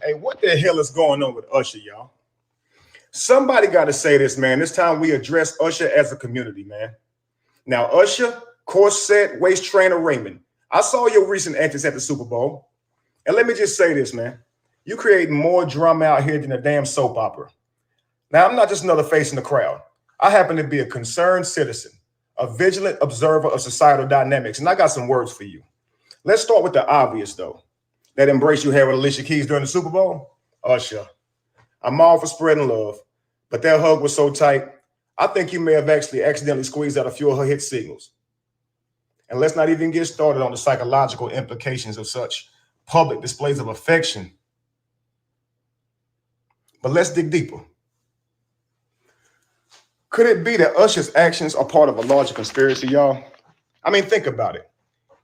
Hey, what the hell is going on with Usher, y'all? Somebody got to say this, man. This time we address Usher as a community, man. Now, Usher, corset, waist trainer, Raymond. I saw your recent antics at the Super Bowl. And let me just say this, man. You create more drama out here than a damn soap opera. Now, I'm not just another face in the crowd. I happen to be a concerned citizen, a vigilant observer of societal dynamics, and I got some words for you. Let's start with the obvious, though. That embrace you had with Alicia Keys during the Super Bowl? Usher. I'm all for spreading love, but that hug was so tight, I think you may have actually accidentally squeezed out a few of her hit signals. And let's not even get started on the psychological implications of such public displays of affection. But let's dig deeper. Could it be that Usher's actions are part of a larger conspiracy, y'all? I mean, think about it.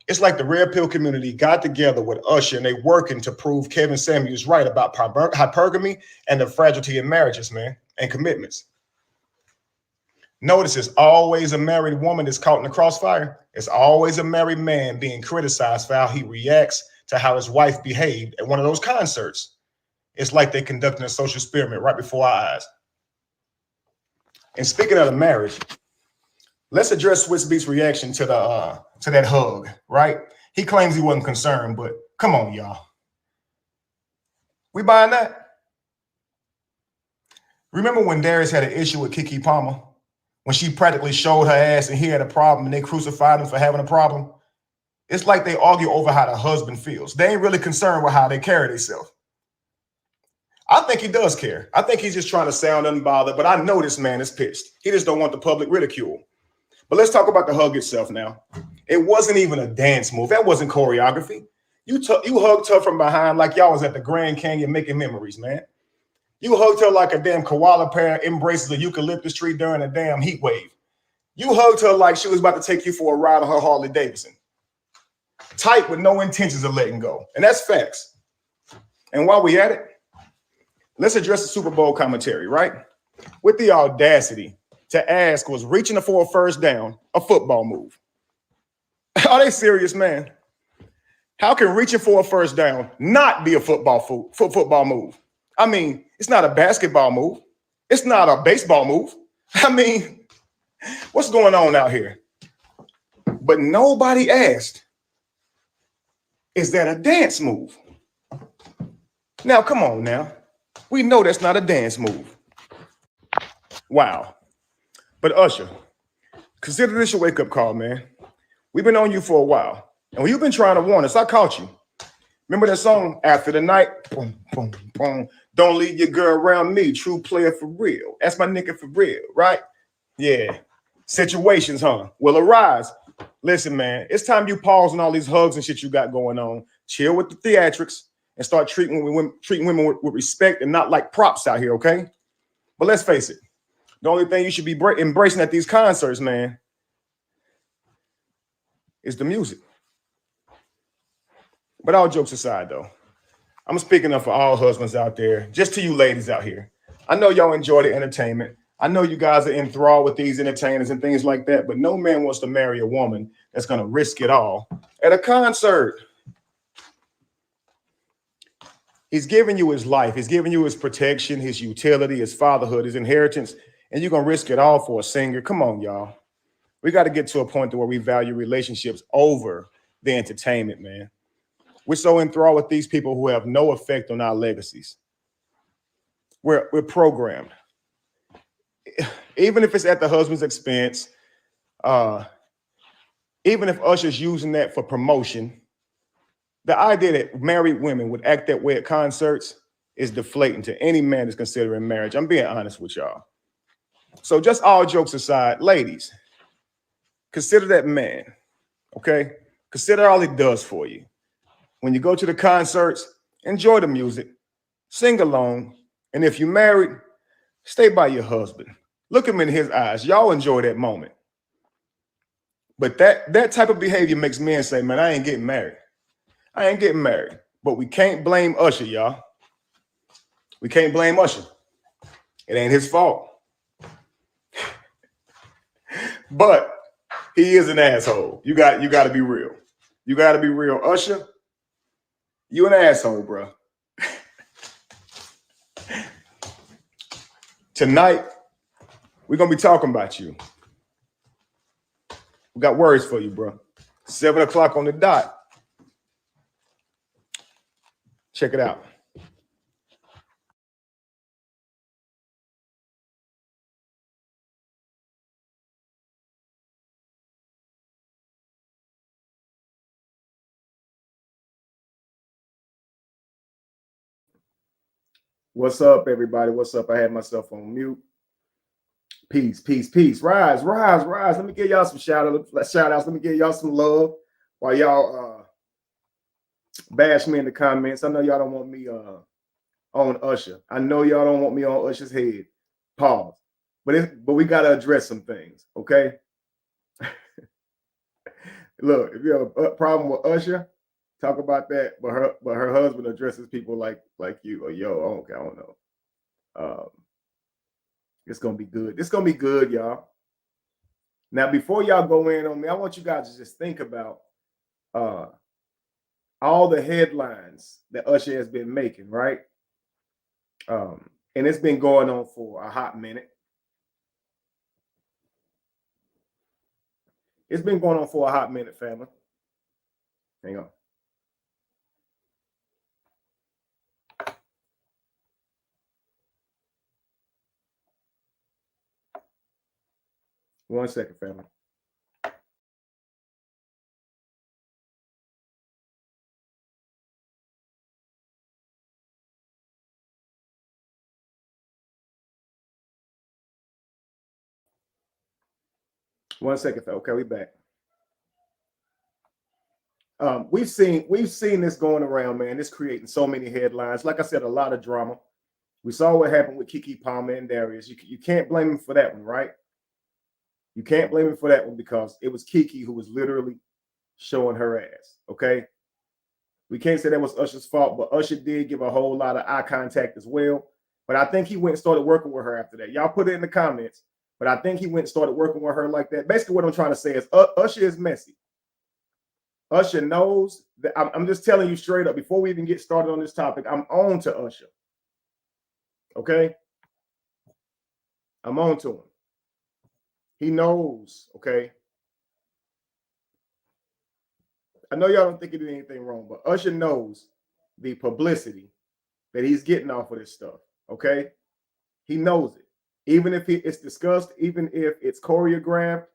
It's like the red pill community got together with Usher and they working to prove Kevin Samuels right about hypergamy and the fragility in marriages, man, and commitments. Notice it's always a married woman that's caught in the crossfire. It's always a married man being criticized for how he reacts to how his wife behaved at one of those concerts. It's like they conducting a social experiment right before our eyes. And speaking of the marriage, let's address Swiss Beats' reaction to that hug, right? He claims he wasn't concerned, but come on, y'all. We buying that? Remember when Darius had an issue with Keke Palmer? When she practically showed her ass and he had a problem and they crucified him for having a problem? It's like they argue over how the husband feels. They ain't really concerned with how they carry themselves. I think he does care. I think he's just trying to sound unbothered, but I know this man is pissed. He just don't want the public ridicule. But let's talk about the hug itself now. It wasn't even a dance move. That wasn't choreography. You hugged her from behind like y'all was at the Grand Canyon making memories, man. You hugged her like a damn koala bear embraces a eucalyptus tree during a damn heat wave. You hugged her like she was about to take you for a ride on her Harley Davidson. Tight with no intentions of letting go. And that's facts. And while we at it, let's address the Super Bowl commentary, right? With the audacity to ask, was reaching for a first down a football move? Are they serious, man? How can reaching for a first down not be a football move? I mean, it's not a basketball move. It's not a baseball move. I mean, what's going on out here? But nobody asked, is that a dance move? Now, come on now. We know that's not a dance move. Wow. But Usher, consider this your wake-up call, man. We've been on you for a while. And when you've been trying to warn us, I caught you. Remember that song, After the Night? Boom, boom, boom. Don't leave your girl around me. True player for real. That's my nigga for real, right? Yeah. Situations, huh? Will arise. Listen, man, it's time you pause on all these hugs and shit you got going on. Chill with the theatrics and start treating women with respect and not like props out here, okay? But let's face it. The only thing you should be embracing at these concerts, man, is the music. But all jokes aside, though, I'm speaking up for all husbands out there, just to you ladies out here. I know y'all enjoy the entertainment. I know you guys are enthralled with these entertainers and things like that, but no man wants to marry a woman that's going to risk it all at a concert. He's giving you his life. He's giving you his protection, his utility, his fatherhood, his inheritance, and you're going to risk it all for a singer. Come on, y'all. We got to get to a point where we value relationships over the entertainment, man. We're so enthralled with these people who have no effect on our legacies. We're programmed. Even if it's at the husband's expense, even if Usher's using that for promotion, the idea that married women would act that way at concerts is deflating to any man that's considering marriage. I'm being honest with y'all. So just all jokes aside, ladies, consider that man, okay? Consider all he does for you. When you go to the concerts, enjoy the music, sing along, and if you're married, stay by your husband. Look him in his eyes. Y'all enjoy that moment. But that type of behavior makes men say, man, I ain't getting married. I ain't getting married. But we can't blame Usher, y'all. We can't blame Usher. It ain't his fault. But he is an asshole. You got to be real. You got to be real. Usher, you an asshole, bro. Tonight, we're going to be talking about you. We got words for you, bro. 7 o'clock on the dot. Check it out. What's up, everybody? What's up? I had myself on mute. Peace, peace, peace. Rise, rise, rise. Let me give y'all some shout outs. Let me give y'all some love while y'all bash me in the comments. I know y'all don't want me on Usher. I know y'all don't want me on Usher's head. Pause. But we gotta address some things, okay? Look, if you have a problem with Usher, talk about that. But her husband addresses people like you or yo. Okay, I don't know. It's gonna be good. It's gonna be good, y'all. Now, before y'all go in on me, I want you guys to just think about all the headlines that Usher has been making, right? And it's been going on for a hot minute. It's been going on for a hot minute, family. Hang on. One second, family. One second, okay, we back. We've seen this going around, man. It's creating so many headlines. Like I said, a lot of drama. We saw what happened with Keke Palmer and Darius. You can't blame him for that one, right? You can't blame him for that one because it was Keke who was literally showing her ass, okay? We can't say that was Usher's fault, but Usher did give a whole lot of eye contact as well. But I think he went and started working with her after that. Y'all put it in the comments. But I think he went and started working with her like that. Basically, what I'm trying to say is Usher is messy. Usher knows that. I'm just telling you straight up, before we even get started on this topic, I'm on to Usher. Okay? I'm on to him. He knows, okay? I know y'all don't think he did anything wrong, but Usher knows the publicity that he's getting off of this stuff, okay? He knows it. Even if it's discussed, even if it's choreographed,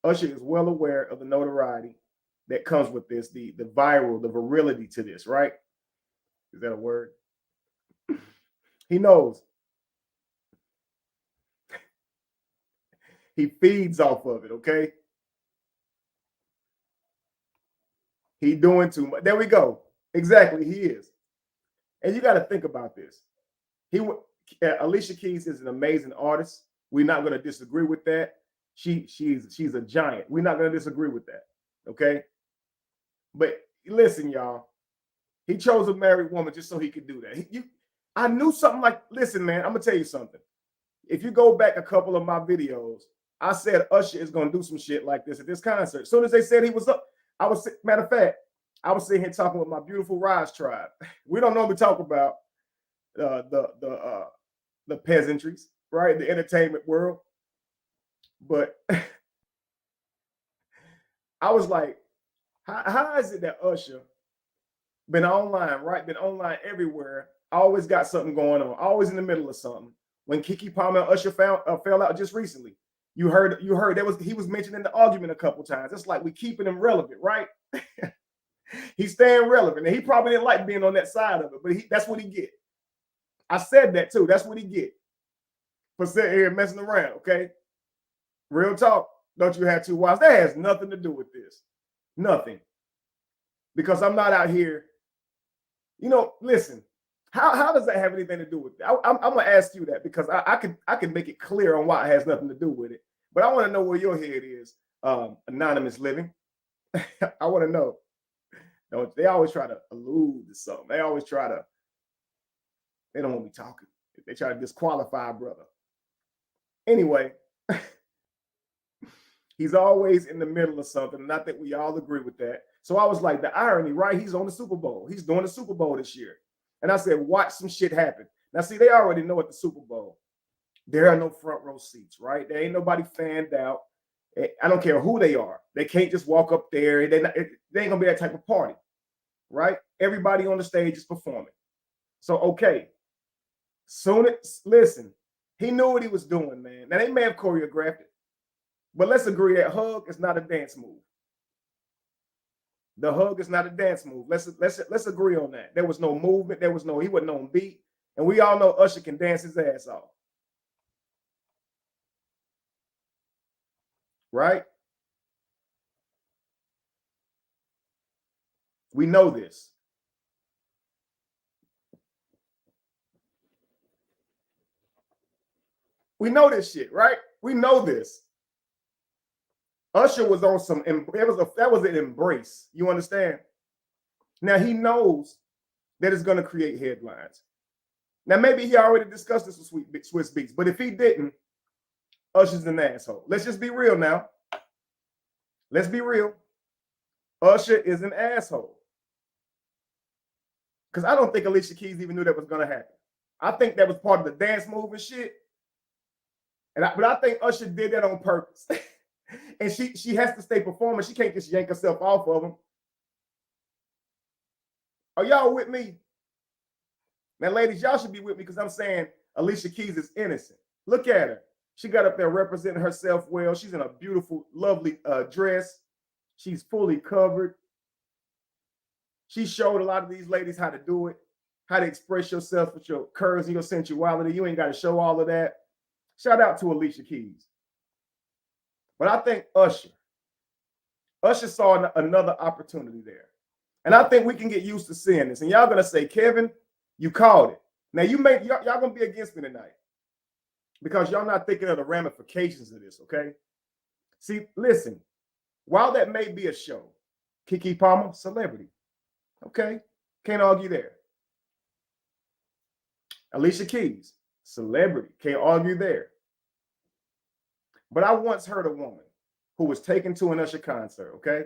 Usher is well aware of the notoriety that comes with this, the viral, the virility to this, right? Is that a word? He knows. He feeds off of it, okay? He doing too much. There we go. Exactly, he is. And you got to think about this. Alicia Keys is an amazing artist. We're not going to disagree with that. She's a giant. We're not going to disagree with that, okay? But listen, y'all. He chose a married woman just so he could do that. I knew something like, listen, man, I'm going to tell you something. If you go back a couple of my videos, I said Usher is going to do some shit like this at this concert. As soon as they said he was up, matter of fact, I was sitting here talking with my beautiful Rise tribe. We don't normally talk about the peasantries, right? The entertainment world. But I was like, how is it that Usher been online, right? Been online everywhere. Always got something going on. Always in the middle of something. When Keke Palmer and Usher fell out just recently, you heard he was mentioned in the argument a couple times. It's like we keeping him relevant, right? He's staying relevant, and he probably didn't like being on that side of it, but that's what he get. I said that too. That's what he get for sitting here messing around. Okay, real talk. Don't you have two wives? That has nothing to do with this. Nothing. Because I'm not out here. You know, listen. How does that have anything to do with it? I'm gonna ask you that because I can make it clear on why it has nothing to do with it. But I want to know where your head is, anonymous living. I want to know. They always try to allude to something. They always try to. They don't want me talking. They try to disqualify brother. Anyway, he's always in the middle of something. Not that we all agree with that. So I was like, the irony, right? He's on the Super Bowl. He's doing the Super Bowl this year. And I said, watch some shit happen. Now, see, they already know at the Super Bowl There are no front row seats, right? There ain't nobody fanned out. I don't care who they are. They can't just walk up there. They ain't gonna be that type of party, right? Everybody on the stage is performing. So okay, listen, he knew what he was doing, man. Now they may have choreographed it, but let's agree that hug is not a dance move. The hug is not a dance move. Let's agree on that. There was no movement. He wasn't on beat, and we all know Usher can dance his ass off, right? We know this. We know this shit, right? We know this. Usher was on some. That was an embrace. You understand? Now he knows that it's going to create headlines. Now maybe he already discussed this with Swiss Beats, but if he didn't, Usher's an asshole. Let's just be real now. Let's be real. Usher is an asshole. Because I don't think Alicia Keys even knew that was going to happen. I think that was part of the dance move and shit. But I think Usher did that on purpose. And she has to stay performing. She can't just yank herself off of him. Are y'all with me? Now, ladies, y'all should be with me because I'm saying Alicia Keys is innocent. Look at her. She got up there representing herself well. She's in a beautiful, lovely dress. She's fully covered. She showed a lot of these ladies how to do it, how to express yourself with your curves and your sensuality. You ain't got to show all of that. Shout out to Alicia Keys. But I think Usher saw another opportunity there. And I think we can get used to seeing this. And y'all going to say, Kevin, you called it. Now, y'all going to be against me tonight because y'all not thinking of the ramifications of this, okay? See, listen, while that may be a show, Keke Palmer, celebrity. Okay, can't argue there. Alicia Keys, celebrity, can't argue there. But I once heard a woman who was taken to an Usher concert, okay?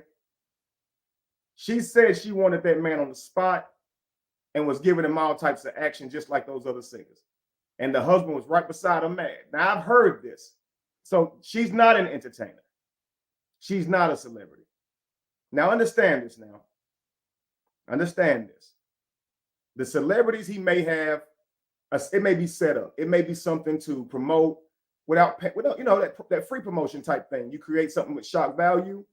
She said she wanted that man on the spot and was giving him all types of action just like those other singers. And the husband was right beside her mad. Now, I've heard this. So she's not an entertainer. She's not a celebrity. Now, understand this now. Understand this. The celebrities he may have, it may be set up. It may be something to promote without that free promotion type thing. You create something with shock value.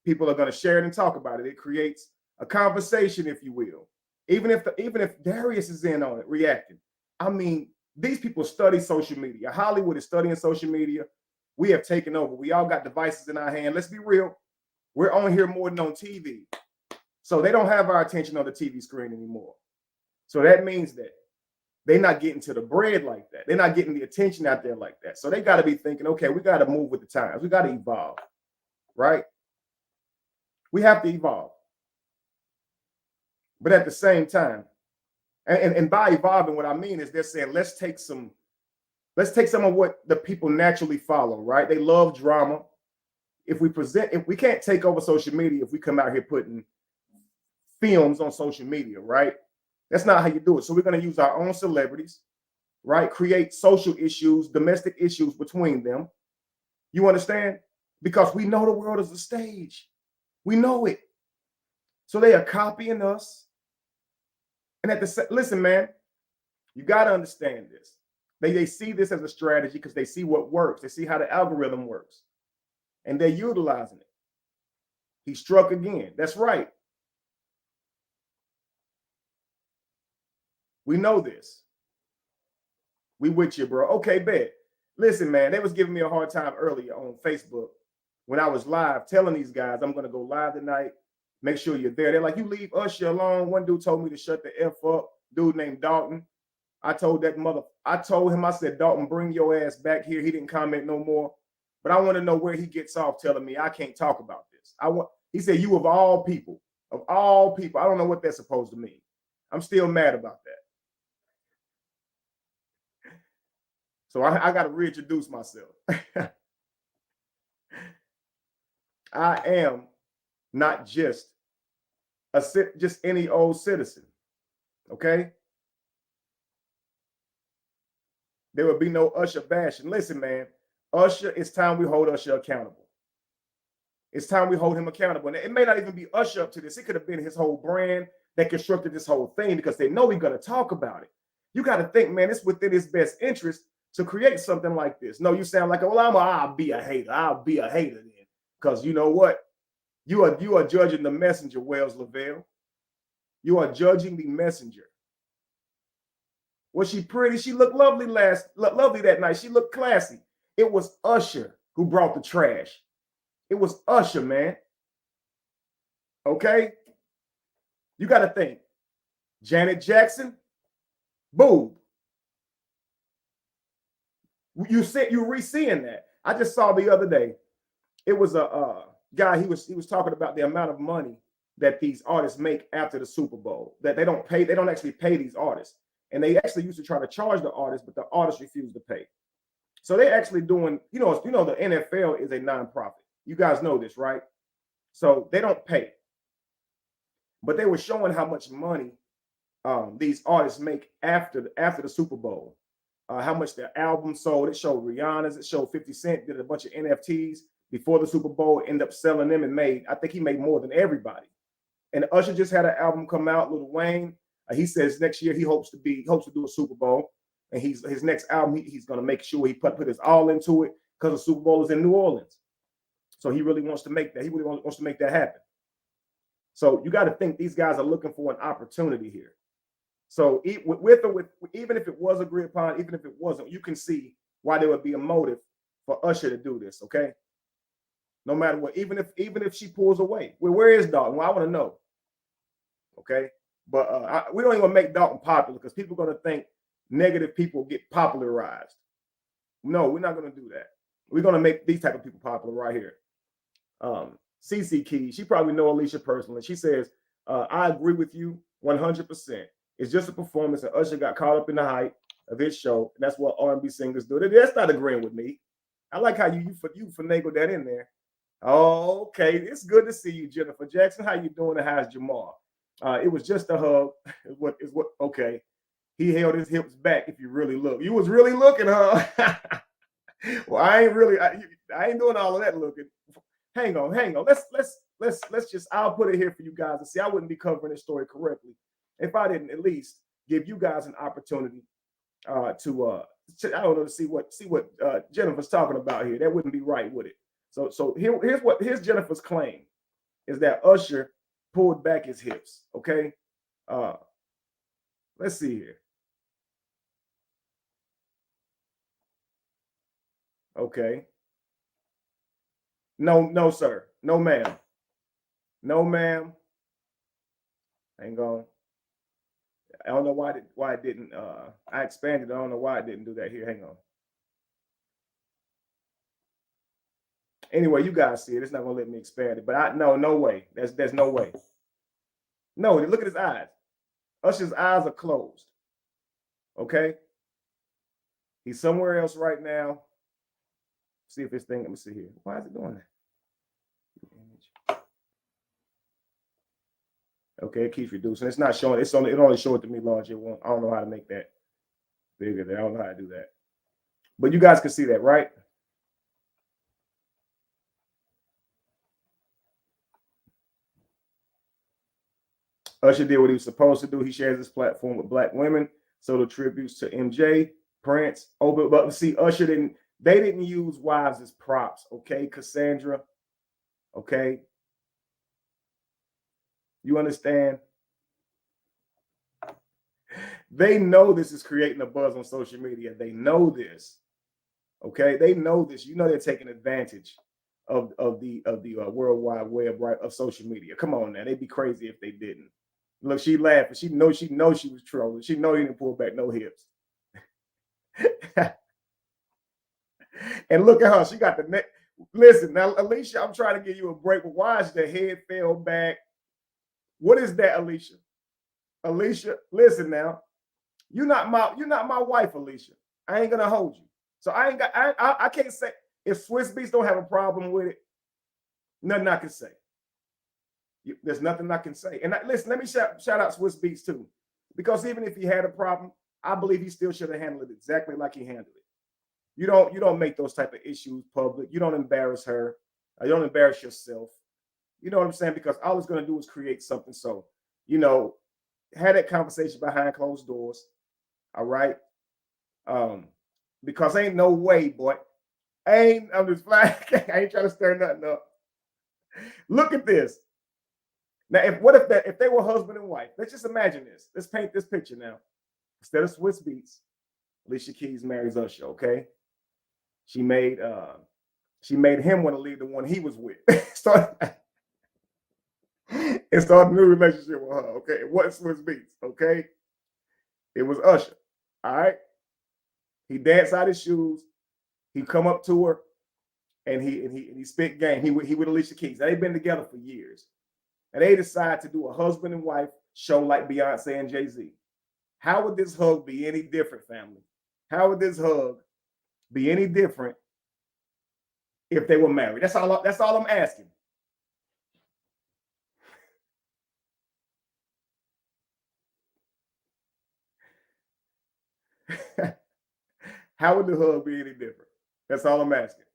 People are going to share it and talk about it. It creates a conversation, if you will. Even if Darius is in on it, reacting. I mean, these people study social media. Hollywood is studying social media. We have taken over. We all got devices in our hand. Let's be real. We're on here more than on TV. So they don't have our attention on the TV screen anymore. So that means that they're not getting to the bread like that. They're not getting the attention out there like that. So they got to be thinking, okay, we got to move with the times. We got to evolve, right? We have to evolve. But at the same time, and by evolving, what I mean is they're saying, let's take some of what the people naturally follow, right? They love drama. If we can't take over social media, if we come out here putting films on social media, right? That's not how you do it. So we're going to use our own celebrities, right? Create social issues, domestic issues between them. You understand? Because we know the world is a stage. We know it. So they are copying us. And listen, man, you got to understand this. They see this as a strategy because they see what works. They see how the algorithm works. And they're utilizing it. He struck again. That's right. We know this. We with you, bro. Okay, bet. Listen, man, they was giving me a hard time earlier on Facebook when I was live telling these guys I'm going to go live tonight. Make sure you're there. They're like, you leave Usher alone. One dude told me to shut the F up. Dude named Dalton. I told him, I said, Dalton, bring your ass back here. He didn't comment no more. But I want to know where he gets off telling me I can't talk about this. He said, you of all people, I don't know what that's supposed to mean. I'm still mad about that. So I got to reintroduce myself. I am not just any old citizen, okay? There would be no Usher bashing. Listen, man, Usher, it's time we hold Usher accountable. It's time we hold him accountable. And it may not even be Usher up to this. It could have been his whole brand that constructed this whole thing because they know we're going to talk about it. You got to think, man, it's within his best interest to create something like this. No, you sound like, well, I'll be a hater. I'll be a hater then. Because you know what? You are judging the messenger, Wells Lavelle. You are judging the messenger. Was she pretty? She looked lovely lovely that night. She looked classy. It was Usher who brought the trash. It was Usher, man. Okay? You got to think. Janet Jackson, boob. You re-seeing that. I just saw the other day. It was a guy, he was talking about the amount of money that these artists make after the Super Bowl. That they don't actually pay these artists. And they actually used to try to charge the artists, but the artists refused to pay. So they're actually doing, the NFL is a nonprofit. You guys know this, right? So they don't pay. But they were showing how much money these artists make after the Super Bowl. How much their album sold. It showed Rihanna's. It showed 50 Cent did a bunch of NFTs before the Super Bowl, ended up selling them and I think he made more than everybody. And Usher just had an album come out, Lil Wayne. He says next year he hopes to do a Super Bowl. And his next album, he's going to make sure he put his all into it because the Super Bowl is in New Orleans. So he really wants to make that. He really wants to make that happen. So you got to think these guys are looking for an opportunity here. So even if it was agreed upon, even if it wasn't, you can see why there would be a motive for Usher to do this. Okay. No matter what, even if she pulls away, where is Dalton? Well, I want to know. Okay. But we don't even make Dalton popular because people are going to think negative people get popularized. No, we're not going to do that. We're going to make these type of people popular right here. CC Keys, she probably know Alicia personally. She says, I agree with you 100%. It's just a performance, and Usher got caught up in the hype of his show, and that's what R&B singers do. That's not agreeing with me. I like how you finagled that in there. Oh, okay, it's good to see you, Jennifer Jackson. How you doing? And how's Jamal? It was just a hug. Okay. He held his hips back. If you really look, you was really looking, huh? Well, I ain't doing all of that looking. Hang on. Let's just, I'll put it here for you guys to see. I wouldn't be covering this story correctly if I didn't at least give you guys an opportunity to see what Jennifer's talking about here. That wouldn't be right, would it? So here's Jennifer's claim is that Usher pulled back his hips. Okay. Let's see here. Okay. No, sir. No, ma'am. No, ma'am. Hang on. I don't know why it didn't. I expanded. I don't know why it didn't do that here. Hang on. Anyway, you guys see it. It's not gonna let me expand it. But no way. There's no way. No, look at his eyes. Usher's eyes are closed. Okay. He's somewhere else right now. See if this thing. Let me see here. Why is it doing that? Okay, it keeps reducing. It's not showing. It only showed it to me large. I don't know how to make that bigger there. I don't know how to do that. But you guys can see that, right? Usher did what he was supposed to do. He shares his platform with Black women. So the tributes to MJ, Prince. Oh, but see, Usher they didn't use wives as props. Okay, Cassandra. Okay. You understand? They know this is creating a buzz on social media. They know this. Okay, they know this. You know they're taking advantage of the World Wide Web, right, of social media. Come on now, they'd be crazy if they didn't. Look, she laughed. She knows she was trolling. She know he didn't pull back no hips. And look at her. She got the neck. Listen, now, Alicia, I'm trying to give you a break, but why is the head fell back? What is that, Alicia? Alicia, listen now. You're not my wife, Alicia. I ain't gonna hold you. So I can't say if Swiss Beats don't have a problem with it, nothing I can say. There's nothing I can say. And listen, let me shout out Swiss Beats too. Because even if he had a problem, I believe he still should have handled it exactly like he handled it. You don't make those type of issues public. You don't embarrass her. You don't embarrass yourself. You know what I'm saying? Because all it's going to do is create something. So, had that conversation behind closed doors. All right. Because ain't no way, boy. I'm just flying. I ain't trying to stir nothing up. Look at this. Now, if they were husband and wife, let's just imagine this. Let's paint this picture now. Instead of Swiss Beats, Alicia Keys marries Usher, okay? She made him want to leave the one he was with. And start a new relationship with her, okay? It wasn't Swiss Beats, okay? It was Usher, all right? He danced out his shoes. He come up to her, and he spit game. He with Alicia Keys. They've been together for years, and they decide to do a husband and wife show like Beyonce and Jay-Z. How would this hug be any different, family? How would this hug be any different if they were married? That's all I'm asking. How would the hug be any different? That's all I'm asking.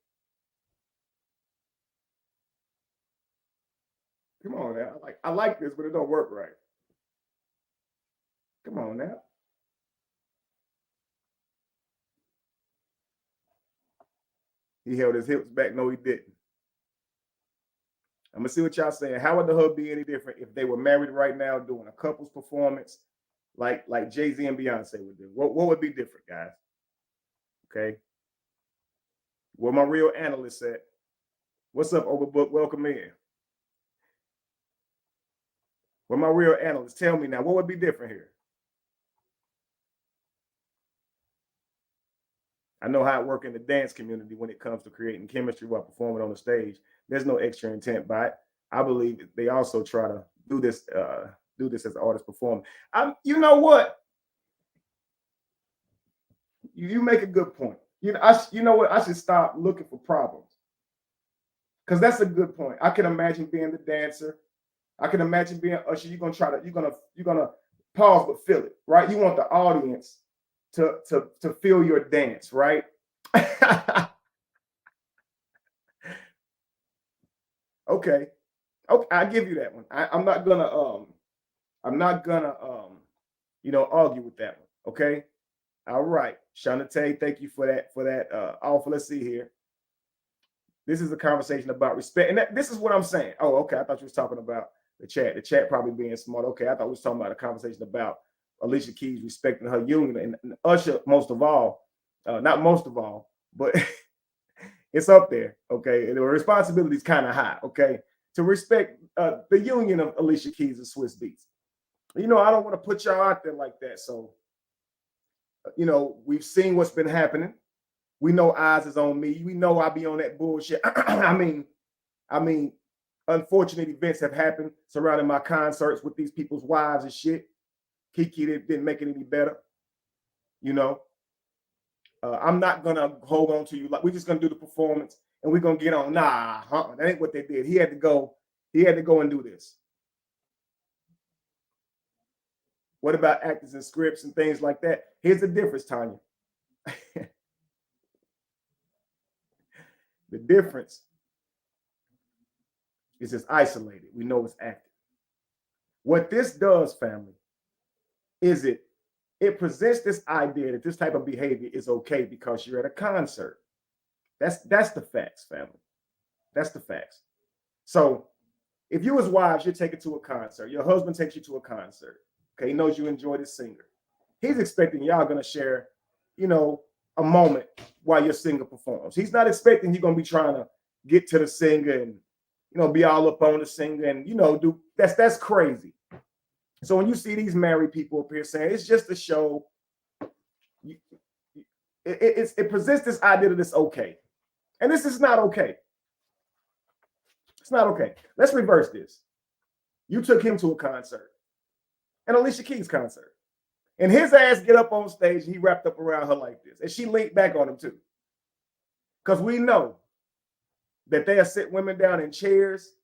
Come on now. I like this, but it don't work right. Come on now. He held his hips back. No, he didn't. I'm gonna see what y'all saying. How would the hug be any different if they were married right now doing a couples performance like Jay-Z and Beyonce would do? What would be different, guys? Okay. Where my real analysts at? What's up, Overbook? Welcome in. Where my real analysts? Tell me now, what would be different here? I know how it works in the dance community when it comes to creating chemistry while performing on the stage. There's no extra intent by it. I believe they also try to do this as artists perform. You know what? You make a good point. You know what? I should stop looking for problems. Because that's a good point. I can imagine being the dancer. I can imagine being Usher. You're gonna pause but feel it, right? You want the audience to feel your dance, right? Okay, I give you that one. I'm not gonna argue with that one. Okay, all right, Shanate, thank you for that offer. Let's see here. This is a conversation about respect, and this is what I'm saying. Oh, okay, I thought you was talking about the chat. The chat probably being smart. Okay, I thought we was talking about a conversation about Alicia Keys respecting her union and Usher most of all, not most of all, but it's up there. Okay, and the responsibility is kind of high. Okay, to respect the union of Alicia Keys and Swiss Beats. I don't want to put y'all out there like that. So, we've seen what's been happening. We know eyes is on me. We know I be on that bullshit. I mean, unfortunate events have happened surrounding my concerts with these people's wives and shit. Kiki didn't make it any better. I'm not gonna hold on to you. Like, we're just gonna do the performance and we're gonna get on. That ain't what they did. He had to go and do this. What about actors and scripts and things like that? Here's the difference, Tanya. The difference is it's isolated. We know it's acting. What this does, family, is it presents this idea that this type of behavior is okay because you're at a concert. That's the facts, family. That's the facts. So if you as wives, you're taken to a concert, your husband takes you to a concert. Okay, he knows you enjoy this singer. He's expecting y'all gonna share, a moment while your singer performs. He's not expecting you're gonna be trying to get to the singer and be all up on the singer and do that's crazy. So when you see these married people up here saying it's just a show, it presents this idea that it's okay, and this is not okay. It's not okay. Let's reverse this. You took him to a concert, an Alicia Keys concert. And his ass get up on stage, he wrapped up around her like this. And she leaned back on him too. Because we know that they'll sit women down in chairs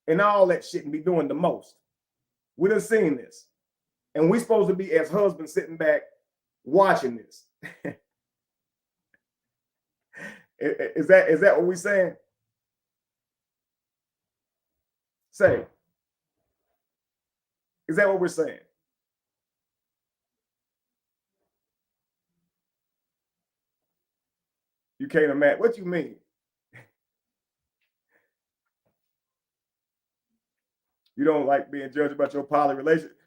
and all that shit and be doing the most. We done seen this. And we supposed to be, as husbands, sitting back watching this. Is that what we're saying? Say, is that what we're saying? You can't imagine. What you mean? You don't like being judged about your poly relationship?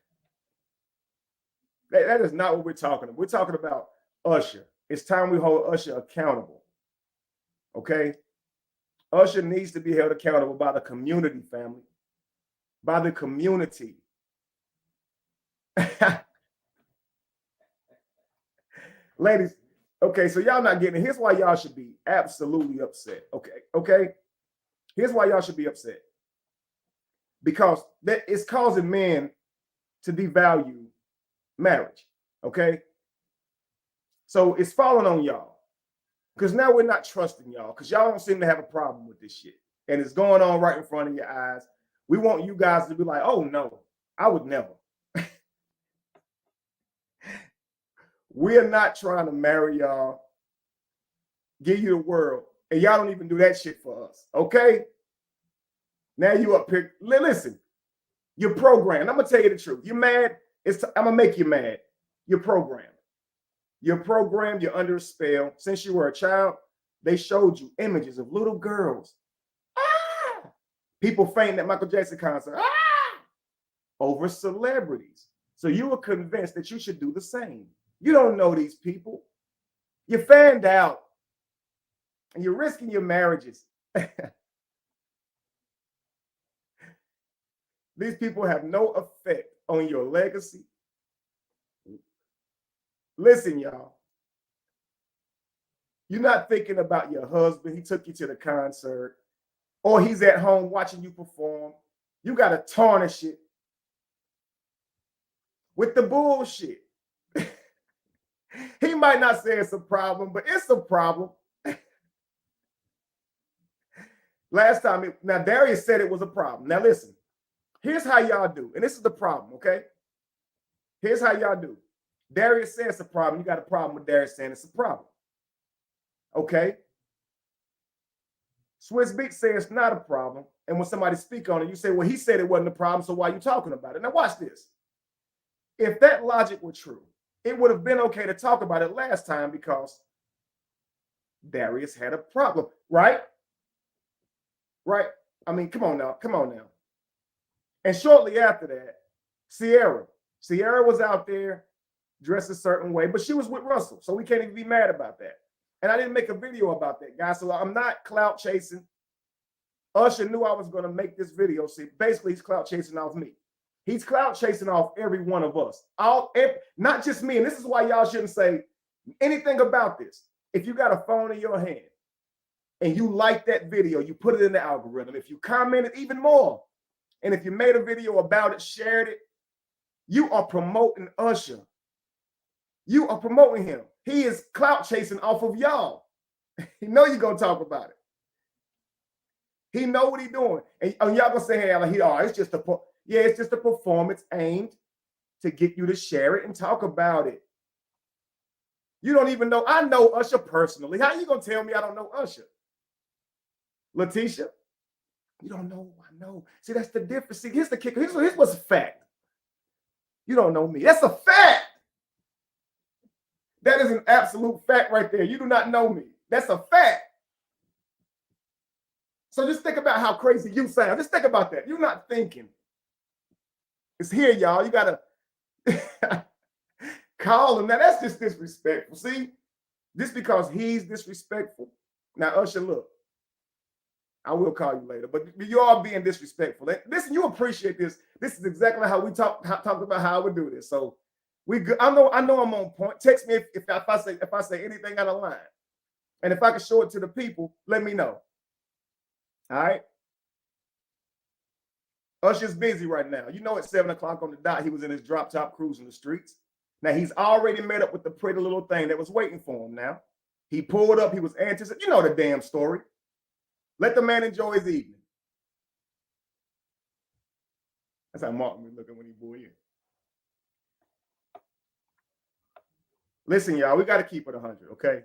That is not what we're talking about. We're talking about Usher. It's time we hold Usher accountable. Okay? Usher needs to be held accountable by the community, family. By the community. Ladies, okay, so y'all not getting it. Here's why y'all should be absolutely upset. Okay. Here's why y'all should be upset. Because that it's causing men to devalue marriage. Okay. So it's falling on y'all. Because now we're not trusting y'all. Because y'all don't seem to have a problem with this shit. And it's going on right in front of your eyes. We want you guys to be like, oh no, I would never. We're not trying to marry y'all, give you the world, and y'all don't even do that shit for us. Okay? Now you up here. Listen, you're programmed. I'm gonna tell you the truth. You're mad. I'm gonna make you mad. You're programmed. You're programmed. You're under a spell. Since you were a child, they showed you images of little girls. Ah! People fainting at Michael Jackson concert. Ah! Over celebrities. So you were convinced that you should do the same. You don't know these people. You fanned out. And you're risking your marriages. These people have no effect on your legacy. Listen, y'all. You're not thinking about your husband. He took you to the concert, or he's at home watching you perform. You got to tarnish it with the bullshit. He might not say it's a problem, but it's a problem. Last time, now Darius said it was a problem. Now listen, here's how y'all do, and this is the problem, okay? Here's how y'all do. Darius says it's a problem. You got a problem with Darius saying it's a problem. Okay? Swiss Beats say it's not a problem. And when somebody speak on it, you say, well, he said it wasn't a problem, so why are you talking about it? Now watch this. If that logic were true, it would have been okay to talk about it last time because Darius had a problem, right? Right? I mean, come on now. And shortly after that, Sierra was out there dressed a certain way, but she was with Russell, so we can't even be mad about that. And I didn't make a video about that, guys, so I'm not clout chasing. Usher knew I was going to make this video. See, basically, he's clout chasing off me. He's clout chasing off every one of us. Not just me. And this is why y'all shouldn't say anything about this. If you got a phone in your hand and you like that video, you put it in the algorithm. If you commented, even more. And if you made a video about it, shared it, you are promoting Usher. You are promoting him. He is clout chasing off of y'all. He know you're going to talk about it. He know what he's doing. And y'all going to say, hey, it's just it's just a performance aimed to get you to share it and talk about it. You don't even know. I know Usher personally. How you going to tell me I don't know Usher? Letitia, you don't know. I know. See, that's the difference. See, here's the kicker. Here's what's a fact. You don't know me. That's a fact. That is an absolute fact right there. You do not know me. That's a fact. So just think about how crazy you sound. Just think about that. You're not thinking. It's here, y'all. You got to call him. Now, that's just disrespectful. See? Just because he's disrespectful. Now, Usher, look. I will call you later. But you are being disrespectful. Listen, you appreciate this. This is exactly how we talked about how I would do this. So I know I'm on point. Text me if I say anything out of line. And if I can show it to the people, let me know. All right. Usher's busy right now. You know, at 7 o'clock on the dot, he was in his drop top cruising the streets. Now, he's already met up with the pretty little thing that was waiting for him now. He pulled up. He was anticipating. You know the damn story. Let the man enjoy his evening. That's how Martin was looking when he bought in. Listen, y'all, we got to keep it 100, okay?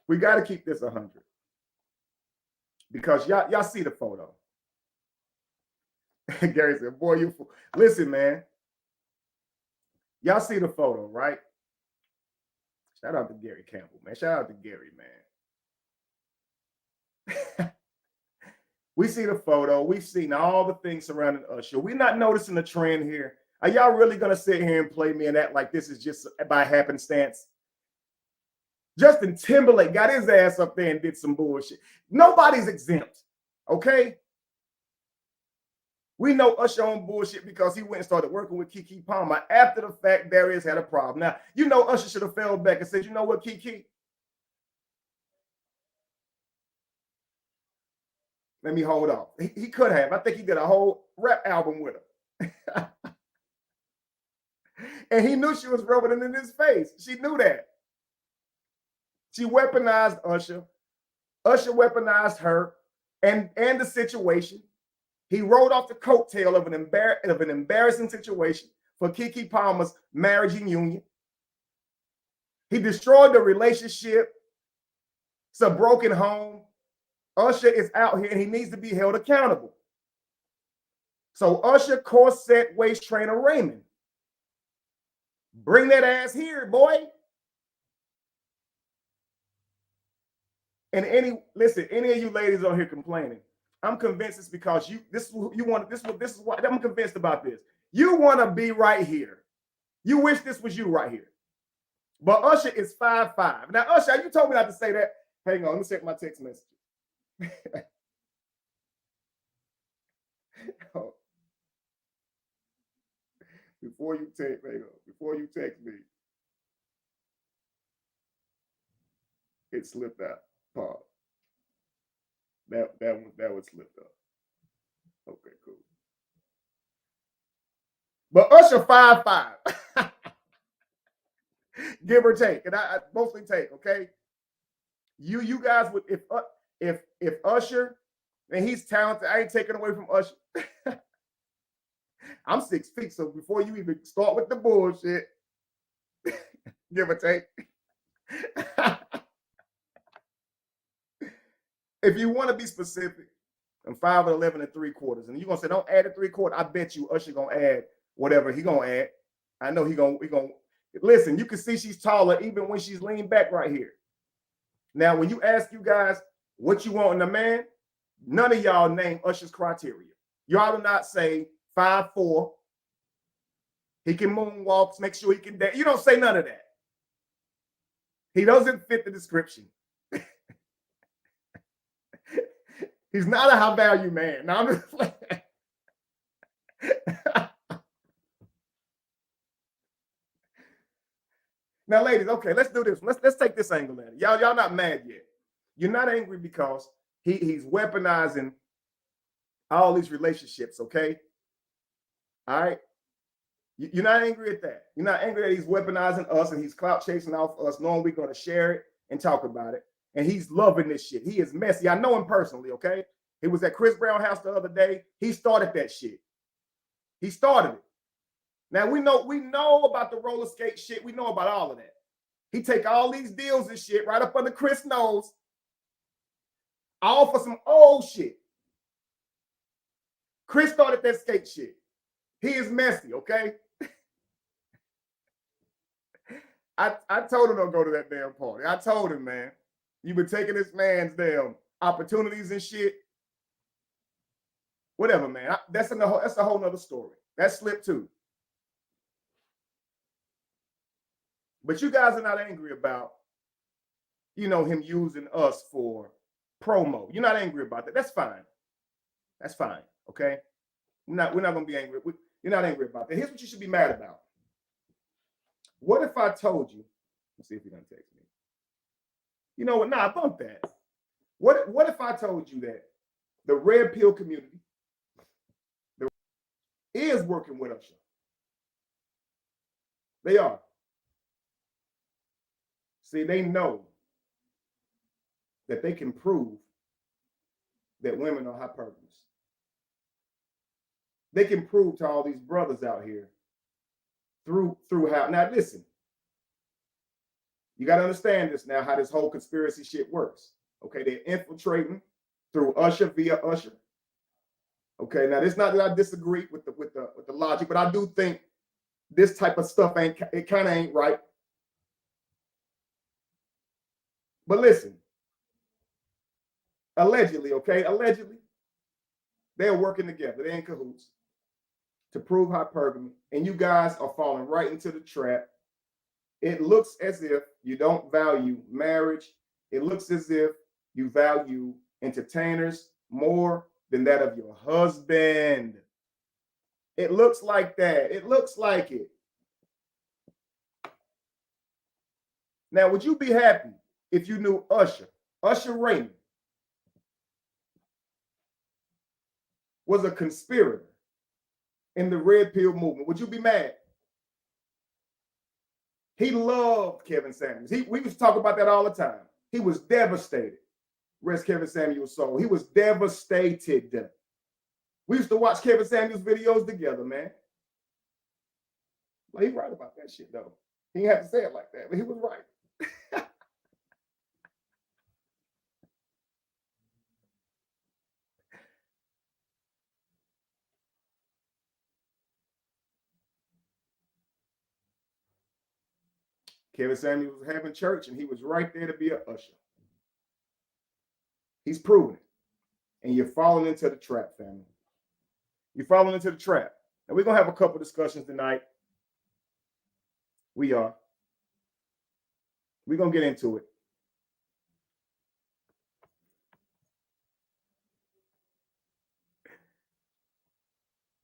We got to keep this 100 because y'all see the photo. Gary said, "Boy, you fool." Listen, man. Y'all see the photo, right? Shout out to Gary Campbell, man. Shout out to Gary, man. We see the photo. We've seen all the things surrounding Usher. We're not noticing the trend here. Are y'all really going to sit here and play me and act like this is just by happenstance? Justin Timberlake got his ass up there and did some bullshit. Nobody's exempt, okay? We know Usher on bullshit because he went and started working with Keke Palmer after the fact Darius had a problem. Now, you know Usher should have fell back and said, you know what, Keke? Let me hold off. He could have. I think he did a whole rap album with her. And he knew she was rubbing it in his face. She knew that. She weaponized Usher. Usher weaponized her and the situation. He rode off the coattail of an embarrassing situation for Keke Palmer's marriage and union. He destroyed the relationship. It's a broken home. Usher is out here and he needs to be held accountable. So Usher, corset, waist trainer Raymond. Bring that ass here, boy. And any of you ladies on here complaining, I'm convinced it's because this is what I'm convinced about this. You want to be right here. You wish this was you right here. But Usher is 5'5". Now, Usher, you told me not to say that. Hang on, let me check my text messages. Before you text me, it slipped out. Pause. That one slipped up. Okay, cool. But Usher 5'5". Give or take, and I mostly take. Okay, you guys would if Usher, and he's talented. I ain't taking away from Usher. I'm 6 feet, so before you even start with the bullshit, give or take. If you want to be specific, I'm 5'11" and 3/4, and you're gonna say don't add a 3/4. I bet you Usher gonna add whatever he gonna add. I know he gonna listen. You can see she's taller even when she's leaned back right here. Now, when you ask you guys what you want in a man, none of y'all name Usher's criteria. Y'all do not say 5'4". He can moonwalk, make sure he can dance. You don't say none of that. He doesn't fit the description. He's not a high value man. Now I'm just like, now, ladies, okay, let's do this. Let's take this angle at it. Y'all not mad yet. You're not angry because he's weaponizing all these relationships, okay? All right. You're not angry at that. You're not angry that he's weaponizing us and he's clout chasing off us, knowing we're going to share it and talk about it. And he's loving this shit. He is messy. I know him personally, okay? He was at Chris Brown's house the other day. He started that shit. He started it. Now we know about the roller skate shit. We know about all of that. He take all these deals and shit right up under Chris' nose, all for some old shit. Chris started that skate shit. He is messy, okay? I told him don't go to that damn party. I told him, man, you've been taking this man's damn opportunities and shit. Whatever, man. That's a whole nother story. That slipped too. But you guys are not angry about, him using us for promo. You're not angry about that. That's fine. That's fine. Okay. We're not gonna be angry. You're not angry about that. Here's what you should be mad about. What if I told you? Let's see if you're gonna text me. You know what? Nah, bump that. What if I told you that the red pill community is working with Usher? They are. See, they know that they can prove that women are hypergamous. they can prove to all these brothers out here through how. Now listen, you got to understand this now, how this whole conspiracy shit works. Okay, they're infiltrating through Usher, via Usher. Okay, now it's not that I disagree with the logic, but I do think this type of stuff kind of ain't right. But listen, allegedly, okay, allegedly, they're working together. They're in cahoots to prove hypergamy, and you guys are falling right into the trap. It looks as if you don't value marriage. It looks as if you value entertainers more than that of your husband. It looks like that. It looks like it. Now, would you be happy if you knew Usher Raymond, was a conspirator in the Red Pill movement? Would you be mad? He loved Kevin Samuels. We used to talk about that all the time. He was devastated. Rest Kevin Samuels' soul. He was devastated. We used to watch Kevin Samuels videos together, man. Well, he right about that shit, though. He didn't have to say it like that, but he was right. Kevin Samuels was having church, and he was right there to be an usher. He's proven it. And you're falling into the trap, family. You're falling into the trap. And we're going to have a couple discussions tonight. We are. We're going to get into it.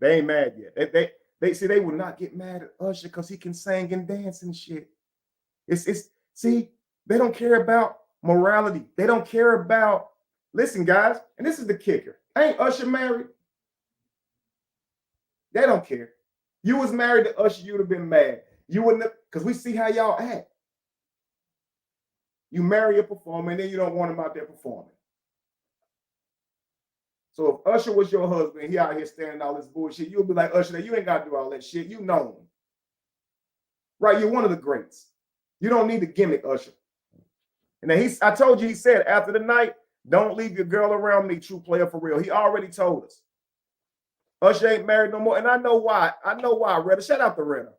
They ain't mad yet. They see, they will not get mad at Usher because he can sing and dance and shit. See, they don't care about morality. They don't care about, listen, guys, and this is the kicker. Ain't Usher married? They don't care. You was married to Usher, you'd have been mad. You wouldn't have, because we see how y'all act. You marry a performer and then you don't want him out there performing. So if Usher was your husband, he out here standing all this bullshit, you'll be like, Usher, you ain't got to do all that shit. You know him. Right? You're one of the greats. You don't need to gimmick Usher. And then I told you, he said, after the night, don't leave your girl around me, true player for real. He already told us. Usher ain't married no more. And I know why. I know why, Redder. Shout out to Redder.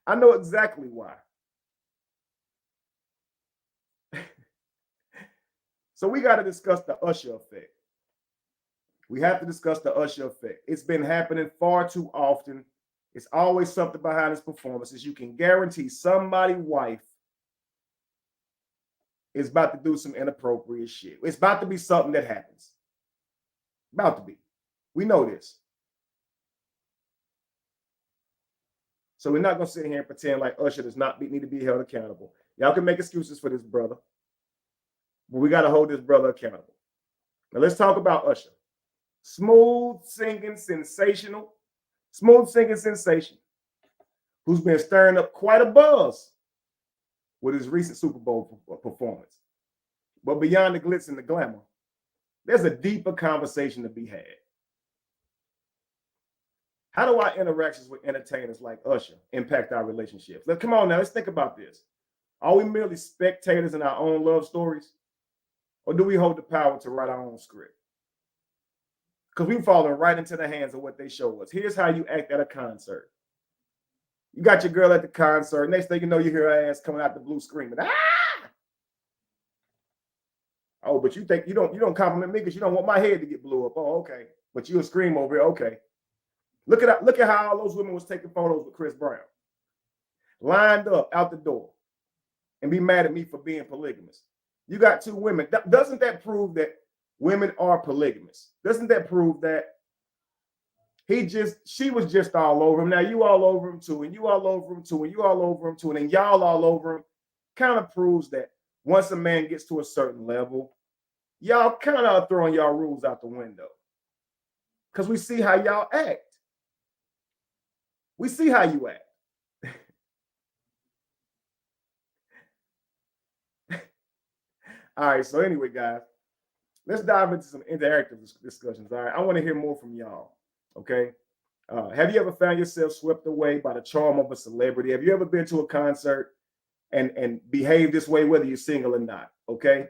I know exactly why. So we got to discuss the Usher effect. We have to discuss the Usher effect. It's been happening far too often. It's always something behind his performances. You can guarantee somebody's wife is about to do some inappropriate shit. It's about to be something that happens. About to be. We know this. So we're not going to sit here and pretend like Usher does not need to be held accountable. Y'all can make excuses for this brother, but we got to hold this brother accountable. Now let's talk about Usher. Smooth singing sensation, who's been stirring up quite a buzz with his recent Super Bowl performance. But beyond the glitz and the glamour, there's a deeper conversation to be had. How do our interactions with entertainers like Usher impact our relationships? Come on now, let's think about this. Are we merely spectators in our own love stories? Or do we hold the power to write our own script? Because we've fallen right into the hands of what they show us. Here's how you act at a concert. You got your girl at the concert. Next thing you know, you hear her ass coming out the blue screaming. Ah! Oh, but you think you don't compliment me because you don't want my head to get blew up. Oh, okay. But you'll scream over it. Okay. Look at how all those women was taking photos with Chris Brown. Lined up out the door and be mad at me for being polygamous. You got two women. Doesn't that prove that women are polygamous? Doesn't that prove that she was just all over him? Now you all over him too, and you all over him too, and you all over him too, and then y'all all over him. Kind of proves that once a man gets to a certain level, y'all kind of are throwing y'all rules out the window. Because we see how y'all act. We see how you act. All right, so anyway, guys, let's dive into some interactive discussions. All right, I want to hear more from y'all. Okay, have you ever found yourself swept away by the charm of a celebrity? Have you ever been to a concert and behave this way, whether you're single or not? Okay,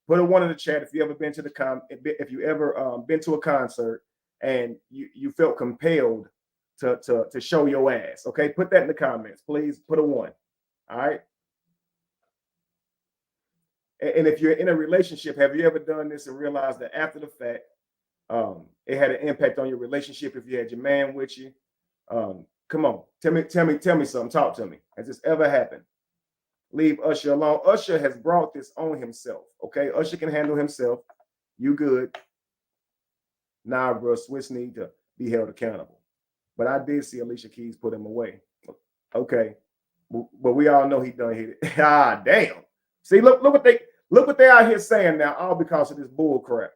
put a one in the chat if you ever been to if you ever been to a concert and you felt compelled to show your ass. Okay, put that in the comments, please. Put a one. All right. And if you're in a relationship, have you ever done this and realized that after the fact, it had an impact on your relationship? If you had your man with you, come on, tell me something. Talk to me. Has this ever happened? Leave Usher alone. Usher has brought this on himself. Okay, Usher can handle himself. You good? Nah, bro. Swiss need to be held accountable. But I did see Alicia Keys put him away. Okay, but we all know he done hit it. Ah, damn. See, look what they out here saying now, all because of this bull crap.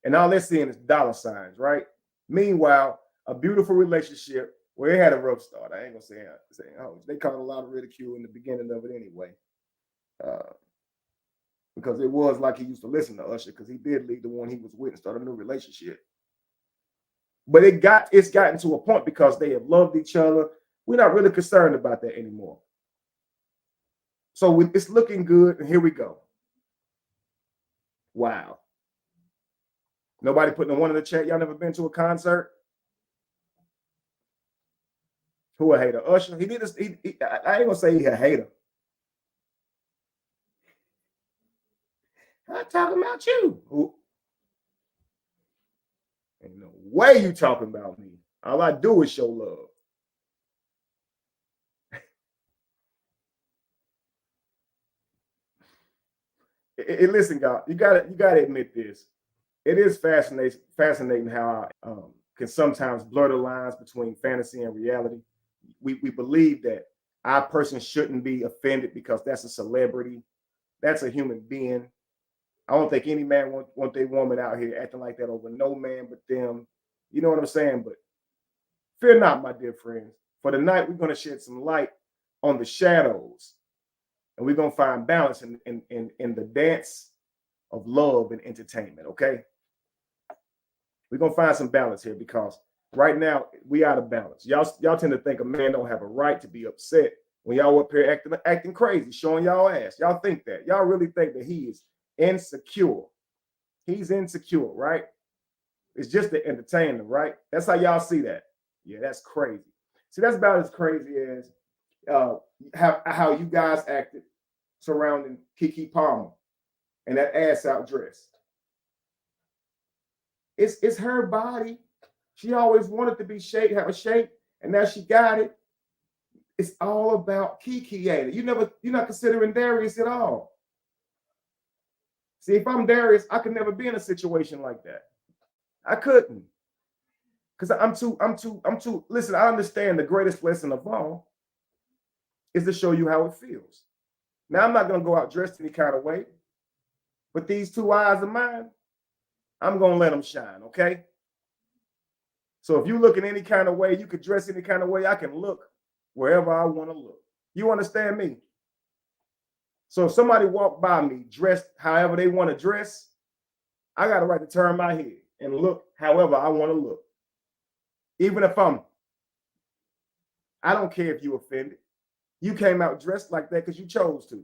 And all they're seeing is dollar signs, right? Meanwhile, a beautiful relationship where it had a rough start. I ain't gonna say oh, they caught a lot of ridicule in the beginning of it anyway. Because it was like he used to listen to Usher, because he did leave the one he was with and start a new relationship. But it's gotten to a point because they have loved each other. We're not really concerned about that anymore. So it's looking good, and here we go. Wow. Nobody putting a one in the chat. Y'all never been to a concert? Who a hater? Usher. I ain't gonna say he a hater. I'm talking about you. Who? Ain't no way you talking about me. All I do is show love. Listen, God, you gotta admit this. It is fascinating how I can sometimes blur the lines between fantasy and reality. We believe that our person shouldn't be offended because that's a celebrity, that's a human being. I don't think any man want their woman out here acting like that over no man but them. You know what I'm saying? But fear not, my dear friends. For tonight, we're going to shed some light on the shadows, and we're going to find balance in the dance of love and entertainment. Okay, we're going to find some balance here, because right now we out of balance. Y'all tend to think a man don't have a right to be upset when y'all up here acting crazy, showing y'all ass. Y'all think that. Y'all really think that he is insecure. He's insecure, right? It's just to entertain them, right? That's how y'all see that. Yeah, that's crazy. See, that's about as crazy as how you guys acted surrounding Keke Palmer and that ass out dress. It's her body. She always wanted to be shaped, have a shape, and now she got it. It's all about Keke, ain't it? You're not considering Darius at all. See, if I'm Darius, I could never be in a situation like that. I couldn't. Because I'm too. Listen, I understand the greatest lesson of all is to show you how it feels. Now, I'm not going to go out dressed any kind of way, but these two eyes of mine, I'm going to let them shine, okay? So if you look in any kind of way, you could dress any kind of way, I can look wherever I want to look. You understand me? So if somebody walk by me dressed however they want to dress, I got a right to turn my head and look however I want to look. Even if I don't care if you offended. You came out dressed like that because you chose to.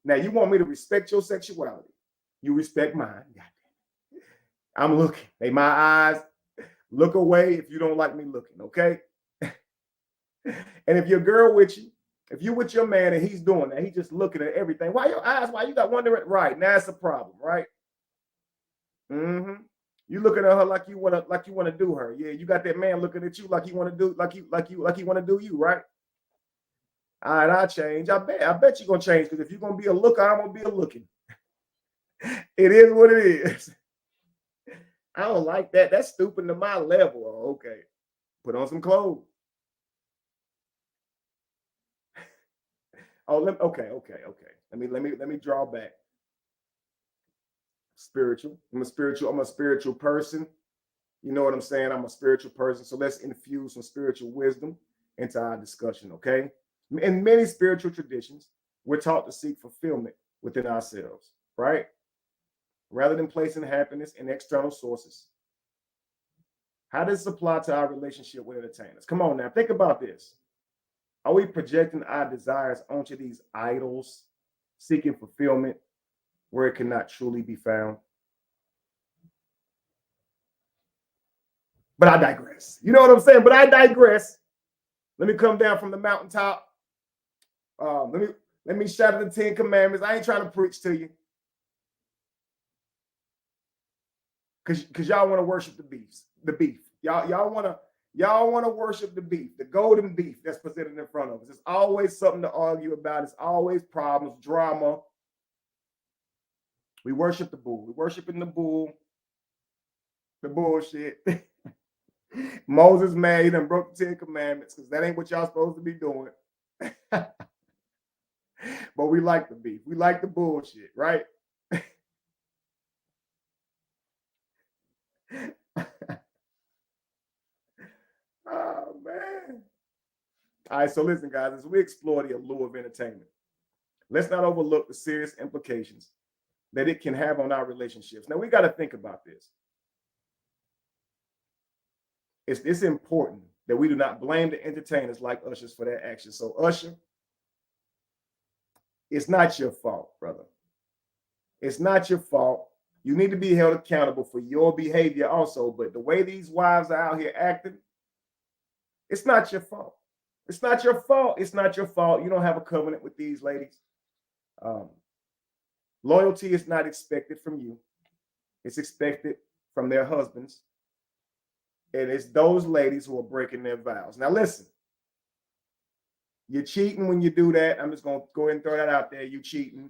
Now you want me to respect your sexuality. You respect mine. I'm looking. Hey, my eyes. Look away if you don't like me looking, okay? And if your girl with you, if you with your man and he's doing that, he's just looking at everything. Why your eyes? Why you got wondering? Right, now it's a problem, right? Mm-hmm. You looking at her like you wanna do her. Yeah, you got that man looking at you like he wanna do he wanna do you, right? All right, I'll change. I bet you're gonna change, because if you're gonna be a looker, I'm gonna be a looking. It is what it is. I don't like that. That's stupid to my level. Oh, okay. Put on some clothes. Oh, okay. Let me draw back. Spiritual. I'm a spiritual person. You know what I'm saying? I'm a spiritual person. So let's infuse some spiritual wisdom into our discussion, okay? In many spiritual traditions, we're taught to seek fulfillment within ourselves, right? rather than placing happiness in external sources. How does this apply to our relationship with entertainers? Come on now, think about this. Are we projecting our desires onto these idols, seeking fulfillment where it cannot truly be found? But I digress. You know what I'm saying? But I digress. Let me come down from the mountaintop. Let me shout the 10 Commandments. I ain't trying to preach to you. Because y'all want to worship the beef. Y'all want to worship the beef, the golden beef that's presented in front of us. There's always something to argue about. It's always problems, drama. We worship the bull. We're worshiping the bull, the bullshit. Moses mad, he done broke the 10 Commandments because that ain't what y'all supposed to be doing. But we like the beef. We like the bullshit, right? Oh, man. All right, so listen, guys, as we explore the allure of entertainment, let's not overlook the serious implications that it can have on our relationships. Now, we got to think about this. It's important that we do not blame the entertainers like Ushers for their actions. So, Usher, it's not your fault, brother. It's not your fault. You need to be held accountable for your behavior also. But the way these wives are out here acting, it's not your fault. It's not your fault. It's not your fault. You don't have a covenant with these ladies. Loyalty is not expected from you. It's expected from their husbands. And it's those ladies who are breaking their vows. Now, listen, you're cheating when you do that. I'm just going to go ahead and throw that out there. You cheating.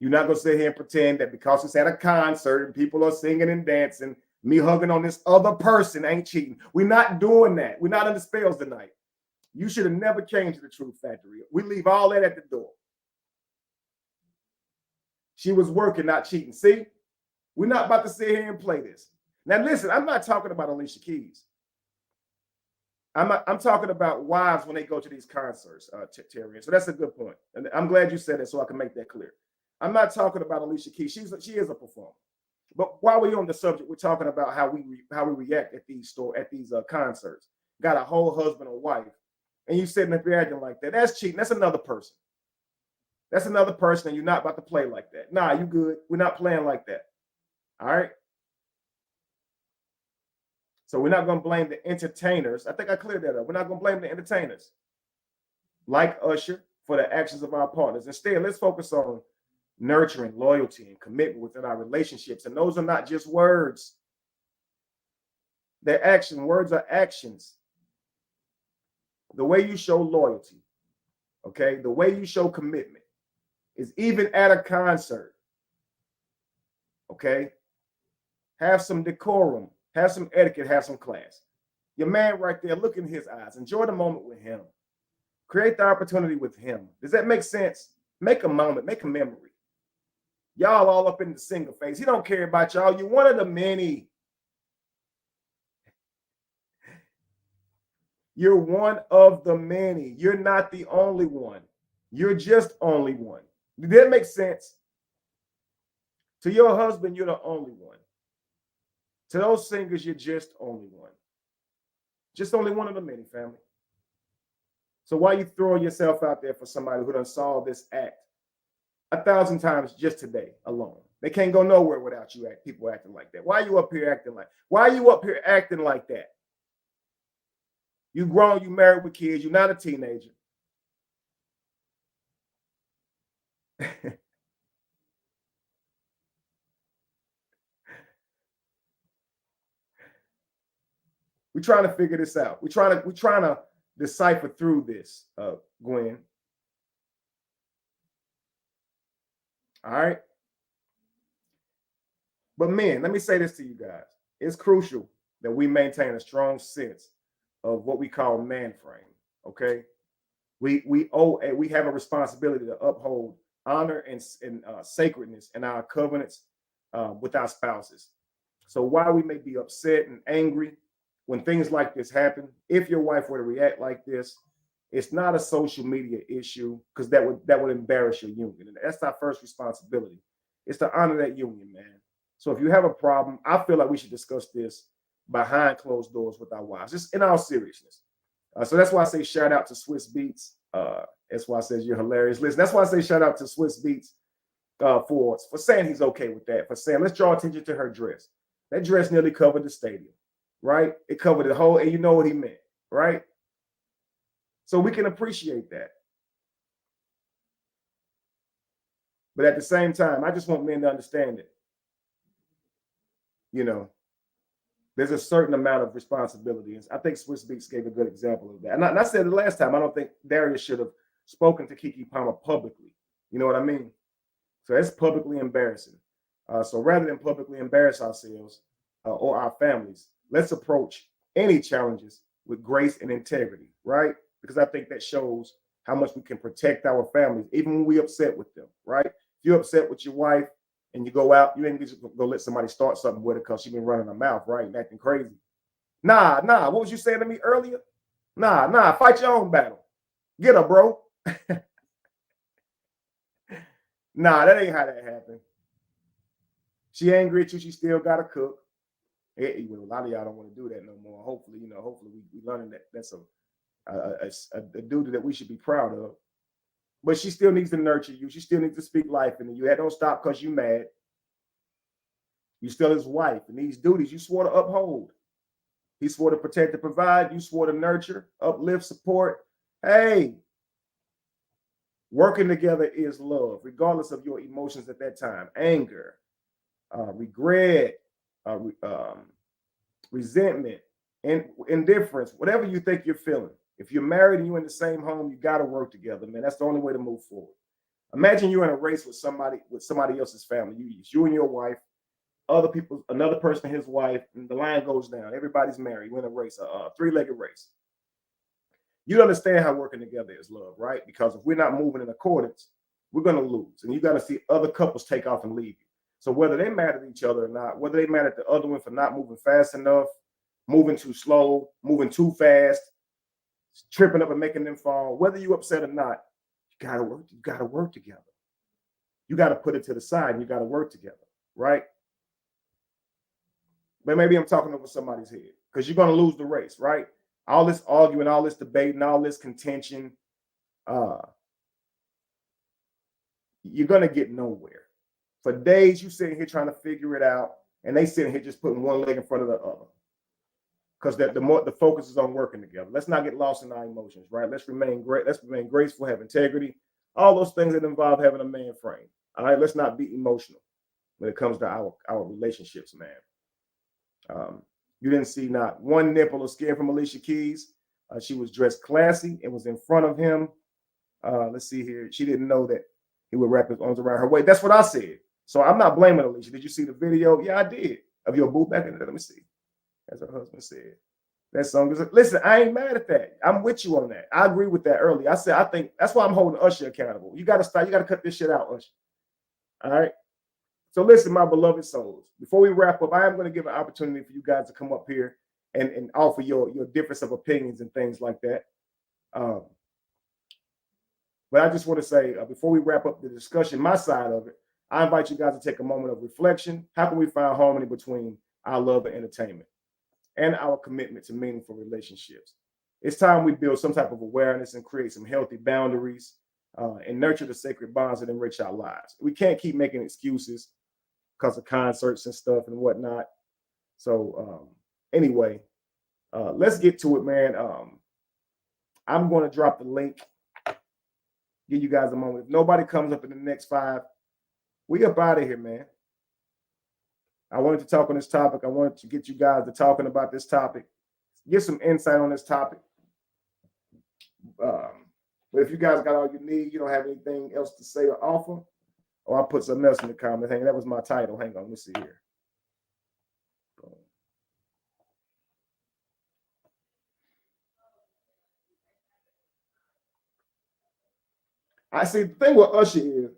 You're not going to sit here and pretend that because it's at a concert and people are singing and dancing, me hugging on this other person ain't cheating. We're not doing that. We're not under spells tonight. You should have never came to the Truth Factory. We leave all that at the door. She was working, not cheating. See, we're not about to sit here and play this. Now, listen, I'm not talking about Alicia Keys. I'm talking about wives when they go to these concerts, Terry. So that's a good point. And I'm glad you said that so I can make that clear. I'm not talking about Alicia Keys. She is a performer. But while we're on the subject, we're talking about how we react at these concerts. Got a whole husband or wife, and you sitting there acting like that. That's cheating. That's another person. That's another person, and you're not about to play like that. Nah, you good. We're not playing like that. All right. So we're not going to blame the entertainers. I think I cleared that up. We're not going to blame the entertainers like Usher for the actions of our partners. Instead, let's focus on nurturing loyalty and commitment within our relationships. And those are not just words. They're action. Words are actions. The way you show loyalty, okay, the way you show commitment is even at a concert, okay? Have some decorum. Have some etiquette, have some class. Your man right there, look in his eyes. Enjoy the moment with him. Create the opportunity with him. Does that make sense? Make a moment, make a memory. Y'all all up in the single phase. He don't care about y'all. You're one of the many. You're one of the many. You're not the only one. You're just only one. Did that make sense? To your husband, you're the only one. To those singers, you're just only one. Just only one of the many, family. So why you throwing yourself out there for somebody who done saw this act 1,000 times just today alone? They can't go nowhere without you people acting like that. Why are you up here acting like? Why are you up here acting like that? You grown, you married with kids, you're not a teenager. We're trying to figure this out. We're trying to decipher through this, Gwen. All right. But men, let me say this to you guys. It's crucial that we maintain a strong sense of what we call man frame. Okay. We have a responsibility to uphold honor and sacredness in our covenants with our spouses. So while we may be upset and angry when things like this happen, if your wife were to react like this, it's not a social media issue because that would embarrass your union. And that's our first responsibility It's to honor that union, man. So if you have a problem, I feel like we should discuss this behind closed doors with our wives, just in all seriousness. So that's why I say shout out to Swiss Beats. That's why I says you're hilarious. Listen, that's why I say shout out to Swiss Beats for saying he's okay with that. For saying let's draw attention to her dress. That dress nearly covered the stadium, right? It covered the whole, and you know what he meant, right? So we can appreciate that. But at the same time, I just want men to understand it. You know, there's a certain amount of responsibility. I think Swiss Beats gave a good example of that. And I said the last time, I don't think Darius should have spoken to Keke Palmer publicly. You know what I mean? So that's publicly embarrassing. So rather than publicly embarrass ourselves or our families, let's approach any challenges with grace and integrity, right? Because I think that shows how much we can protect our families, even when we're upset with them, right? If you're upset with your wife and you go out, you ain't just go let somebody start something with her because she's been running her mouth, right? And acting crazy. Nah. What was you saying to me earlier? Nah. Fight your own battle. Get her, bro. Nah, that ain't how that happened. She angry at you. She still got to cook. A lot of y'all don't want to do that no more. Hopefully, we learning that that's a duty that we should be proud of. But she still needs to nurture you. She still needs to speak life into you. Don't stop because you mad. You still his wife. And these duties you swore to uphold. He swore to protect and provide. You swore to nurture, uplift, support. Hey, working together is love, regardless of your emotions at that time. Anger, regret, resentment, and indifference, whatever you think you're feeling. If you're married and you're in the same home, you got to work together, man. That's the only way to move forward. Imagine you're in a race with somebody else's family. You and your wife, other people, another person, his wife, and the line goes down. Everybody's married. You're in a race, a three-legged race. You understand how working together is love, right? Because if we're not moving in accordance, we're going to lose. And you got to see other couples take off and leave you. So whether they mad at each other or not, whether they mad at the other one for not moving fast enough, moving too slow, moving too fast, tripping up and making them fall, whether you're upset or not, you got to work. You got to work together. You got to put it to the side and you got to work together, right? But maybe I'm talking over somebody's head because you're going to lose the race, right? All this arguing, all this debating, all this contention, you're going to get nowhere. For days, you sitting here trying to figure it out, and they sitting here just putting one leg in front of the other. Because the focus is on working together. Let's not get lost in our emotions, right? Let's remain great. Let's remain graceful, have integrity, all those things that involve having a man frame. All right, let's not be emotional when it comes to our relationships, man. You didn't see not one nipple or skin from Alicia Keys. She was dressed classy. It was in front of him. Let's see here. She didn't know that he would wrap his arms around her waist. That's what I said. So I'm not blaming Alicia. Did you see the video? Yeah, I did. Of your boo back in there. Let me see. As her husband said. That song is, listen, I ain't mad at that. I'm with you on that. I agree with that earlier. I said, I think that's why I'm holding Usher accountable. You got to stop. You got to cut this shit out, Usher. All right. So listen, my beloved souls, before we wrap up, I am going to give an opportunity for you guys to come up here and offer your difference of opinions and things like that. But I just want to say, before we wrap up the discussion, my side of it, I invite you guys to take a moment of reflection. How can we find harmony between our love and entertainment and our commitment to meaningful relationships? It's time we build some type of awareness and create some healthy boundaries and nurture the sacred bonds that enrich our lives. We can't keep making excuses because of concerts and stuff and whatnot. So anyway, let's get to it, man. I'm going to drop the link. Give you guys a moment. If nobody comes up in the next 5, we up out of here, man. I wanted to talk on this topic. I wanted to get you guys to talking about this topic, get some insight on this topic. But if you guys got all you need, you don't have anything else to say or offer, or I'll put something else in the comments. Hang on, that was my title. Hang on, let me see here. I see the thing with Usher is,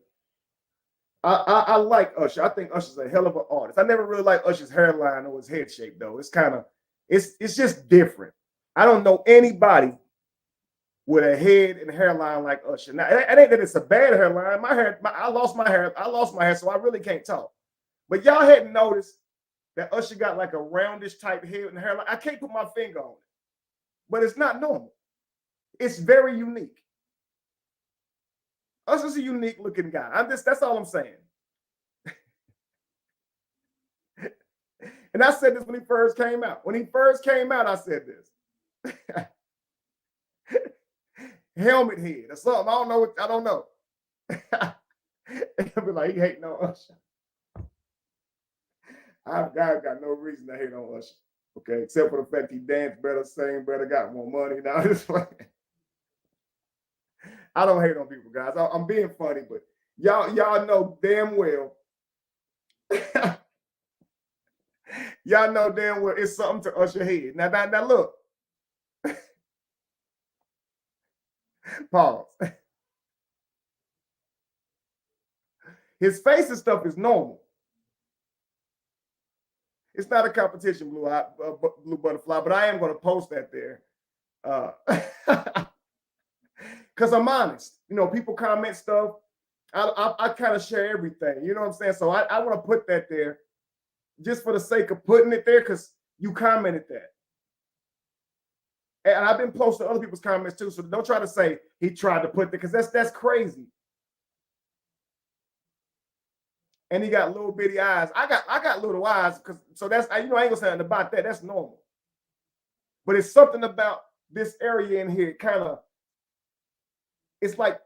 I like Usher. I think Usher's a hell of an artist. I never really liked Usher's hairline or his head shape, though. It's kind of, it's just different. I don't know anybody with a head and hairline like Usher. Now, it ain't that it's a bad hairline. I lost my hair. So I really can't talk. But y'all hadn't noticed that Usher got like a roundish type head and hairline. I can't put my finger on it, but it's not normal. It's very unique. Usher's a unique looking guy. That's all I'm saying. And I said this when he first came out. When he first came out, I said this. Helmet head or something. I don't know. I'll be like, he hating on Usher. I've got no reason to hate on Usher. Okay, except for the fact he danced better, sang better, got more money. Now it's like, I don't hate on people, guys. I'm being funny, but y'all know damn well. Y'all know damn well it's something to Usher head. Now look. Pause. His face and stuff is normal. It's not a competition, Blue Butterfly, but I am going to post that there. Because I'm honest. You know, people comment stuff. I kind of share everything. You know what I'm saying? So I want to put that there just for the sake of putting it there because you commented that. And I've been posting other people's comments too. So don't try to say he tried to put that because that's crazy. And he got little bitty eyes. I got little eyes because so that's I ain't gonna say nothing about that. That's normal. But it's something about this area in here. Kind of, it's like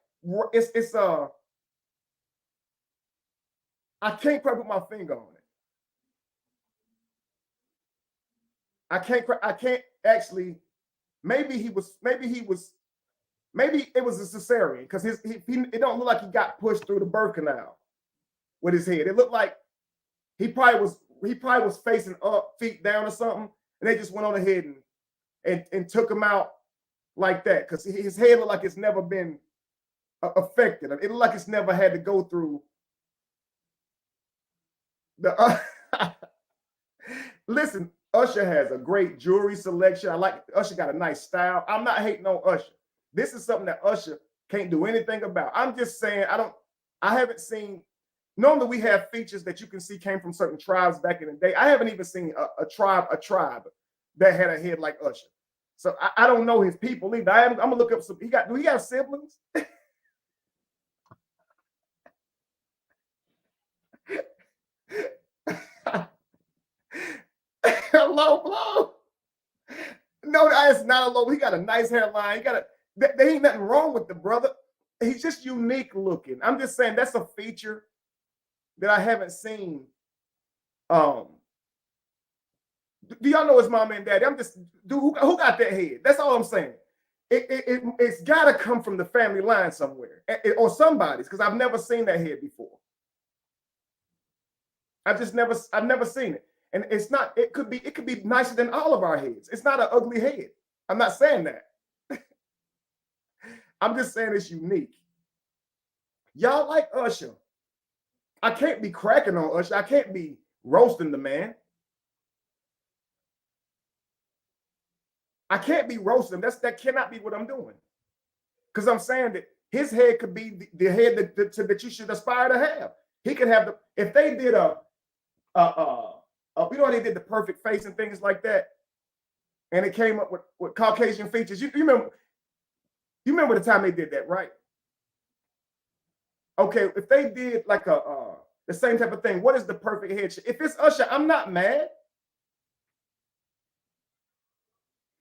it's I can't quite put my finger on it. I can't actually. Maybe it was a cesarean because it don't look like he got pushed through the birth canal with his head. It looked like he probably was facing up, feet down or something, and they just went on ahead and took him out like that because his head looked like it's never been affected. It looked like it's never had to go through the. Listen, Usher has a great jewelry selection. Usher got a nice style. I'm not hating on Usher. This is something that Usher can't do anything about. I'm just saying I haven't seen. Normally we have features that you can see came from certain tribes back in the day. I haven't even seen a tribe that had a head like Usher. So I don't know his people either. I'm gonna look up some. Do he have siblings? Low blow. No, that's not a low. He got a nice hairline. There ain't nothing wrong with the brother. He's just unique looking. I'm just saying that's a feature that I haven't seen. Do y'all know his mom and daddy? Who got that head? That's all I'm saying. It's got to come from the family line somewhere or somebody's because I've never seen that head before. I've never seen it. And it's not, it could be nicer than all of our heads. It's not an ugly head. I'm not saying that. I'm just saying it's unique. Y'all like Usher. I can't be cracking on Usher. I can't be roasting the man. I can't be roasting him. That cannot be what I'm doing. Because I'm saying that his head could be the head that you should aspire to have. He could have if they did you know, they did the perfect face and things like that, and it came up with Caucasian features. You remember the time they did that, right? Okay, if they did like the same type of thing, what is the perfect head shape? If it's Usher, I'm not mad.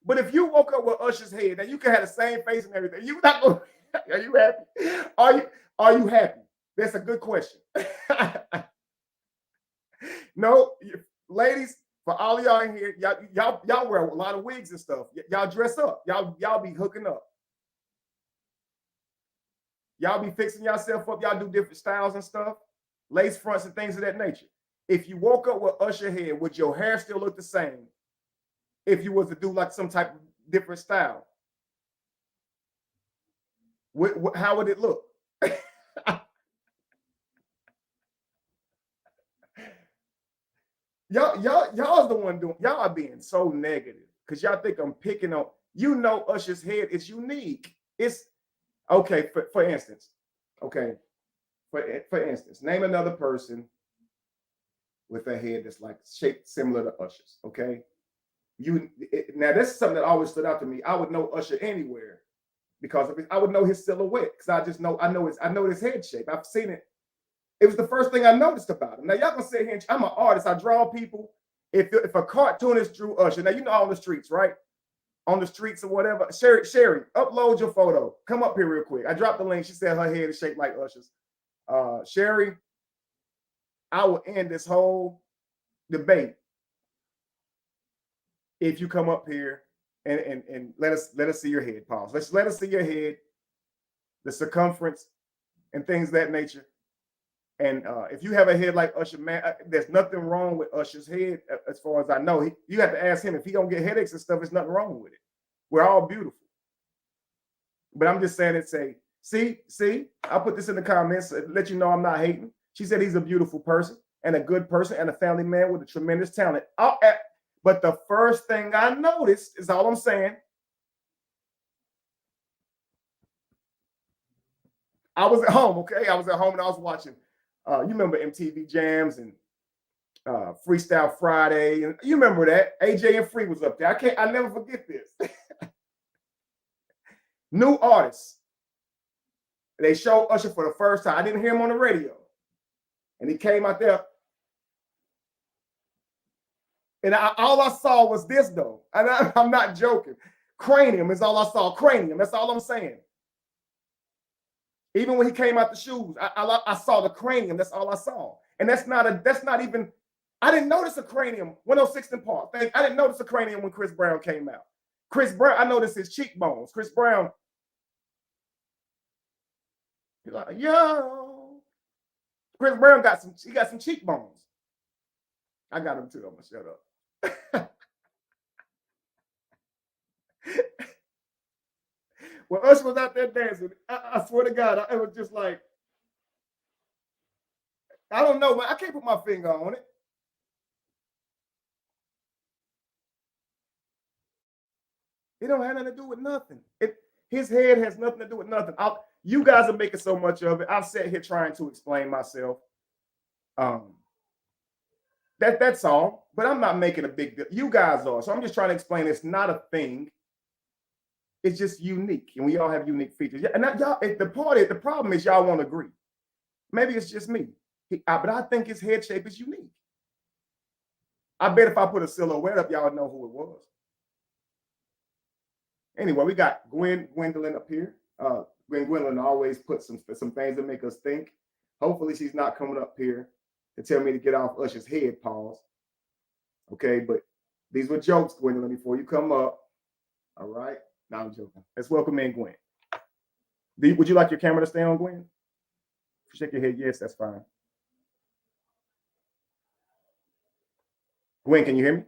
But if you woke up with Usher's head, and you can have the same face and everything, you not gonna. Are you happy? Are you happy? That's a good question. No. Ladies, for all of y'all in here, y'all wear a lot of wigs and stuff. Y'all dress up. Y'all be hooking up. Y'all be fixing yourself up. Y'all do different styles and stuff, lace fronts and things of that nature. If you woke up with Usher head, would your hair still look the same? If you was to do like some type of different style, how would it look? Y'all's the one doing. Y'all are being so negative because y'all think I'm picking on. You know, Usher's head is unique. It's okay. For instance, okay. For instance, name another person with a head that's like shaped similar to Usher's. Okay. Now this is something that always stood out to me. I would know Usher anywhere because of I would know his silhouette because I know his head shape. I've seen it. It was the first thing I noticed about him. Now y'all gonna sit here. I'm an artist. I draw people. If a cartoonist drew Usher, now you know on the streets, right? On the streets or whatever. Sherry, upload your photo. Come up here real quick. I dropped the link. She said her head is shaped like Usher's. Sherry, I will end this whole debate if you come up here and let us see your head. Pause. Let us see your head, the circumference, and things of that nature. And if you have a head like Usher, man, there's nothing wrong with Usher's head, as far as I know. You have to ask him if he don't get headaches and stuff. There's nothing wrong with it. We're all beautiful. But I'm just saying it's see, I'll put this in the comments, let you know I'm not hating. She said he's a beautiful person and a good person and a family man with a tremendous talent. But the first thing I noticed is all I'm saying. I was at home, okay? I was at home and I was watching. You remember MTV Jams and Freestyle Friday, and you remember that AJ and Free was up there. I never forget this. New artists. They showed Usher for the first time. I didn't hear him on the radio, and he came out there, and all I saw was this though, and I'm not joking. Cranium is all I saw. Cranium. That's all I'm saying. Even when he came out the shoes, I saw the cranium. That's all I saw. And that's not even, I didn't notice a cranium. 106 in Park. I didn't notice a cranium when Chris Brown came out. Chris Brown, I noticed his cheekbones. Chris Brown, he's like, yo. Chris Brown got some cheekbones. I got them too. I'm gonna shut up. When Usher was out there dancing, I swear to God, it was just like, I don't know, man. I can't put my finger on it. It don't have nothing to do with nothing. His head has nothing to do with nothing. You guys are making so much of it. I've sat here trying to explain myself. That's all. But I'm not making a big deal. You guys are. So I'm just trying to explain it's not a thing. It's just unique, and we all have unique features. And y'all, the problem is y'all won't agree. Maybe it's just me, but I think his head shape is unique. I bet if I put a silhouette up, y'all know who it was. Anyway, we got Gwendolyn up here. Gwendolyn always puts some things that make us think. Hopefully, she's not coming up here to tell me to get off Usher's head. Pause. Okay, but these were jokes, Gwendolyn. Before you come up, all right. No, I'm joking. Let's welcome in Gwen. Would you like your camera to stay on, Gwen? Shake your head. Yes, that's fine. Gwen, can you hear me?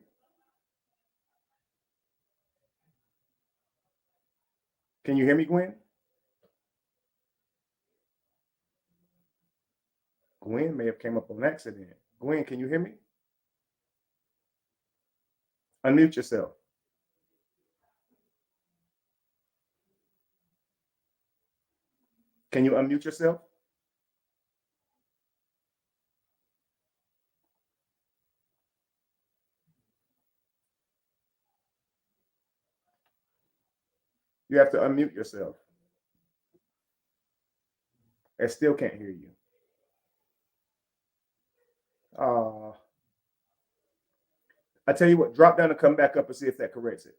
Can you hear me, Gwen? Gwen may have came up on accident. Gwen, can you hear me? Unmute yourself. Can you unmute yourself? You have to unmute yourself. I still can't hear you. I tell you what, drop down and come back up and see if that corrects it.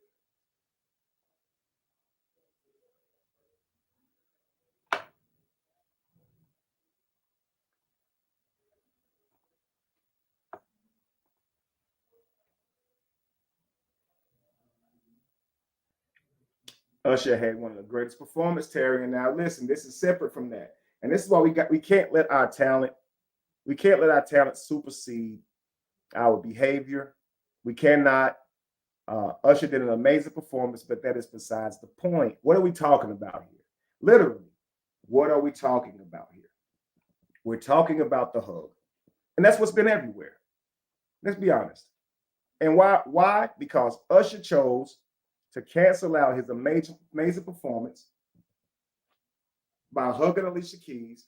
Usher had one of the greatest performance, Terry. And now listen, this is separate from that. And this is why we can't let our talent supersede our behavior. We cannot. Usher did an amazing performance, but that is besides the point. What are we talking about here? Literally, what are we talking about here? We're talking about the hug. And that's what's been everywhere. Let's be honest. And why? Because Usher chose to cancel out his amazing performance by hugging Alicia Keys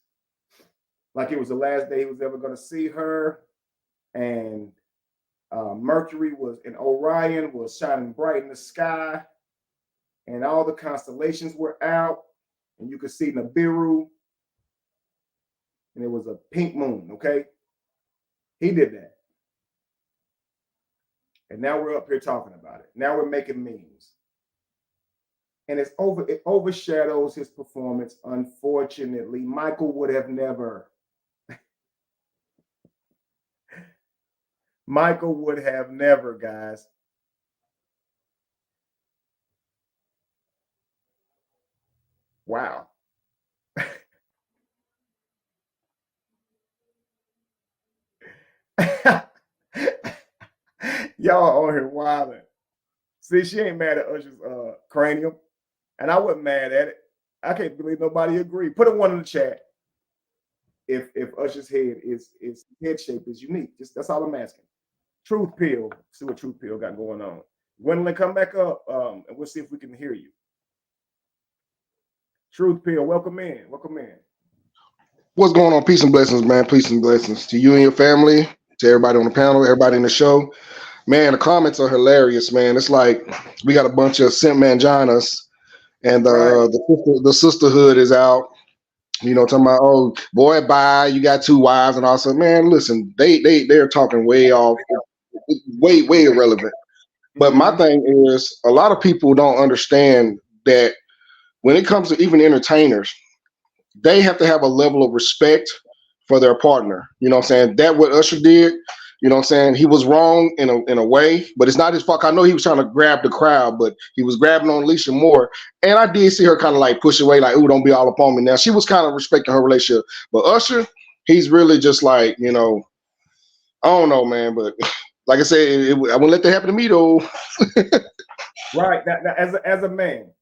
like it was the last day he was ever going to see her. And Mercury was, and Orion was shining bright in the sky. And all the constellations were out. And you could see Nibiru. And it was a pink moon, okay? He did that. And now we're up here talking about it. Now we're making memes. And it overshadows his performance. Unfortunately, Michael would have never. Michael would have never, guys. Wow. Y'all on here wilding. See, she ain't mad at Usher's cranium. And I wasn't mad at it. I can't believe nobody agreed. Put a one in the chat. If Usher's head is head shape is unique. Just that's all I'm asking. Truth Pill. See what Truth Pill got going on. Gwendolyn, come back up, and we'll see if we can hear you. Truth Pill, welcome in. Welcome in. What's going on? Peace and blessings, man. Peace and blessings to you and your family, to everybody on the panel, everybody in the show. Man, the comments are hilarious, man. It's like we got a bunch of simp manginas, and the sisterhood is out. You know, talking about, oh boy, bye, you got 2 wives, and also, man, listen, they're talking way off, way irrelevant. But my thing is, a lot of people don't understand that when it comes to even entertainers, they have to have a level of respect for their partner. You know what I'm saying? That what Usher did, you know what I'm saying? He was wrong in a way, but it's not his fault. I know he was trying to grab the crowd, but he was grabbing on Alicia more. And I did see her kind of like push away, like, ooh, don't be all up on me now. She was kind of respecting her relationship. But Usher, he's really just like, you know, I don't know, man. But like I said, I wouldn't let that happen to me, though. Right. Now, as a man,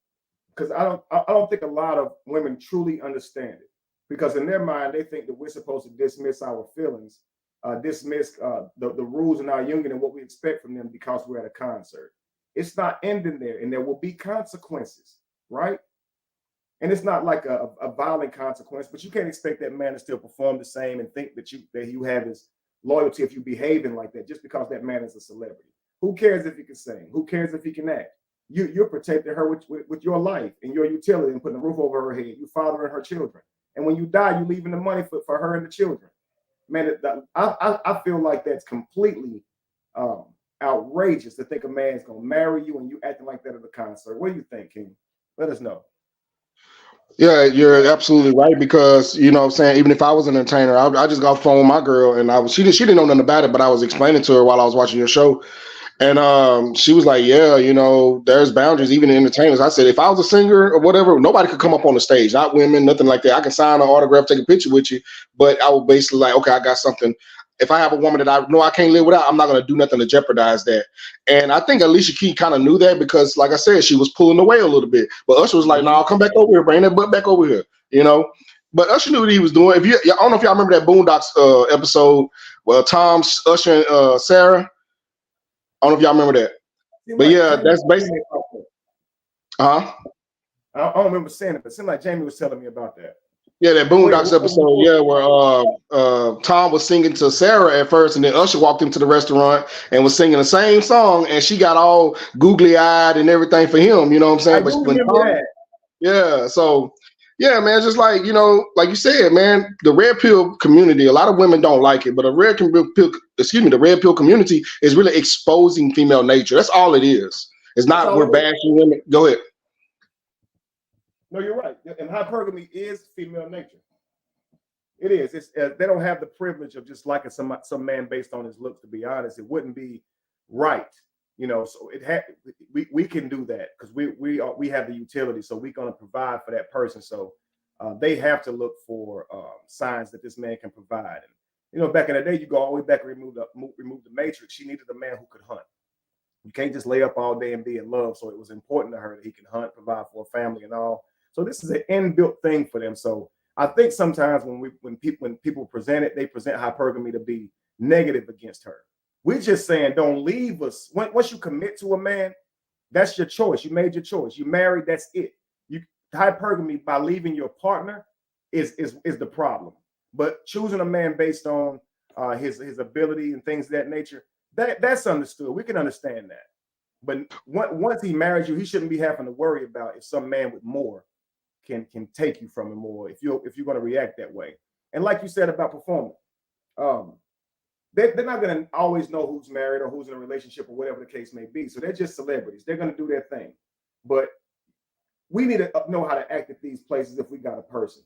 because I don't think a lot of women truly understand it, because in their mind they think that we're supposed to dismiss our feelings, dismiss the rules in our union and what we expect from them because we're at a concert. It's not ending there, and there will be consequences, right? And it's not like a violent consequence, but you can't expect that man to still perform the same and think that you have his loyalty if you behaving like that just because that man is a celebrity. Who cares if he can sing? Who cares if he can act? You're protecting her with your life and your utility and putting a roof over her head. You fathering her children. And when you die, you're leaving the money for her and the children. Man, I feel like that's completely outrageous to think a man's going to marry you and you acting like that at a concert. What do you think, King? Let us know. Yeah, you're absolutely right, because you know what I'm saying, even if I was an entertainer, I just got off the phone with my girl, and she didn't know nothing about it, but I was explaining to her while I was watching your show. And she was like, yeah, you know, there's boundaries, even in entertainers. I said, if I was a singer or whatever, nobody could come up on the stage, not women, nothing like that. I can sign an autograph, take a picture with you, but I would basically like, okay, I got something. If I have a woman that I know I can't live without, I'm not going to do nothing to jeopardize that. And I think Alicia Keys kind of knew that, because, like I said, she was pulling away a little bit. But Usher was like, no, I'll come back over here, bring that butt back over here, you know. But Usher knew what he was doing. I don't know if y'all remember that Boondocks episode, well, Tom, Usher, and Sarah. I don't know if y'all remember that. But yeah, that's basically. I don't remember saying it, but it seemed like Jamie was telling me about that. Yeah, that Boondocks episode, yeah, where Tom was singing to Sarah at first, and then Usher walked into the restaurant and was singing the same song, and she got all googly eyed and everything for him. You know what I'm saying? I do remember that. Yeah, so yeah, man, just like, you know, like you said, man, the red pill community, a lot of women don't like it, but the red pill community is really exposing female nature. That's all it is. It's not we're bashing women. Go ahead. No, you're right. And hypergamy is female nature. It is. It's they don't have the privilege of just liking some man based on his looks. To be honest, it wouldn't be right. You know, so we can do that because we have the utility, so we're going to provide for that person. So they have to look for signs that this man can provide. And you know, back in the day, you go all the way back and remove the matrix. She needed a man who could hunt. You can't just lay up all day and be in love. So it was important to her that he can hunt, provide for a family, and all. So this is an inbuilt thing for them. So I think sometimes when people present it, they present hypergamy to be negative against her. We're just saying, don't leave us. Once you commit to a man, that's your choice. You made your choice. You married, that's it. You hypergamy by leaving your partner is the problem. But choosing a man based on his ability and things of that nature, that's understood. We can understand that. But once he marries you, he shouldn't be having to worry about if some man with more can take you from him, or if you're going to react that way. And like you said about performance, they're not going to always know who's married or who's in a relationship or whatever the case may be. So they're just celebrities. They're going to do their thing. But we need to know how to act at these places if we got a person.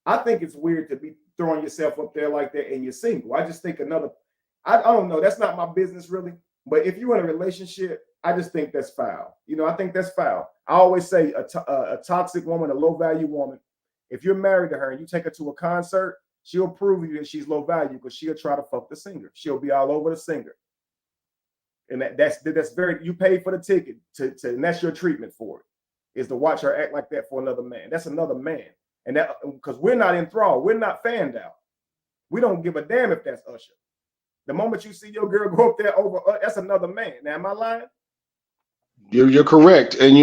I think it's weird to be throwing yourself up there like that and you're single. I just think I don't know. That's not my business really. But if you're in a relationship, I just think that's foul. I think that's foul. I always say a toxic woman, a low value woman, if you're married to her and you take her to a concert, she'll prove you that she's low value because she'll try to fuck the singer. She'll be all over the singer. And that's very, you paid for the ticket and that's your treatment for it, is to watch her act like that for another man. That's another man. And that, because we're not enthralled, we're not fanned out. We don't give a damn if that's Usher. The moment you see your girl go up there over, that's another man. Now, am I lying? You're correct, and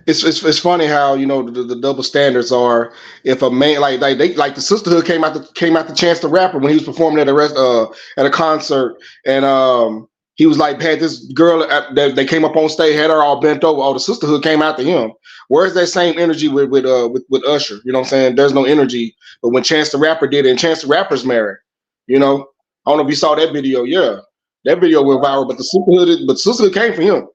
it's funny how the double standards are. If a man like the sisterhood came out to Chance the Rapper when he was performing at a concert, and he was like, had this girl that they came up on stage, had her all bent over. Oh, the sisterhood came after him. Where's that same energy with Usher? You know what I'm saying? There's no energy. But when Chance the Rapper did it, and Chance the Rapper's married, I don't know if you saw that video. Yeah, that video went viral, but the sisterhood came for him.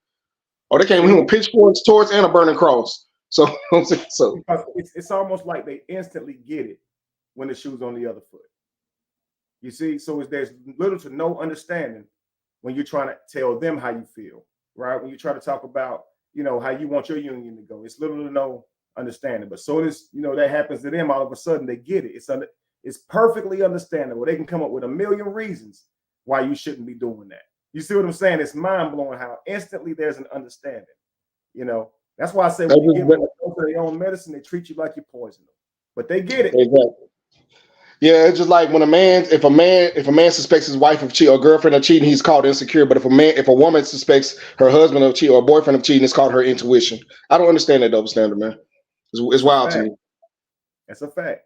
Oh, they came with him with pitchforks, torch, and a burning cross. So it's almost like they instantly get it when the shoe's on the other foot. You see, so there's little to no understanding when you're trying to tell them how you feel, right? When you try to talk about, how you want your union to go, it's little to no understanding. But so as that happens to them, all of a sudden they get it. It's perfectly understandable. They can come up with a million reasons why you shouldn't be doing that. You see what I'm saying? It's mind-blowing how instantly there's an understanding. That's why I say when you give them their own medicine, they treat you like you're poisonous. But they get it. Exactly. Yeah, it's just like when if a man suspects his wife of cheating or girlfriend of cheating, he's called insecure. But if a woman suspects her husband of cheating or boyfriend of cheating, it's called her intuition. I don't understand that double standard, man. It's wild to me. That's a fact.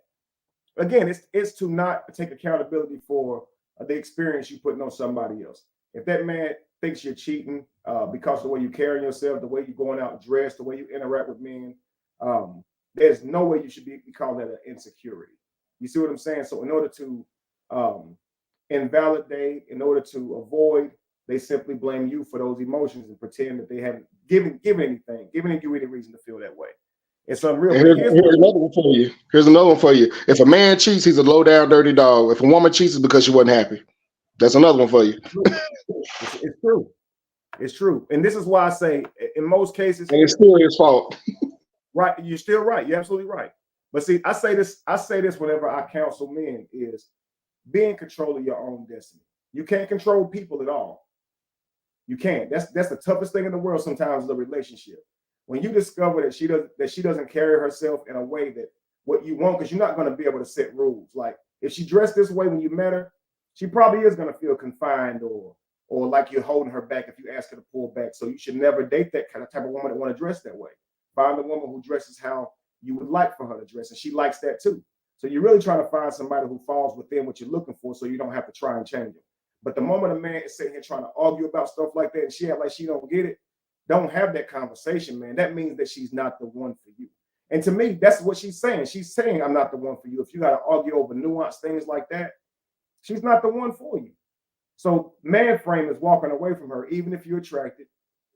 Again, it's to not take accountability for the experience you putting on somebody else. If that man thinks you're cheating because of the way you carry yourself, the way you're going out dressed, the way you interact with men, there's no way you should be calling that an insecurity. You see what I'm saying? So in order to invalidate, in order to avoid, they simply blame you for those emotions and pretend that they haven't given you any reason to feel that way. It's unreal. Here's another one for you. If a man cheats, he's a low down, dirty dog. If a woman cheats, it's because she wasn't happy. That's another one for you. It's true. It's true. And this is why I say in most cases, and it's still his fault. Right. You're still right. You're absolutely right. But see, I say this whenever I counsel men is be in control of your own destiny. You can't control people at all. You can't. That's the toughest thing in the world sometimes, is a relationship. When you discover that she doesn't carry herself in a way that what you want, because you're not going to be able to set rules. Like if she dressed this way when you met her, she probably is going to feel confined or like you're holding her back if you ask her to pull back. So you should never date that kind of type of woman that want to dress that way. Find a woman who dresses how you would like for her to dress, and she likes that too. So you're really trying to find somebody who falls within what you're looking for, so you don't have to try and change it. But the moment a man is sitting here trying to argue about stuff like that and she act like she don't get it, don't have that conversation, man. That means that she's not the one for you. And to me, that's what she's saying. She's saying, I'm not the one for you. If you got to argue over nuanced things like that, she's not the one for you. So man frame is walking away from her, even if you're attracted,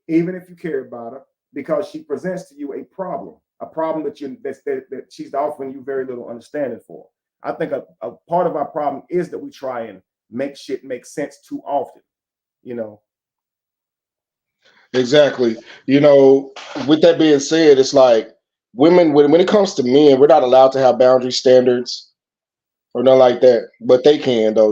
even if you care about her, because she presents to you a problem that she's offering you very little understanding for. I think a part of our problem is that we try and make shit make sense too often, Exactly. With that being said, it's like women, when it comes to men, we're not allowed to have boundary standards or nothing like that, but they can though,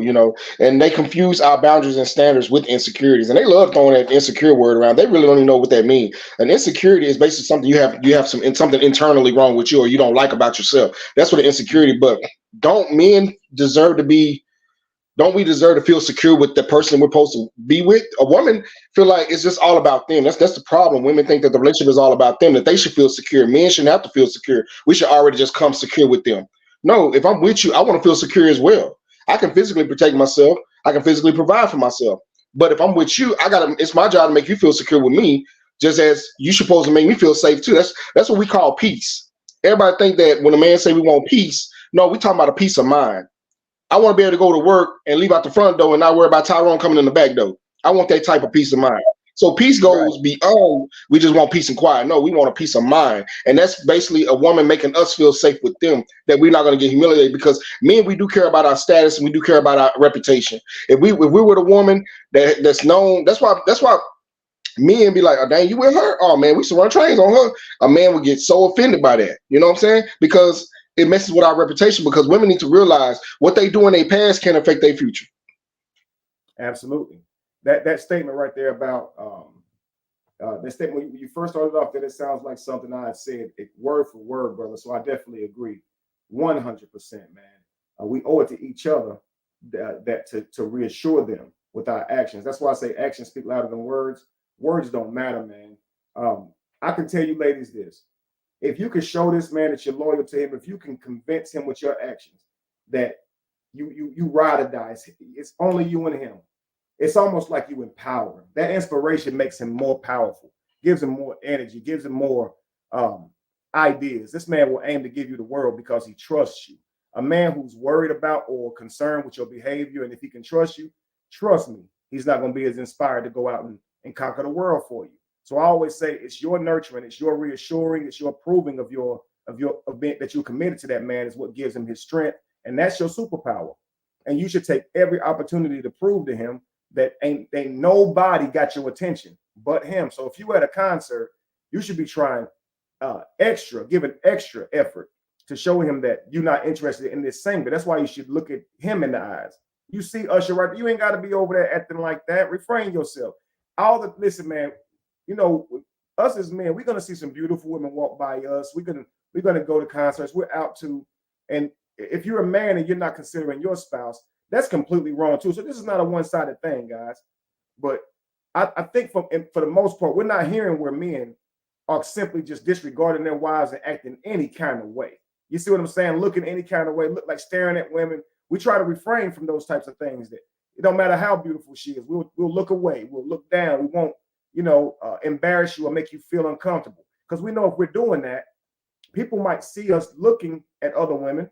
and they confuse our boundaries and standards with insecurities, and they love throwing that insecure word around. They really don't even know what that means. An insecurity is basically something you have something internally wrong with you or you don't like about yourself. That's what an insecurity. But don't we deserve to feel secure with the person we're supposed to be with? A woman feel like it's just all about them. That's the problem. Women think that the relationship is all about them, that they should feel secure. Men shouldn't have to feel secure. We should already just come secure with them. No, if I'm with you, I want to feel secure as well. I can physically protect myself. I can physically provide for myself. But if I'm with you, it's my job to make you feel secure with me, just as you supposed to make me feel safe too. That's what we call peace. Everybody think that when a man say we want peace, no, we talking about a peace of mind. I want to be able to go to work and leave out the front door and not worry about Tyrone coming in the back door. I want that type of peace of mind. So peace Right. goes beyond we just want peace and quiet. No, we want a peace of mind. And that's basically a woman making us feel safe with them, that we're not going to get humiliated, because men, we do care about our status and we do care about our reputation. If we were the woman that's known, that's why men be like, oh dang, you with her? Oh man, we used to run trains on her. A man would get so offended by that. You know what I'm saying? Because it messes with our reputation, because women need to realize what they do in their past can affect their future. Absolutely. That statement right there about that statement when you first started off, that it sounds like something I had said word for word, brother. So I definitely agree, 100%, man. We owe it to each other that to reassure them with our actions. That's why I say actions speak louder than words. Words don't matter, man. I can tell you, ladies, this: if you can show this man that you're loyal to him, if you can convince him with your actions that you ride or die, it's only you and him. It's almost like you empower him. That inspiration makes him more powerful, gives him more energy, gives him more ideas. This man will aim to give you the world because he trusts you. A man who's worried about or concerned with your behavior, and if he can trust you, trust me, he's not going to be as inspired to go out and conquer the world for you. So I always say it's your nurturing, it's your reassuring, it's your proving of your event that you're committed to that man is what gives him his strength, and that's your superpower. And you should take every opportunity to prove to him that ain't nobody got your attention but him. So if you at a concert, you should be trying giving extra effort to show him that you're not interested in this singer. That's why you should look at him in the eyes. You see Usher right there, you ain't got to be over there acting like that. Refrain yourself. Listen, man, you know, us as men, we're gonna see some beautiful women walk by us. We're gonna go to concerts. We're out to, and if you're a man and you're not considering your spouse, that's completely wrong too. So this is not a one-sided thing, guys. But I think for the most part, we're not hearing where men are simply just disregarding their wives and acting any kind of way. You see what I'm saying? Looking any kind of way, look like staring at women. We try to refrain from those types of things. That it don't matter how beautiful she is. We'll look away. We'll look down. We won't, embarrass you or make you feel uncomfortable. Because we know if we're doing that, people might see us looking at other women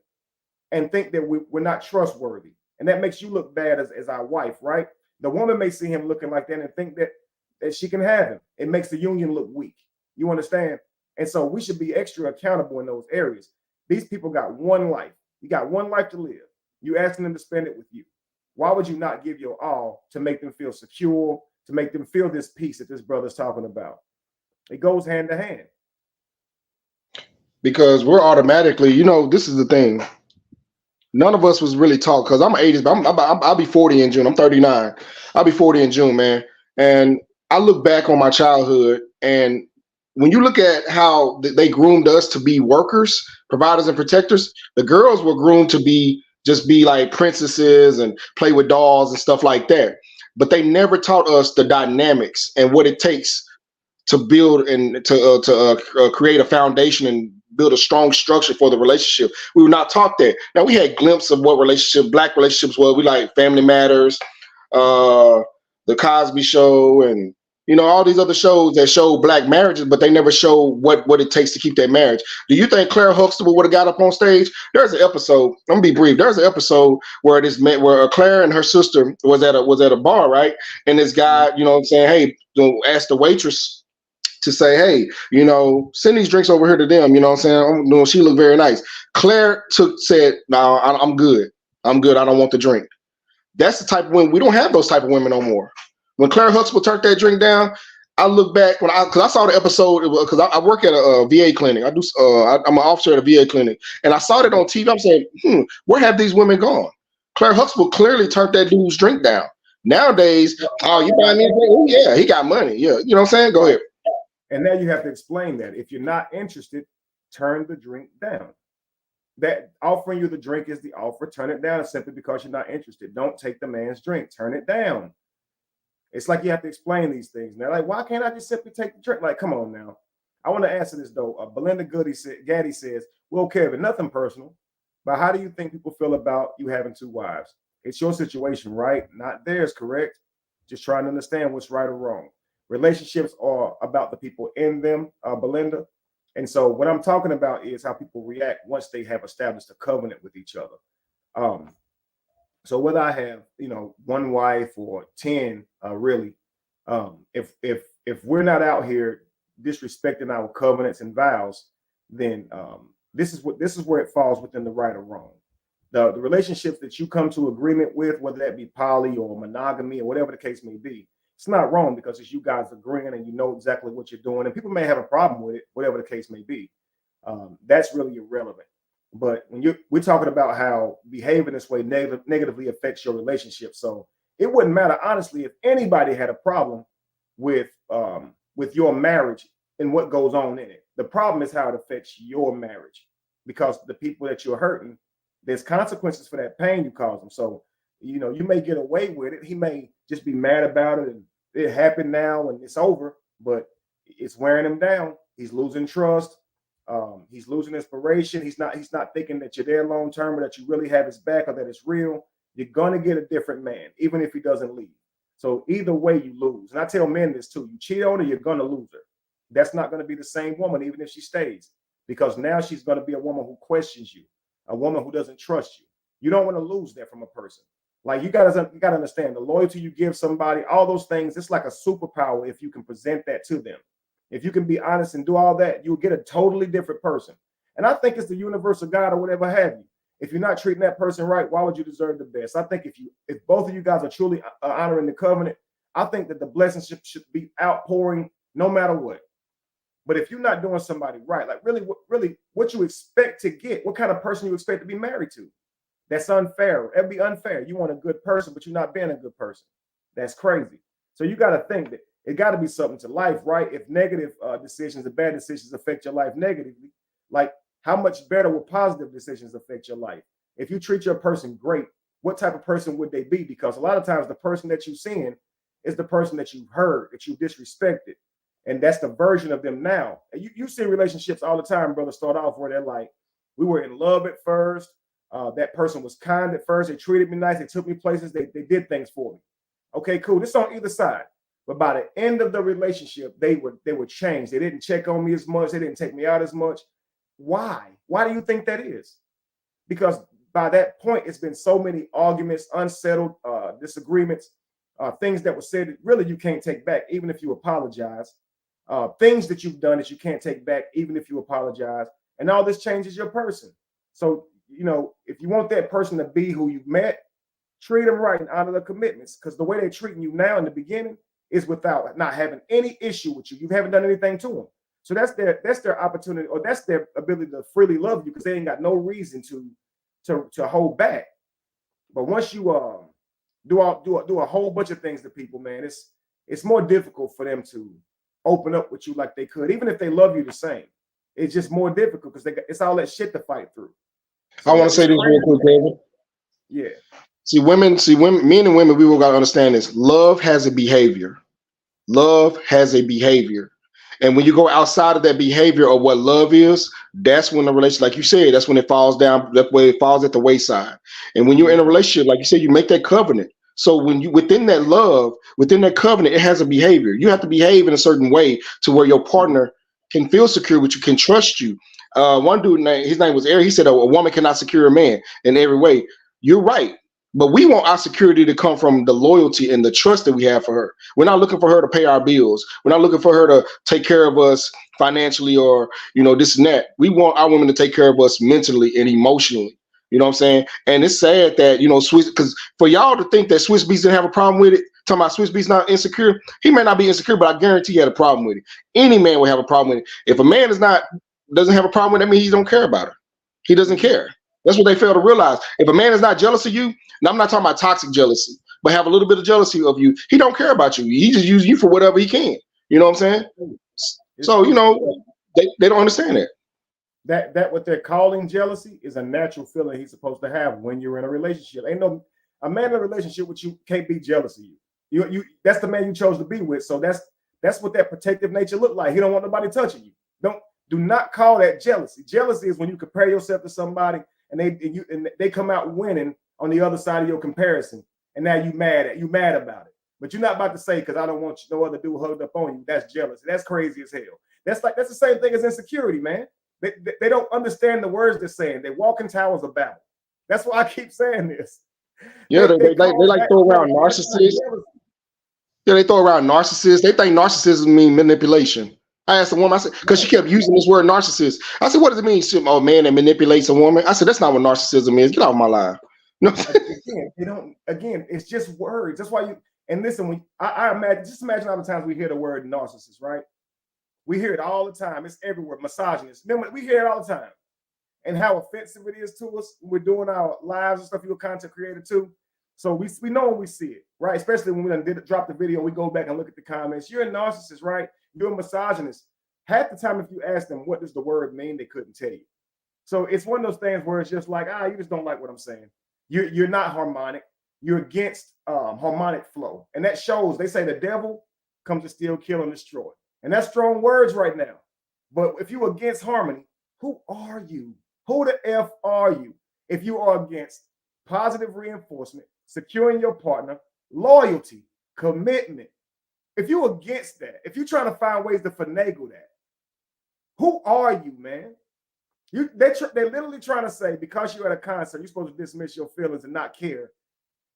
and think that we're not trustworthy. And that makes you look bad as our wife, right? The woman may see him looking like that and think that she can have him. It makes the union look weak. You understand? And so we should be extra accountable in those areas. These people got one life. You got one life to live. You asking them to spend it with you. Why would you not give your all to make them feel secure, to make them feel this peace that this brother's talking about? It goes hand to hand. Because we're automatically, this is the thing. None of us was really taught, because I'm 80s, but I'll be 40 in June. I'm 39. I'll be 40 in June, man. And I look back on my childhood, and when you look at how they groomed us to be workers, providers, and protectors, the girls were groomed to just be like princesses and play with dolls and stuff like that. But they never taught us the dynamics and what it takes to build and to create a foundation and build a strong structure for the relationship. We were not taught that. Now, we had glimpses of what black relationships were. We like Family Matters, the Cosby Show, and all these other shows that show black marriages, but they never show what it takes to keep that marriage. Do you think Claire Huxtable would have got up on stage? There's an episode. I'm gonna be brief. There's an episode where Claire and her sister was at a bar, right? And this guy, saying, hey, asked the waitress to say, hey, send these drinks over here to them. You know what I'm saying? She looked very nice. Claire said, no, I'm good. I'm good. I don't want the drink. That's the type of women. We don't have those type of women no more. When Claire Huxtable turned that drink down, I look back because I saw the episode, because I work at a VA clinic. I'm an officer at a VA clinic, and I saw it on TV. I'm saying, where have these women gone? Claire Huxtable clearly turned that dude's drink down. Nowadays, oh, you buying me a drink? Oh, yeah, he got money. Yeah, you know what I'm saying? Go ahead. And now you have to explain that. If you're not interested, turn the drink down. That offering you the drink is the offer. Turn it down simply because you're not interested. Don't take the man's drink. Turn it down. It's like you have to explain these things. Now, like, why can't I just simply take the drink? Like, come on now. I want to answer this though. Belinda Gaddy says, well, Kevin, nothing personal. But how do you think people feel about you having two wives? It's your situation, right? Not theirs, correct? Just trying to understand what's right or wrong. Relationships are about the people in them, Belinda. And so what I'm talking about is how people react once they have established a covenant with each other. Um, so whether I have, one wife or 10, really, if we're not out here disrespecting our covenants and vows, then this is where it falls within the right or wrong. The relationships that you come to agreement with, whether that be poly or monogamy or whatever the case may be, it's not wrong because it's you guys agreeing and you know exactly what you're doing. And people may have a problem with it, whatever the case may be. That's really irrelevant. But when we're talking about how behaving this way negatively affects your relationship. So it wouldn't matter, honestly, if anybody had a problem with your marriage and what goes on in it. The problem is how it affects your marriage, because the people that you're hurting, there's consequences for that pain you cause them. So, you may get away with it. He may just be mad about it and it happened now and it's over, but it's wearing him down. He's losing trust. He's losing inspiration. He's not thinking that you're there long term or that you really have his back or that it's real. You're going to get a different man, even if he doesn't leave. So either way, you lose. And I tell men this too: you cheat on her, you're going to lose her. That's not going to be the same woman, even if she stays, because now she's going to be a woman who questions you, a woman who doesn't trust you. You don't want to lose that from a person. Like you got to understand the loyalty you give somebody, all those things. It's like a superpower if you can present that to them. If you can be honest and do all that, you'll get a totally different person. And I think it's the universe of God or whatever have you. If you're not treating that person right, why would you deserve the best? I think if both of you guys are truly honoring the covenant, I think that the blessings should be outpouring no matter what. But if you're not doing somebody right, like really what you expect to get, what kind of person you expect to be married to? That's unfair. It'd be unfair. You want a good person, but you're not being a good person. That's crazy. So you got to think that it got to be something to life, right? If negative decisions and bad decisions affect your life negatively, like how much better will positive decisions affect your life? If you treat your person great, what type of person would they be? Because a lot of times the person that you're seeing is the person that you've heard, that you disrespected. And that's the version of them now. And you see relationships all the time, brother, start off where they're like, we were in love at first. That person was kind at first. They treated me nice. They took me places. They did things for me. Okay, cool. This on either side. But by the end of the relationship, they would change. They didn't check on me as much. They didn't take me out as much. Why? Why do you think that is? Because by that point, it's been so many arguments, unsettled disagreements, things that were said that really you can't take back, even if you apologize. Things that you've done that you can't take back, even if you apologize. And all this changes your person. So, if you want that person to be who you met, treat them right and honor the commitments. Because the way they're treating you now in the beginning is without not having any issue with you. You haven't done anything to them. So that's their opportunity, or that's their ability to freely love you, because they ain't got no reason to hold back. But once you do a whole bunch of things to people, man, it's more difficult for them to open up with you like they could, even if they love you the same. It's just more difficult because it's all that shit to fight through. So I want to say this real quick, David. Yeah. See, women, men and women, we will gotta understand this. Love has a behavior. Love has a behavior. And when you go outside of that behavior of what love is, that's when the relationship, like you said, that's when it falls down, that way it falls at the wayside. And when you're in a relationship, like you said, you make that covenant. So when you within that love, within that covenant, it has a behavior. You have to behave in a certain way to where your partner can feel secure with you, can trust you. One dude, his name was Eric. He said a woman cannot secure a man in every way. You're right. But we want our security to come from the loyalty and the trust that we have for her. We're not looking for her to pay our bills. We're not looking for her to take care of us financially or, this and that. We want our women to take care of us mentally and emotionally. You know what I'm saying? And it's sad that, Swiss, because for y'all to think that Swiss Beats didn't have a problem with it, talking about Swiss Beats not insecure, he may not be insecure, but I guarantee he had a problem with it. Any man would have a problem with it. If a man doesn't have a problem with it, that means he don't care about her. He doesn't care. That's what they fail to realize. If a man is not jealous of you, and I'm not talking about toxic jealousy, but have a little bit of jealousy of you, he don't care about you. He just uses you for whatever he can. You know what I'm saying? So, they don't understand that. That what they're calling jealousy is a natural feeling he's supposed to have when you're in a relationship. Ain't no a man in a relationship with you can't be jealous of you. You that's the man you chose to be with. So that's what that protective nature look like. He don't want nobody touching you. Do not call that jealousy. Jealousy is when you compare yourself to somebody and they come out winning on the other side of your comparison, and now you mad about it. But you're not about to say, because I don't want no other dude hugged up on you. That's jealousy. That's crazy as hell. That's the same thing as insecurity, man. They don't understand the words they're saying. They walk in towers of Babel. That's why I keep saying this. Yeah, they like throw around narcissists. Yeah, they throw around narcissists. They think narcissism mean manipulation. I asked a woman, I said, because she kept using this word narcissist. I said, what does it mean? She, oh, man that manipulates a woman. I said, that's not what narcissism is. Get out of my life. No. Again, they don't. Again, it's just words. That's why you. And listen, when I imagine, just imagine how many times we hear the word narcissist, right? We hear it all the time. It's everywhere. Misogynist. We hear it all the time. And how offensive it is to us. We're doing our lives and stuff. You're a content creator too. So we know when we see it, right? Especially when we drop the video, we go back and look at the comments. You're a narcissist, right? You're a misogynist. Half the time, if you ask them, what does the word mean? They couldn't tell you. So it's one of those things where it's just like, you just don't like what I'm saying. You're not harmonic. You're against harmonic flow. And that shows, they say the devil comes to steal, kill, and destroy. And that's strong words right now. But if you're against harmony, who are you? Who the F are you? If you are against positive reinforcement, securing your partner, loyalty, commitment. If you're against that, if you're trying to find ways to finagle that, who are you, man? They're literally trying to say, because you're at a concert, you're supposed to dismiss your feelings and not care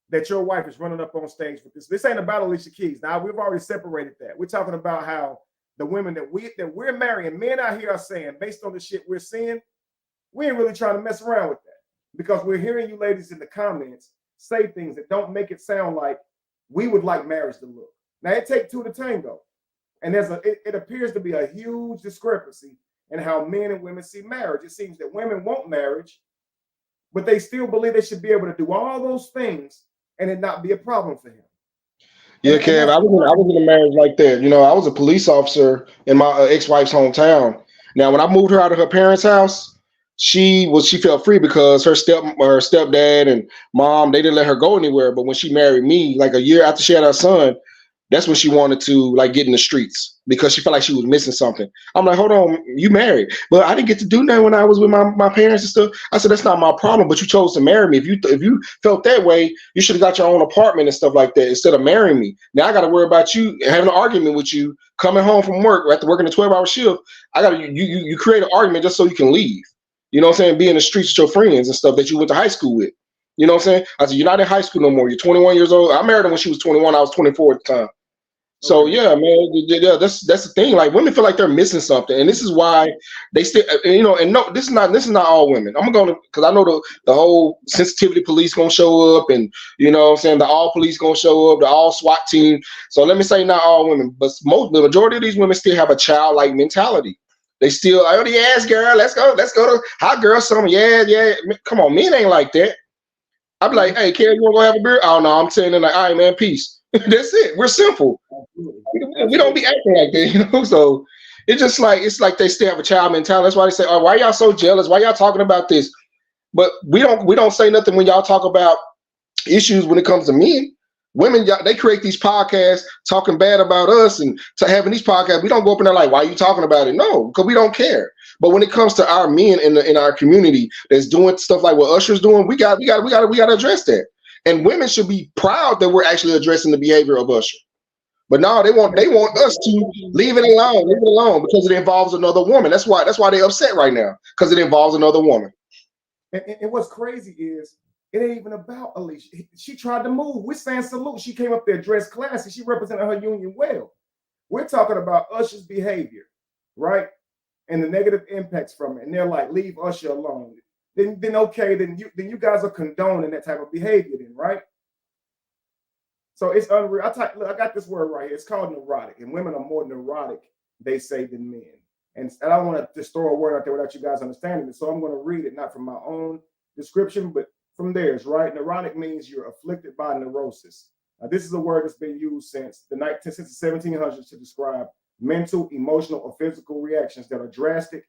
that your wife is running up on stage with this. This ain't about Alicia Keys. Now, we've already separated that. We're talking about how the women that we're marrying, men out here are saying, based on the shit we're seeing, we ain't really trying to mess around with that. Because we're hearing you ladies in the comments say things that don't make it sound like we would like marriage to look. Now, it takes two to tango. And it appears to be a huge discrepancy in how men and women see marriage. It seems that women want marriage, but they still believe they should be able to do all those things and it not be a problem for him. Yeah, Kev, I was in a marriage like that. You know, I was a police officer in my ex-wife's hometown. Now, when I moved her out of her parents' house, she felt free because her stepdad and mom, they didn't let her go anywhere. But when she married me, like a year after she had her son, that's when she wanted to like get in the streets because she felt like she was missing something. I'm like, hold on, you married, but I didn't get to do nothing when I was with my parents and stuff. I said, that's not my problem, but you chose to marry me. If you felt that way, you should have got your own apartment and stuff like that instead of marrying me. Now I got to worry about you having an argument with you coming home from work after working a 12-hour shift. I got to you create an argument just so you can leave. You know what I'm saying? Be in the streets with your friends and stuff that you went to high school with. You know what I'm saying? I said, you're not in high school no more. You're 21 years old. I married her when she was 21. I was 24 at the time. So yeah, man, yeah, that's the thing. Like women feel like they're missing something, and this is why they still, you know. And no, this is not all women. I'm gonna because I know the whole sensitivity police gonna show up, and you know what I'm saying, the all police gonna show up, the all SWAT team. So let me say not all women, but the majority of these women still have a childlike mentality. They still, oh yes, girl, let's go to hot girl summer. Yeah, come on, men ain't like that. I'd be like, hey, Karen, you wanna go have a beer? Oh no, I'm telling them like, all right, man, peace. That's it. We're simple. We don't be acting like that, you know. So it's like they still have a child mentality. That's why they say, "Oh, why y'all so jealous? Why y'all talking about this?" But we don't say nothing when y'all talk about issues when it comes to men. Women, they create these podcasts talking bad about us and having these podcasts. We don't go up in there like, "Why are you talking about it?" No, because we don't care. But when it comes to our men in our community that's doing stuff like what Usher's doing, we got to address that. And women should be proud that we're actually addressing the behavior of Usher. But no, they want us to leave it alone because it involves another woman. That's why they're upset right now, because it involves another woman. And what's crazy is it ain't even about Alicia. She tried to move. We're saying salute. She came up there dressed classy. She represented her union well. We're talking about Usher's behavior, right? And the negative impacts from it. And they're like, leave Usher alone. Then okay, then you guys are condoning that type of behavior, then, right? So it's unreal. I got this word right here. It's called neurotic, and women are more neurotic, they say, than men. And I don't want to just throw a word out there without you guys understanding it. So I'm going to read it not from my own description, but from theirs. Right? Neurotic means you're afflicted by neurosis. This is a word that's been used since the 1700s to describe mental, emotional, or physical reactions that are drastic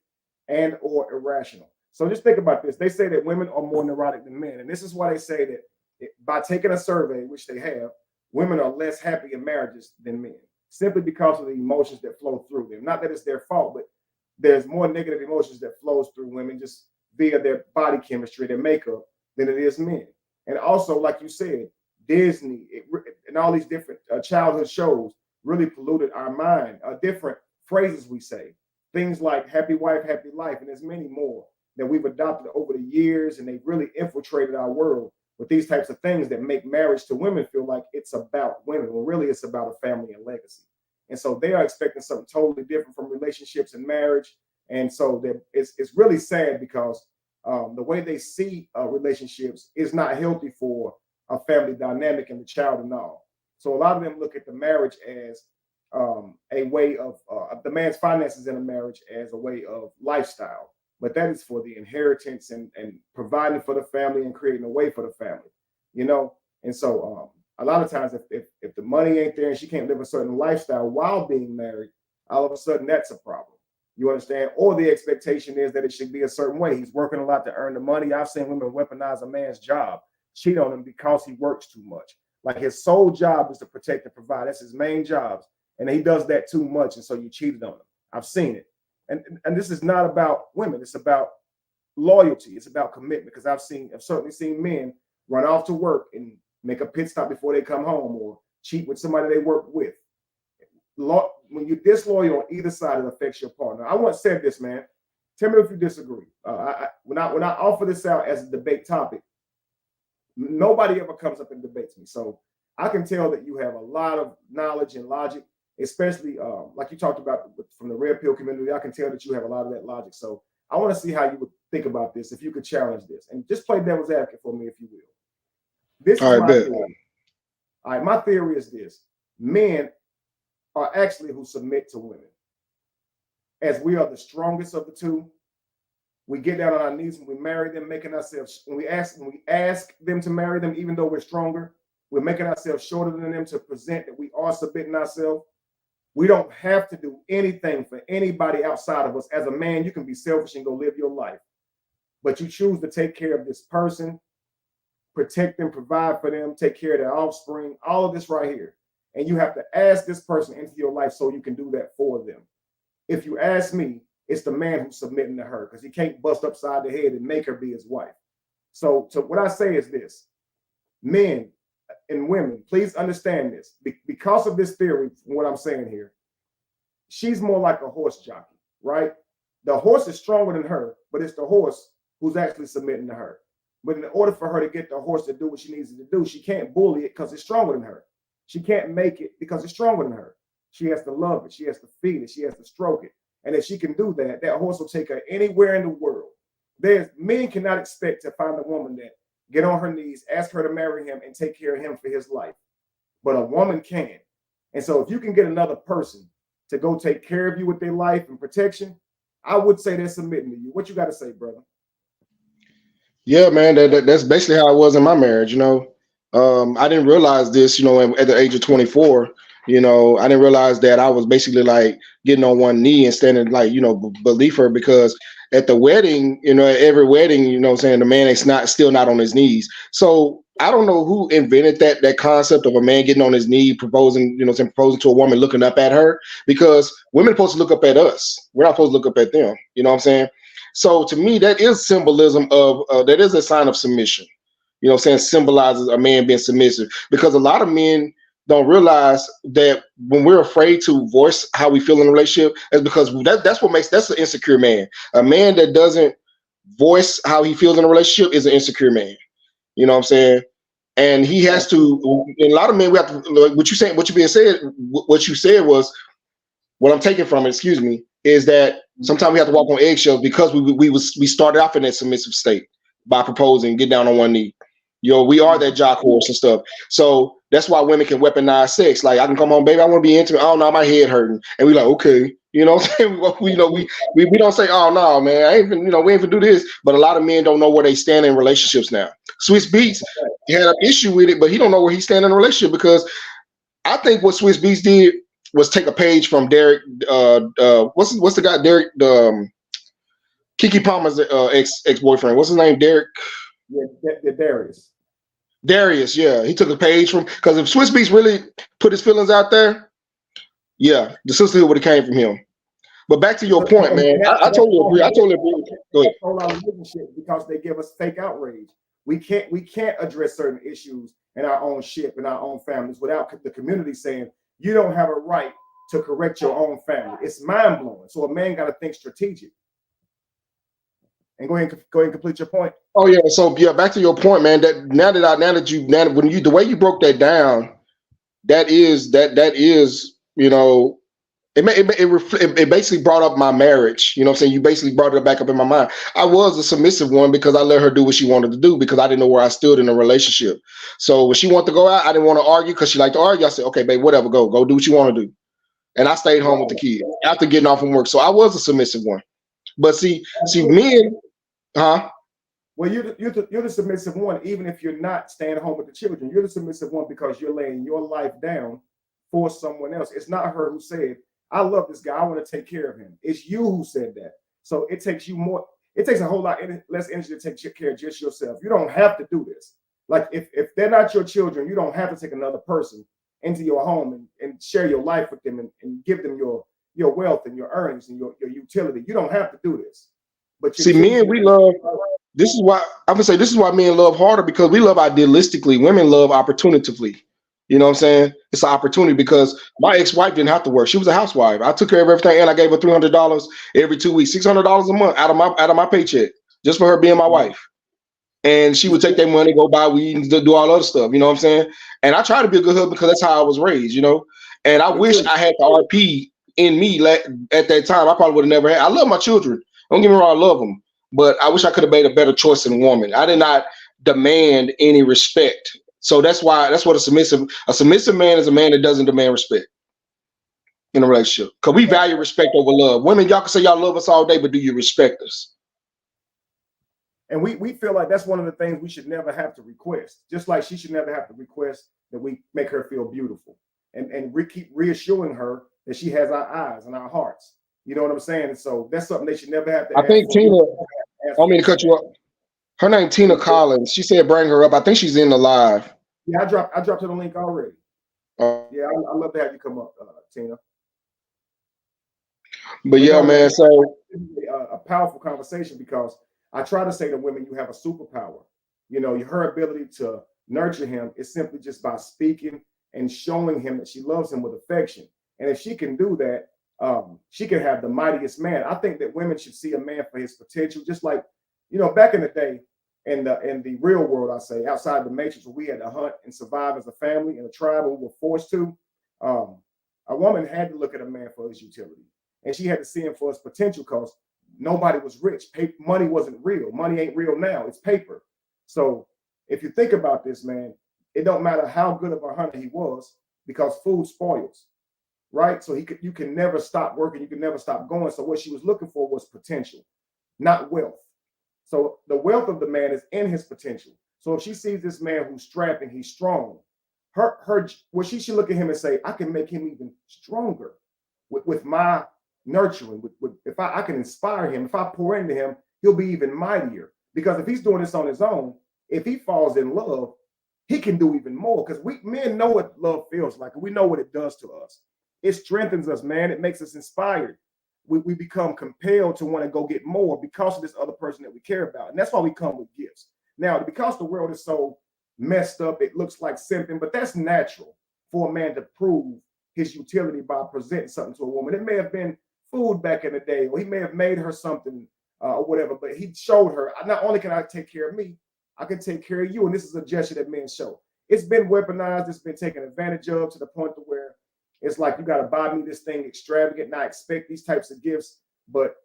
and or irrational. So just think about this. They say that women are more neurotic than men. And this is why they say that by taking a survey, which they have, women are less happy in marriages than men, simply because of the emotions that flow through them. Not that it's their fault, but there's more negative emotions that flows through women just via their body chemistry, their makeup, than it is men. And also, like you said, Disney and all these different childhood shows really polluted our mind. Different phrases we say, things like happy wife, happy life, and there's many more that we've adopted over the years, and they've really infiltrated our world with these types of things that make marriage to women feel like it's about women, when really it's about a family and legacy. And so they are expecting something totally different from relationships and marriage. And so it's really sad because the way they see relationships is not healthy for a family dynamic and the child and all. So a lot of them look at the marriage as a way of the man's finances in a marriage as a way of lifestyle, but that is for the inheritance and providing for the family and creating a way for the family, you know. And so a lot of times, if the money ain't there and she can't live a certain lifestyle while being married, all of a sudden that's a problem. You understand? Or the expectation is that it should be a certain way. He's working a lot to earn the money. I've seen women weaponize a man's job, cheat on him because he works too much. Like his sole job is to protect and provide. That's his main job. And he does that too much. And so you cheated on him. I've seen it. And this is not about women. It's about loyalty. It's about commitment. Because I've certainly seen men run off to work and make a pit stop before they come home, or cheat with somebody they work with. When you're disloyal on either side, it affects your partner. I once said this, man. Tell me if you disagree. When I offer this out as a debate topic, nobody ever comes up and debates me. So I can tell that you have a lot of knowledge and logic, especially like you talked about from the red pill community. I can tell that you have a lot of that logic. So I want to see how you would think about this, if you could challenge this. And just play devil's advocate for me, if you will. This is my theory. All right, my theory is this. Men are actually who submit to women. As we are the strongest of the two, we get down on our knees when we marry them, making ourselves, when we ask them to marry them, even though we're stronger, we're making ourselves shorter than them to present that we are submitting ourselves. We don't have to do anything for anybody outside of us. As a man, you can be selfish and go live your life, but you choose to take care of this person, protect them, provide for them, take care of their offspring, all of this right here. And you have to ask this person into your life so you can do that for them. If you ask me, it's the man who's submitting to her, because he can't bust upside the head and make her be his wife. So what I say is this: men and women, please understand this. Because of this theory, what I'm saying here, she's more like a horse jockey, right? The horse is stronger than her, but it's the horse who's actually submitting to her. But in order for her to get the horse to do what she needs it to do, she can't bully it because it's stronger than her. She can't make it because it's stronger than her. She has to love it. She has to feed it. She has to stroke it. And if she can do that, that horse will take her anywhere in the world. Men cannot expect to find a woman that get on her knees, ask her to marry him, and take care of him for his life. But a woman can. And so if you can get another person to go take care of you with their life and protection, I would say they're submitting to you. What you got to say, brother? Yeah, man, that's basically how it was in my marriage. I didn't realize this, at the age of 24. I didn't realize that I was basically like getting on one knee and standing like, beneath her, because at the wedding, at every wedding, the man is still not on his knees. So I don't know who invented that concept of a man getting on his knee, proposing, proposing to a woman, looking up at her, because women are supposed to look up at us. We're not supposed to look up at them. You know what I'm saying? So to me, that is symbolism of, that is a sign of submission. Symbolizes a man being submissive, because a lot of men don't realize that when we're afraid to voice how we feel in a relationship, is because that's an insecure man. A man that doesn't voice how he feels in a relationship is an insecure man. You know what I'm saying? And he has to, and a lot of men, we have to, like what you said was, what I'm taking from it, excuse me, is that sometimes we have to walk on eggshells, because we started off in that submissive state by proposing, get down on one knee. We are that jock horse and stuff. So that's why women can weaponize sex. Like, I can come home, baby, I want to be intimate. Oh no, my head hurting. And we like, okay, you know what I'm saying? We don't say, oh no, man, I ain't even, we ain't even do this. But a lot of men don't know where they stand in relationships now. Swiss Beats had an issue with it, but he don't know where he stand in a relationship, because I think what Swiss Beats did was take a page from Derek. What's the guy? Derek, Keke Palmer's ex-boyfriend. What's his name? Derek. Yeah, Darius. Darius, yeah, he took a page from, because if Swiss Beats really put his feelings out there, yeah, the sisterhood would have came from him. But back to your point, man, I totally agree. I totally agree with you. Go ahead. Hold our relationship because they give us fake outrage. We can't address certain issues in our own ship, in our own families, without the community saying you don't have a right to correct your own family. It's mind blowing. So a man got to think strategic. And go ahead and complete your point. Oh yeah. So yeah, back to your point, man. That the way you broke that down, that is you know. It basically brought up my marriage. You know what I'm saying? You basically brought it back up in my mind. I was a submissive one because I let her do what she wanted to do because I didn't know where I stood in a relationship. So when she wanted to go out, I didn't want to argue because she liked to argue. I said, okay, babe, whatever, go do what you want to do. And I stayed home with the kids after getting off from work. So I was a submissive one. But see, men, huh? Well, you're the submissive one, even if you're not staying home with the children. You're the submissive one because you're laying your life down for someone else. It's not her who said, I love this guy, I want to take care of him. It's you who said that. So it takes a whole lot less energy to take care of just yourself. You don't have to do this. Like if they're not your children, you don't have to take another person into your home and share your life with them and give them your wealth and your earnings and your utility. You don't have to do this. But see, men, we love. This is why I'm gonna say this is why men love harder because we love idealistically. Women love opportunitively. You know what I'm saying? It's an opportunity because my ex-wife didn't have to work. She was a housewife. I took care of everything, and I gave her $300 every 2 weeks, $600 a month out of my paycheck just for her being my wife. And she would take that money, go buy weed, and do all other stuff. You know what I'm saying? And I try to be a good husband because that's how I was raised. You know, and I wish I had the RP in me at that time. I probably would have never had. I love my children. Don't get me wrong, I love them, but I wish I could have made a better choice in a woman. I did not demand any respect. So that's what a submissive man is a man that doesn't demand respect in a relationship. Because we value respect over love. Women, y'all can say y'all love us all day, but do you respect us? And we feel like that's one of the things we should never have to request. Just like she should never have to request that we make her feel beautiful. And we keep reassuring her that she has our eyes and our hearts. You know what I'm saying? And so that's something they should never have to I think Tina, I don't mean to cut you off. Her name Tina Collins. She said bring her up. I think she's in the live. Yeah, I dropped her the link already. Yeah, I love to have you come up, Tina. But yeah, man. So a powerful conversation because I try to say to women, you have a superpower. You know, her ability to nurture him is simply just by speaking and showing him that she loves him with affection. And if she can do that, she can have the mightiest man. I think that women should see a man for his potential, just like, you know, back in the day, in the real world, I say, outside the matrix, where we had to hunt and survive as a family and a tribe, and we were forced to. A woman had to look at a man for his utility, and she had to see him for his potential because nobody was rich. Money wasn't real. Money ain't real now. It's paper. So if you think about this, man, it don't matter how good of a hunter he was because food spoils, right? So you can never stop working. You can never stop going. So what she was looking for was potential, not wealth. So the wealth of the man is in his potential. So if she sees this man who's strapping, he's strong, she should look at him and say, I can make him even stronger with my nurturing. If I can inspire him, if I pour into him, he'll be even mightier. Because if he's doing this on his own, if he falls in love, he can do even more. Because men know what love feels like. We know what it does to us. It strengthens us, man. It makes us inspired. We become compelled to want to go get more because of this other person that we care about. And that's why we come with gifts. Now, because the world is so messed up, it looks like simping, but that's natural for a man to prove his utility by presenting something to a woman. It may have been food back in the day, or he may have made her something or whatever, but he showed her, not only can I take care of me, I can take care of you. And this is a gesture that men show. It's been weaponized. It's been taken advantage of to the point to where it's like, you got to buy me this thing extravagant, and I expect these types of gifts. But,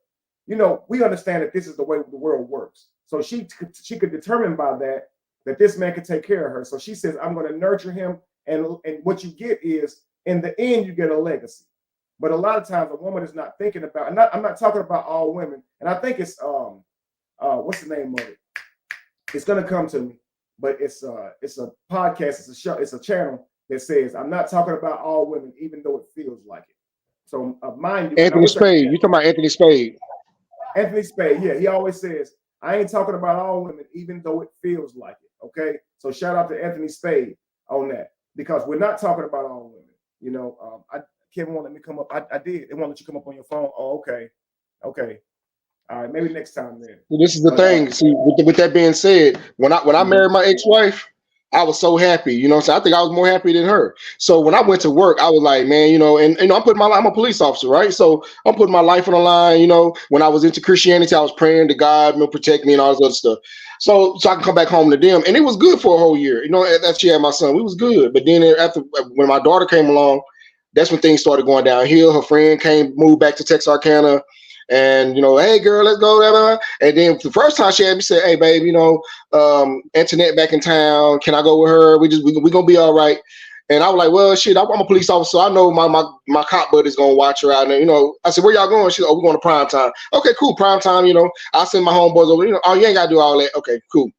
you know, we understand that this is the way the world works. So she could determine by that this man could take care of her. So she says, I'm going to nurture him. And what you get is, in the end, you get a legacy. But a lot of times a woman is not thinking about, and I'm not talking about all women. And I think it's, what's the name of it? It's going to come to me, but it's a podcast. It's a show. It's a channel that says, I'm not talking about all women, even though it feels like it. So mind you, Anthony Spade. You talking about Anthony Spade? Anthony Spade. Yeah, he always says, I ain't talking about all women, even though it feels like it. Okay. So shout out to Anthony Spade on that, because we're not talking about all women. You know, Kevin won't let me come up. I did. It won't let you come up on your phone. Oh, okay. Okay. All right. Maybe next time then. Well, this is the But thing. See, with that being said, when I married my ex-wife, I was so happy. You know what I'm saying? I think I was more happy than her. So when I went to work, I was like, man, and I'm putting my life, I'm a police officer, right? So I'm putting my life on the line. When I was into Christianity, I was praying to God, protect me and all this other stuff. So I can come back home to them. And it was good for a whole year. That she had my son, we was good. But then after, when my daughter came along, that's when things started going downhill. Her friend moved back to Texarkana. And hey girl, let's go. Blah, blah. And then the first time she had me say, hey babe, Antoinette back in town. Can I go with her? We gonna be all right. And I was like, well, shit, I'm a police officer. So I know my cop buddy's gonna watch her out. And I said, where y'all going? She said, oh, we're going to prime time. Okay, cool, prime time. I'll send my homeboys over. Oh, you ain't gotta do all that. Okay, cool.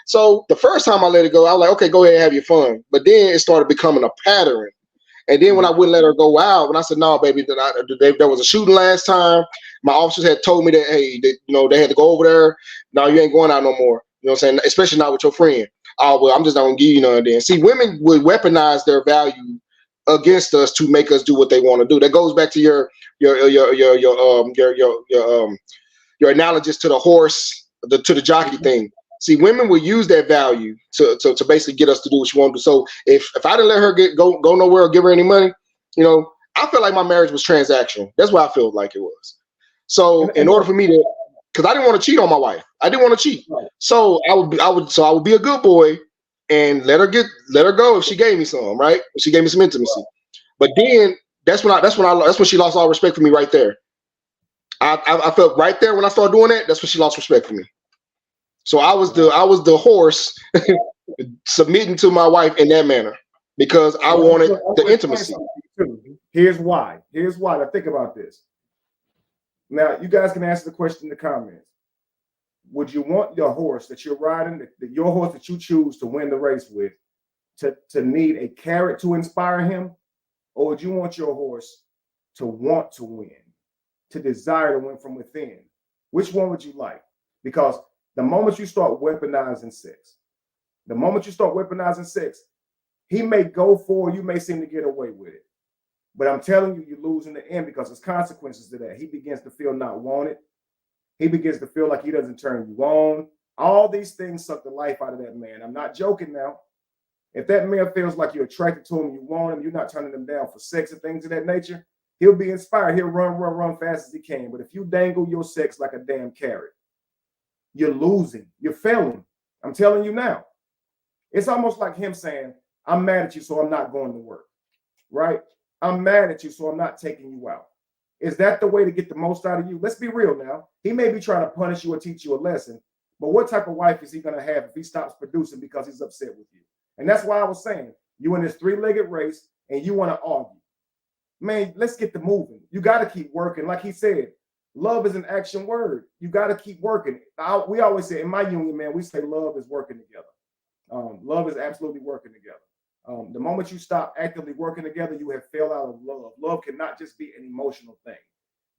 So the first time I let it go, I was like, okay, go ahead and have your fun. But then it started becoming a pattern. And then when I wouldn't let her go out, when I said, no, baby, there was a shooting last time. My officers had told me that, hey, they had to go over there. No, you ain't going out no more. You know what I'm saying? Especially not with your friend. Oh, well, I'm just not going to give you none then. See, women would weaponize their value against us to make us do what they want to do. That goes back to your analogous to the horse, to the jockey thing. See, women will use that value to basically get us to do what she want to do. So if I didn't let her go nowhere or give her any money, I felt like my marriage was transactional. That's what I felt like it was. So in order for me to, because I didn't want to cheat on my wife, I didn't want to cheat. So I would be a good boy and let her go if she gave me some, right? If she gave me some intimacy. But then that's when she lost all respect for me right there. I felt right there when I started doing that. That's when she lost respect for me. So I was the horse submitting to my wife in that manner because I wanted the intimacy. Here's why. Now think about this. Now you guys can answer the question in the comments. Would you want your horse that you're riding, your horse that you choose to win the race with, to need a carrot to inspire him, or would you want your horse to want to win, to desire to win from within? Which one would you like? Because the moment you start weaponizing sex, he may go for, you may seem to get away with it. But I'm telling you, you lose in the end because there's consequences to that. He begins to feel not wanted. He begins to feel like he doesn't turn you on. All these things suck the life out of that man. I'm not joking now. If that man feels like you're attracted to him, you want him, you're not turning him down for sex and things of that nature, he'll be inspired. He'll run fast as he can. But if you dangle your sex like a damn carrot, you're losing. You're failing. I'm telling you now. It's almost like him saying, I'm mad at you, so I'm not going to work. Right? I'm mad at you, so I'm not taking you out. Is that the way to get the most out of you? Let's be real now. He may be trying to punish you or teach you a lesson, but what type of wife is he going to have if he stops producing because he's upset with you? And that's why I was saying, you in this three-legged race and you want to argue. Man, let's get the moving. You got to keep working. Like he said, love is an action word. You got to keep working. We always say, in my union, man, we say love is working together. Love is absolutely working together. The moment you stop actively working together, you have failed out of love. Love cannot just be an emotional thing.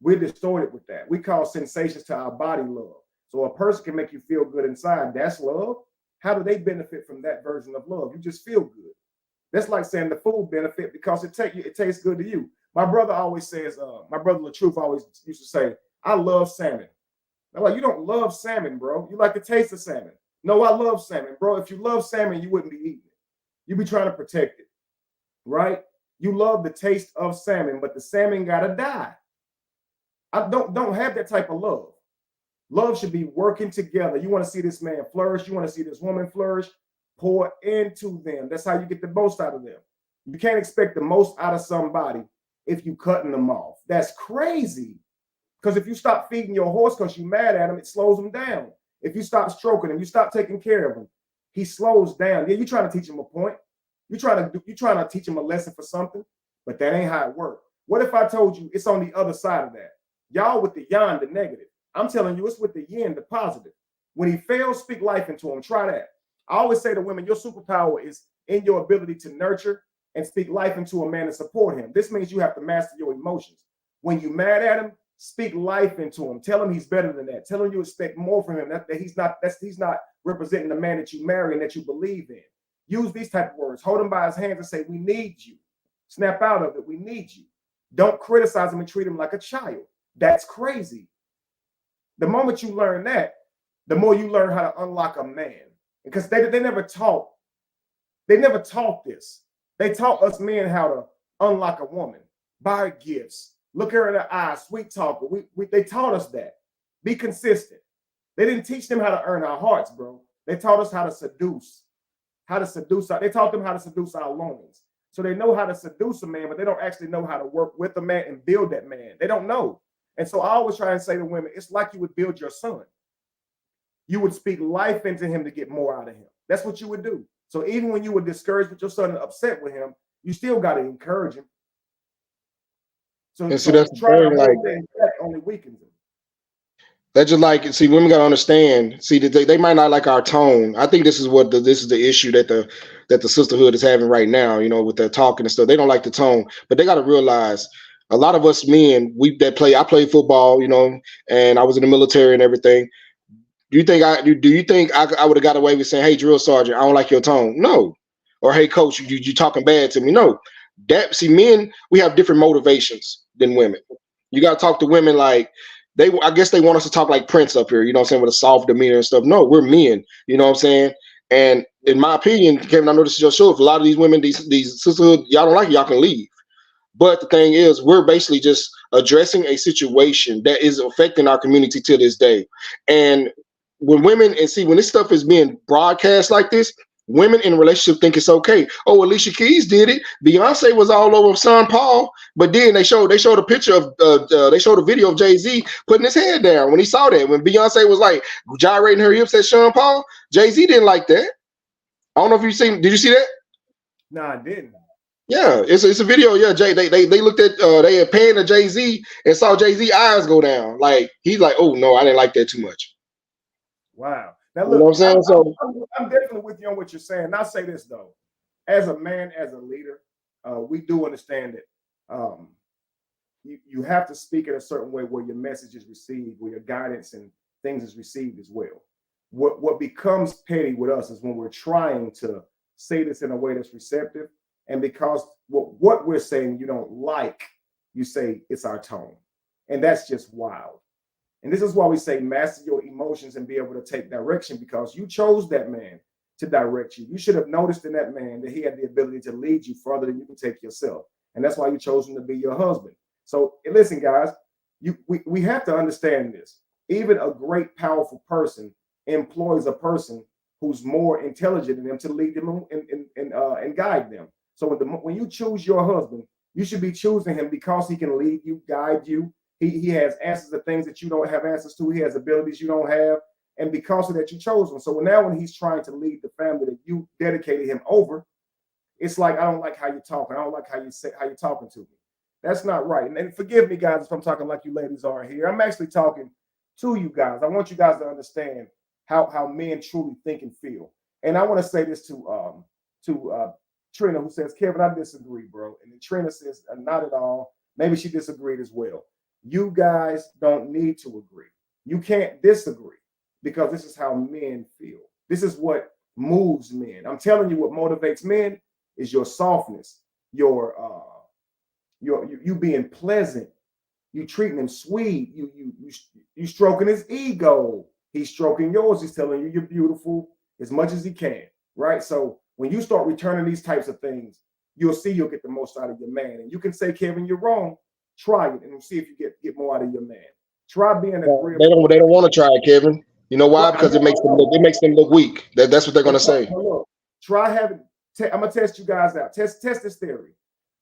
We're distorted with that. We call sensations to our body love. So a person can make you feel good inside. That's love. How do they benefit from that version of love? You just feel good. That's like saying the food benefit because it tastes good to you. My brother always says, my brother LaTruth always used to say, I love salmon. I'm like, you don't love salmon, bro. You like the taste of salmon. No, I love salmon, bro. If you love salmon, you wouldn't be eating it. You be trying to protect it, right? You love the taste of salmon, but the salmon gotta die. I don't have that type of love. Love should be working together. You want to see this man flourish. You want to see this woman flourish. Pour into them. That's how you get the most out of them. You can't expect the most out of somebody if you cutting them off. That's crazy. Because if you stop feeding your horse because you're mad at him, it slows him down. If you stop stroking him, you stop taking care of him, he slows down. Yeah, you're trying to teach him a point. You're trying to teach him a lesson for something, but that ain't how it works. What if I told you it's on the other side of that? Y'all with the yang, the negative. I'm telling you, it's with the yin, the positive. When he fails, speak life into him. Try that. I always say to women, your superpower is in your ability to nurture and speak life into a man and support him. This means you have to master your emotions. When you're mad at him, speak life into him. Tell him he's better than that. Tell him you expect more from him. That he's not representing the man that you marry and that you believe in. Use these type of words. Hold him by his hands and say, we need you. Snap out of it. We need you. Don't criticize him and treat him like a child. That's crazy. The moment you learn that, the more you learn how to unlock a man. Because they never taught this. They taught us men how to unlock a woman, buy her gifts, look her in the eye, sweet talker. They taught us that. Be consistent. They didn't teach them how to earn our hearts, bro. They taught us how to seduce. They taught them how to seduce our longings. So they know how to seduce a man, but they don't actually know how to work with a man and build that man. They don't know. And so I always try and say to women, it's like you would build your son. You would speak life into him to get more out of him. That's what you would do. So even when you were discouraged with your son and upset with him, you still got to encourage him. So that's the thing, like, that only weakens him. That's just like, see, women gotta understand. See, that they might not like our tone. I think this is the issue that the sisterhood is having right now. You know, with their talking and stuff, they don't like the tone. But they gotta realize, a lot of us men, I played football, you know, and I was in the military and everything. Do you think I would have got away with saying, "Hey, drill sergeant, I don't like your tone"? No. Or, "Hey, coach, you talking bad to me"? No. Men, we have different motivations than women. You gotta talk to women like, I guess they want us to talk like Prince up here, you know what I'm saying, with a soft demeanor and stuff. No, we're men, you know what I'm saying? And in my opinion, Kevin, I know this is your show. If a lot of these women, these sisterhood, y'all don't like it, y'all can leave. But the thing is, we're basically just addressing a situation that is affecting our community to this day. And when this stuff is being broadcast like this, women in a relationship think it's okay. Oh, Alicia Keys did it. Beyonce was all over Sean Paul, but then they showed a picture of they showed a video of Jay-Z putting his head down when he saw that. When Beyonce was like gyrating her hips at Sean Paul, Jay-Z didn't like that. I don't know if did you see that? No, I didn't. Yeah, it's a video. Yeah, they looked at they had panned to Jay-Z and saw Jay-Z eyes go down. Like, he's like, "Oh no, I didn't like that too much." Wow. Now look, you know what I'm saying? I'm definitely with you on what you're saying. And I'll say this though, as a man, as a leader, we do understand that you have to speak in a certain way where your message is received, where your guidance and things is received as well. What becomes petty with us is when we're trying to say this in a way that's receptive, and because what we're saying you don't like, you say it's our tone, and that's just wild. And this is why we say master your emotions and be able to take direction, because you chose that man to direct you. You should have noticed in that man that he had the ability to lead you further than you can take yourself. And that's why you chose him to be your husband. So listen, guys, we have to understand this. Even a great, powerful person employs a person who's more intelligent than them to lead them and guide them. So when you choose your husband, you should be choosing him because he can lead you, guide you. He has answers to things that you don't have answers to. He has abilities you don't have. And because of that, you chose him. So now when he's trying to lead the family that you dedicated him over, it's like, I don't like how you're talking. I don't like how you're talking to me. That's not right. And forgive me, guys, if I'm talking like you ladies are here. I'm actually talking to you guys. I want you guys to understand how men truly think and feel. And I want to say this to Trina, who says, "Kevin, I disagree, bro." And then Trina says, "Not at all." Maybe she disagreed as well. You guys don't need to agree. You can't disagree, because this is how men feel. This is what moves men. I'm telling you, what motivates men is your softness, you being pleasant, you treating him sweet, you stroking his ego. He's stroking yours. He's telling you you're beautiful as much as he can, right? So when you start returning these types of things, you'll get the most out of your man. And you can say, "Kevin, you're wrong." Try it and see if you get more out of your man. Try being agreeable. They don't want to try it, Kevin. You know why? Because it makes them look weak. That's what they're gonna say. Try having. I'm gonna test you guys out. Test this theory.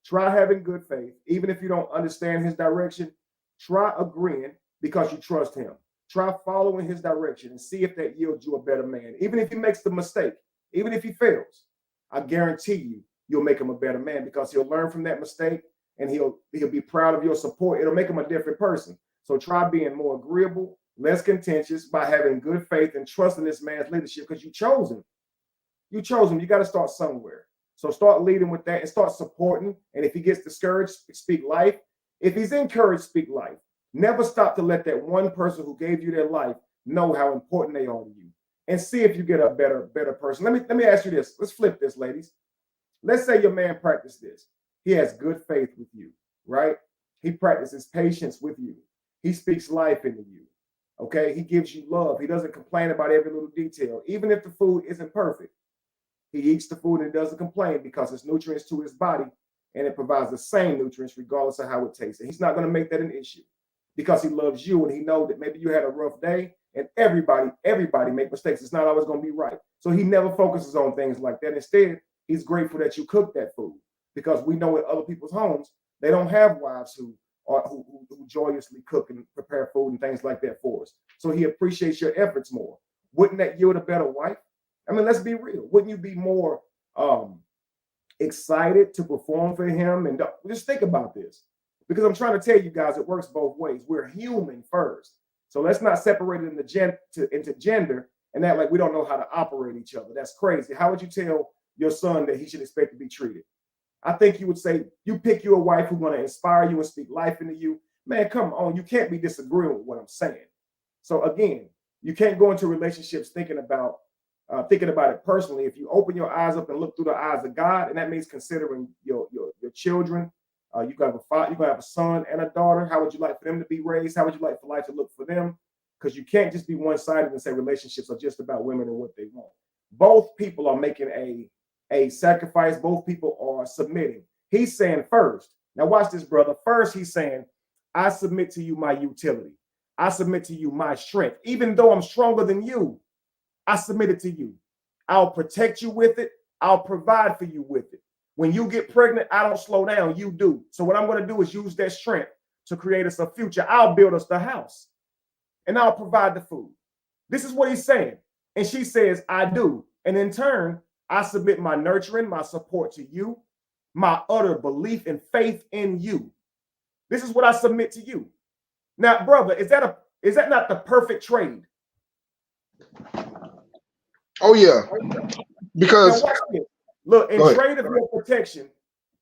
Try having good faith, even if you don't understand his direction. Try agreeing because you trust him. Try following his direction and see if that yields you a better man. Even if he makes the mistake, even if he fails, I guarantee you'll make him a better man, because he'll learn from that mistake. And he'll be proud of your support. It'll make him a different person. So try being more agreeable, less contentious, by having good faith and trusting this man's leadership, because you chose him. You chose him. You got to start somewhere. So start leading with that and start supporting. And if he gets discouraged, speak life. If he's encouraged, speak life. Never stop to let that one person who gave you their life know how important they are to you, and see if you get a better person. Let me ask you this. Let's flip this, ladies. Let's say your man practiced this. He has good faith with you, right? He practices patience with you. He speaks life into you. Okay, he gives you love. He doesn't complain about every little detail, even if the food isn't perfect. He eats the food and doesn't complain because it's nutrients to his body, and it provides the same nutrients regardless of how it tastes. And he's not going to make that an issue because he loves you, and he knows that maybe you had a rough day, and everybody make mistakes. It's not always going to be right. So he never focuses on things like that. Instead, he's grateful that you cook that food, because we know in other people's homes, they don't have wives who joyously cook and prepare food and things like that for us. So he appreciates your efforts more. Wouldn't that yield a better wife? I mean, let's be real. Wouldn't you be more excited to perform for him? And just think about this, because I'm trying to tell you guys, it works both ways. We're human first. So let's not separate it into gender and act like we don't know how to operate each other. That's crazy. How would you tell your son that he should expect to be treated? I think you would say, you pick you a wife who's going to inspire you and speak life into you. Man, come on. You can't be disagreeing with what I'm saying. So again, you can't go into relationships thinking about it personally. If you open your eyes up and look through the eyes of God, and that means considering your children, you got a son and a daughter. How would you like for them to be raised? How would you like for life to look for them? Because you can't just be one-sided and say relationships are just about women and what they want. Both people are making a sacrifice. Both people are submitting. He's saying first. Now watch this, brother. First, he's saying, I submit to you my utility. I submit to you my strength. Even though I'm stronger than you, I submit it to you. I'll protect you with it. I'll provide for you with it. When you get pregnant, I don't slow down. You do. So what I'm going to do is use that strength to create us a future. I'll build us the house and I'll provide the food. This is what he's saying. And she says, I do. And in turn, I submit my nurturing, my support to you, my utter belief and faith in you. This is what I submit to you. Now, brother, is that not the perfect trade? Oh yeah, because look, in trade of your protection,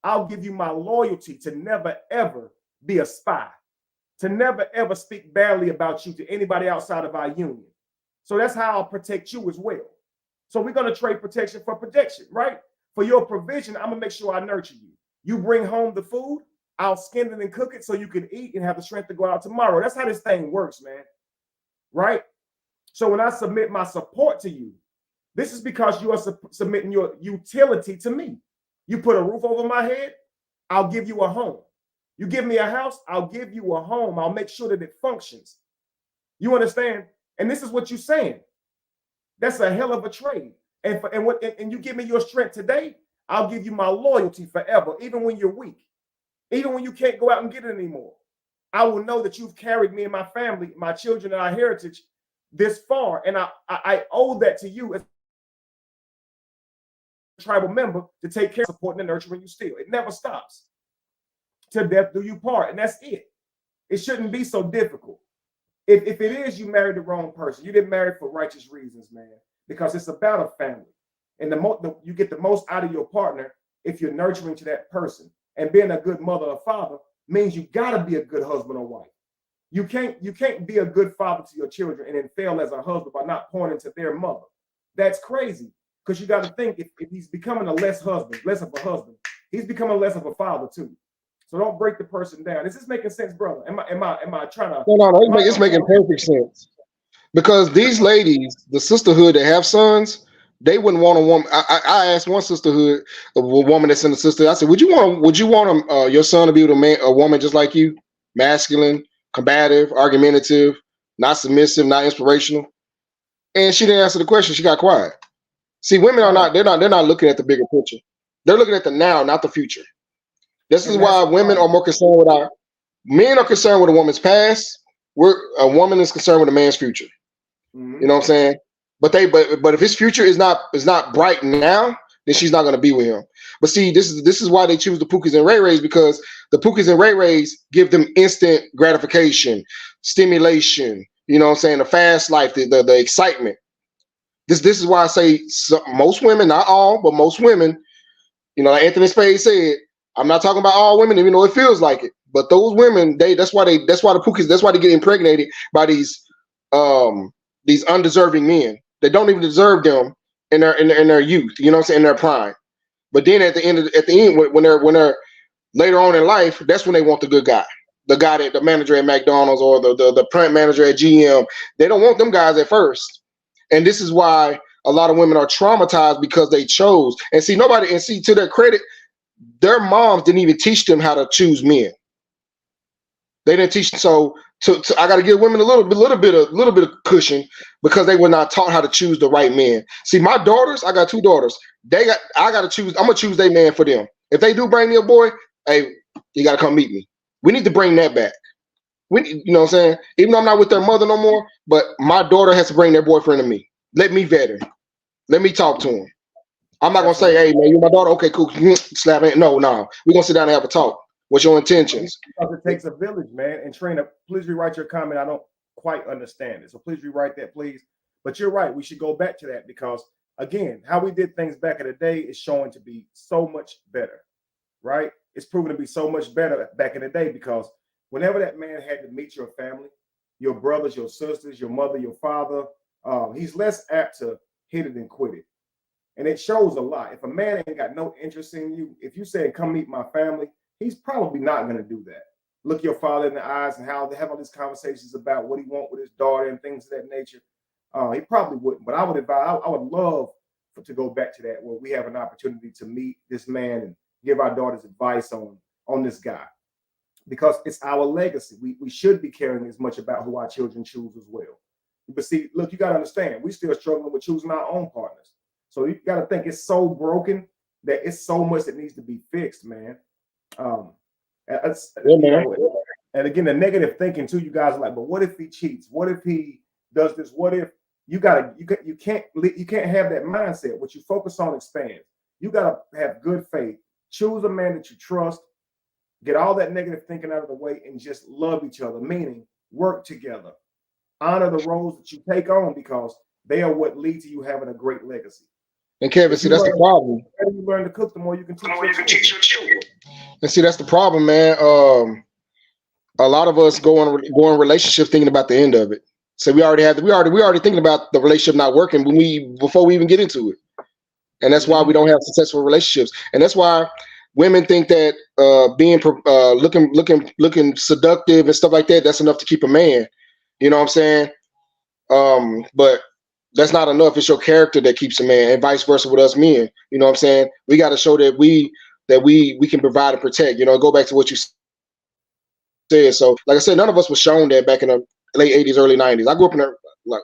I'll give you my loyalty to never ever be a spy, to never ever speak badly about you to anybody outside of our union. So that's how I'll protect you as well. So we're going to trade protection for protection, right? For your provision, I'm gonna make sure I nurture you. You bring home the food, I'll skin it and cook it so you can eat and have the strength to go out tomorrow. That's how this thing works, man. Right? So when I submit my support to you, this is because you are submitting your utility to me. You put a roof over my head, I'll give you a home. You give me a house, I'll give you a home. I'll make sure that it functions. You understand? And this is what you're saying. That's a hell of a trade. And you give me your strength today, I'll give you my loyalty forever, even when you're weak, even when you can't go out and get it anymore. I will know that you've carried me and my family, my children, and our heritage this far. And I owe that to you as a tribal member to take care of, supporting, and nurturing you still. It never stops. Till death do you part. And that's it. It shouldn't be so difficult. If it is, you married the wrong person. You didn't marry for righteous reasons, man, because it's about a family. And you get the most out of your partner if you're nurturing to that person. And being a good mother or father means you got to be a good husband or wife. You can't be a good father to your children and then fail as a husband by not pointing to their mother. That's crazy, because you got to think, if he's becoming less of a husband, he's becoming less of a father too. So don't break the person down. Is this making sense, brother? Am I trying to? No, it's making perfect sense. Because these ladies, the sisterhood that have sons, they wouldn't want a woman. I asked one sisterhood, a woman that's in the sisterhood, I said, would you want your son to be with a woman just like you, masculine, combative, argumentative, not submissive, not inspirational? And she didn't answer the question. She got quiet. See, women are not. They're not looking at the bigger picture. They're looking at the now, not the future. This is why women are more concerned with men are concerned with a woman's past. A woman is concerned with a man's future. Mm-hmm. You know what I'm saying? But if his future is not bright now, then she's not going to be with him. But see, this is why they choose the Pookies and Ray Rays, because the Pookies and Ray Rays give them instant gratification, stimulation. You know what I'm saying? The fast life, the excitement. This is why I say most women, not all, but most women, like Anthony Spade said, I'm not talking about all women, even though it feels like it. But those women, that's why the Pookies, that's why they get impregnated by these undeserving men. They don't even deserve them in their youth, you know what I'm saying, in their prime. But then at the end, when they're later on in life, that's when they want the good guy. the manager at McDonald's or the plant manager at GM. They don't want them guys at first. And this is why a lot of women are traumatized because they chose. And see, to their credit, their moms didn't even teach them how to choose men. They didn't teach. So I got to give women a little bit of cushion because they were not taught how to choose the right man. See, my daughters, I got 2 daughters. I got to choose. I'm gonna choose their man for them. If they do bring me a boy, hey, you got to come meet me. We need to bring that back. You know what I'm saying? Even though I'm not with their mother no more, but my daughter has to bring their boyfriend to me. Let me vet him. Let me talk to him. I'm not gonna say, hey man, you're my daughter. Okay, cool. Slap it. No. We're gonna sit down and have a talk. What's your intentions? Because it takes a village, man. And Trina, please rewrite your comment. I don't quite understand it. So please rewrite that, please. But you're right. We should go back to that because, again, how we did things back in the day is showing to be so much better, right? It's proven to be so much better back in the day because whenever that man had to meet your family, your brothers, your sisters, your mother, your father, he's less apt to hit it and quit it. And it shows a lot. If a man ain't got no interest in you, if you say, come meet my family, he's probably not going to do that. Look your father in the eyes and how they have all these conversations about what he wants with his daughter and things of that nature. He probably wouldn't. But I would advise, I would love to go back to that where we have an opportunity to meet this man and give our daughters advice on this guy. Because it's our legacy. We should be caring as much about who our children choose as well. But see, look, you got to understand, we still struggling with choosing our own partners. So you got to think it's so broken that it's so much that needs to be fixed, man. And again, the negative thinking too, you guys are like, but what if he cheats? What if he does this? What if you can't have that mindset. What you focus on expands. You got to have good faith. Choose a man that you trust. Get all that negative thinking out of the way and just love each other, meaning work together. Honor the roles that you take on because they are what lead to you having a great legacy. And Kevin, see, that's the problem. The more you learn to cook, the more you can teach your children. And see, that's the problem, man. A lot of us go in relationships thinking about the end of it. So we already thinking about the relationship not working before we even get into it. And that's why we don't have successful relationships. And that's why women think that being looking seductive and stuff like that, that's enough to keep a man. You know what I'm saying? But that's not enough. It's your character that keeps a man, and vice versa with us men. You know what I'm saying? We got to show that we can provide and protect. You know, go back to what you said. So, like I said, none of us was shown that back in the late 80s, early 90s. I grew up in the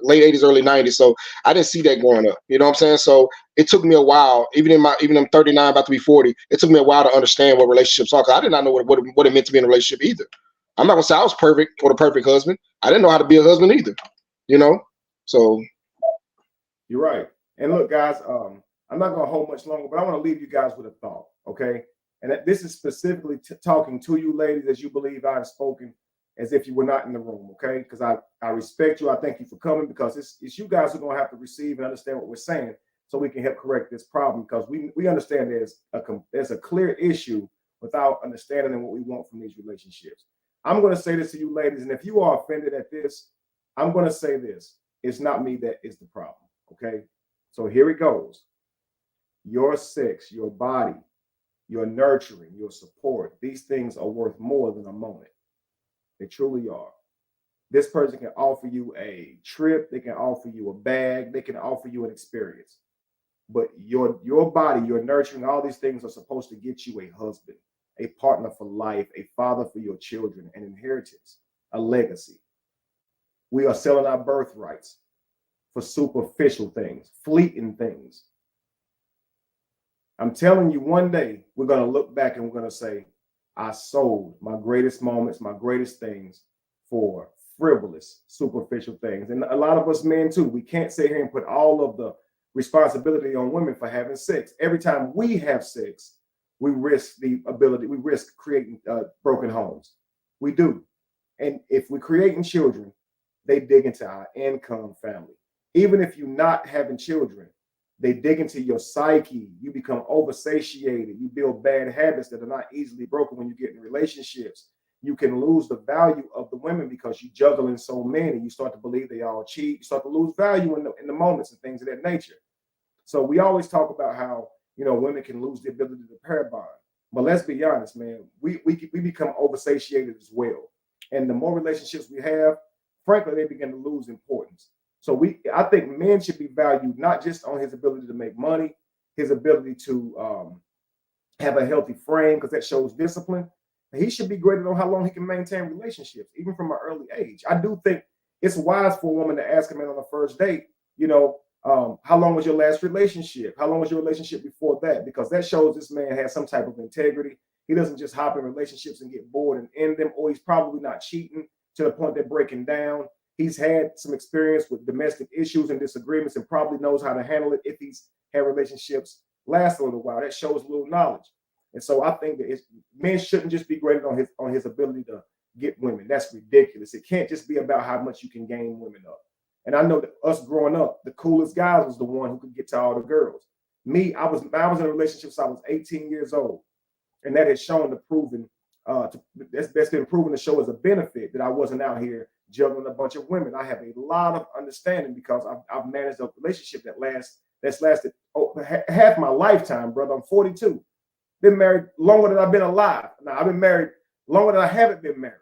late 80s, early 90s, so I didn't see that growing up. You know what I'm saying? So it took me a while, even I'm 39, about to be 40. It took me a while to understand what relationships are, because I did not know what it meant to be in a relationship either. I'm not gonna say I was perfect or the perfect husband. I didn't know how to be a husband either. You know, so. You're right. And look, guys, I'm not going to hold much longer, but I want to leave you guys with a thought, okay? And this is specifically talking to you ladies as you believe I have spoken as if you were not in the room, okay? Because I respect you. I thank you for coming because it's you guys who are going to have to receive and understand what we're saying so we can help correct this problem because we understand there's a clear issue without understanding what we want from these relationships. I'm going to say this to you ladies, and if you are offended at this, I'm going to say this. It's not me that is the problem. Okay, so here it goes. Your sex, your body, your nurturing, your support, these things are worth more than a moment. They truly are. This person can offer you a trip, they can offer you a bag, they can offer you an experience. But your body, your nurturing, all these things are supposed to get you a husband, a partner for life, a father for your children, an inheritance, a legacy. We are selling our birthrights for superficial things, fleeting things. I'm telling you, one day we're going to look back and we're going to say, I sold my greatest moments, my greatest things for frivolous, superficial things. And a lot of us men too, we can't sit here and put all of the responsibility on women for having sex. Every time we have sex, we risk creating broken homes. We do. And if we're creating children, they dig into our income family. Even if you're not having children, they dig into your psyche. You become oversatiated. You build bad habits that are not easily broken when you get in relationships. You can lose the value of the women because you juggle in so many. You start to believe they all cheat. You start to lose value in the moments and things of that nature. So we always talk about how, women can lose the ability to pair bond. But let's be honest, man, we become oversatiated as well. And the more relationships we have, frankly, they begin to lose importance. So I think men should be valued not just on his ability to make money, his ability to have a healthy frame, because that shows discipline. He should be graded on how long he can maintain relationships, even from an early age. I do think it's wise for a woman to ask a man on the first date, how long was your last relationship? How long was your relationship before that? Because that shows this man has some type of integrity. He doesn't just hop in relationships and get bored and end them, or he's probably not cheating to the point they're breaking down. He's had some experience with domestic issues and disagreements and probably knows how to handle it if he's had relationships last a little while. That shows a little knowledge. And so I think that men shouldn't just be graded on his ability to get women. That's ridiculous. It can't just be about how much you can gain women up. And I know that us growing up, the coolest guys was the one who could get to all the girls. Me, I was in a relationship since I was 18 years old. And that has shown that's been proven to show as a benefit that I wasn't out here juggling a bunch of women. I have a lot of understanding because I've managed a relationship that's lasted half my lifetime, brother. I'm 42. Been married longer than I've been alive. Now, I've been married longer than I haven't been married.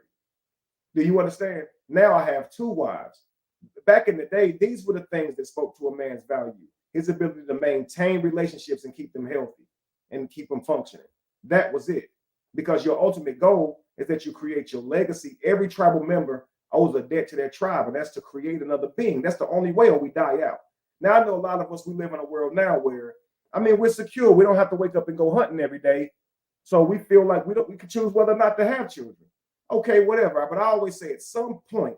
Do you understand? Now I have 2 wives. Back in the day, these were the things that spoke to a man's value. His ability to maintain relationships and keep them healthy and keep them functioning. That was it. Because your ultimate goal is that you create your legacy. Every tribal member owes a debt to their tribe, and that's to create another being. That's the only way, or we die out. Now, I know a lot of us, we live in a world now where, we're secure. We don't have to wake up and go hunting every day. So we feel like we can choose whether or not to have children. Okay, whatever. But I always say at some point,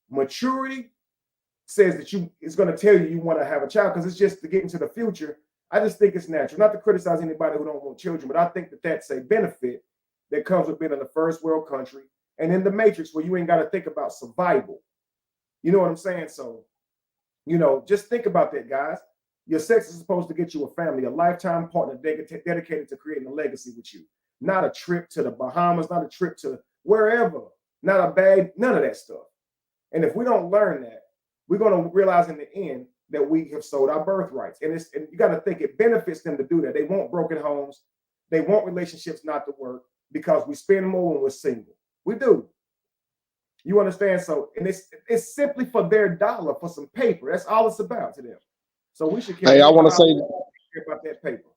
maturity says that it's going to tell you want to have a child, because it's just to get into the future. I just think it's natural. Not to criticize anybody who don't want children, but I think that that's a benefit that comes with being in a first world country and in the matrix where you ain't got to think about survival. You know what I'm saying? So, just think about that, guys. Your sex is supposed to get you a family, a lifetime partner dedicated to creating a legacy with you. Not a trip to the Bahamas, not a trip to wherever, not a bag, none of that stuff. And if we don't learn that, we're going to realize in the end that we have sold our birthrights. And you got to think it benefits them to do that. They want broken homes. They want relationships not to work because we spend more when we're single. We do. You understand? So, and it's simply for their dollar, for some paper. That's all it's about to them. So we should care. Hey, I want to say about that paper.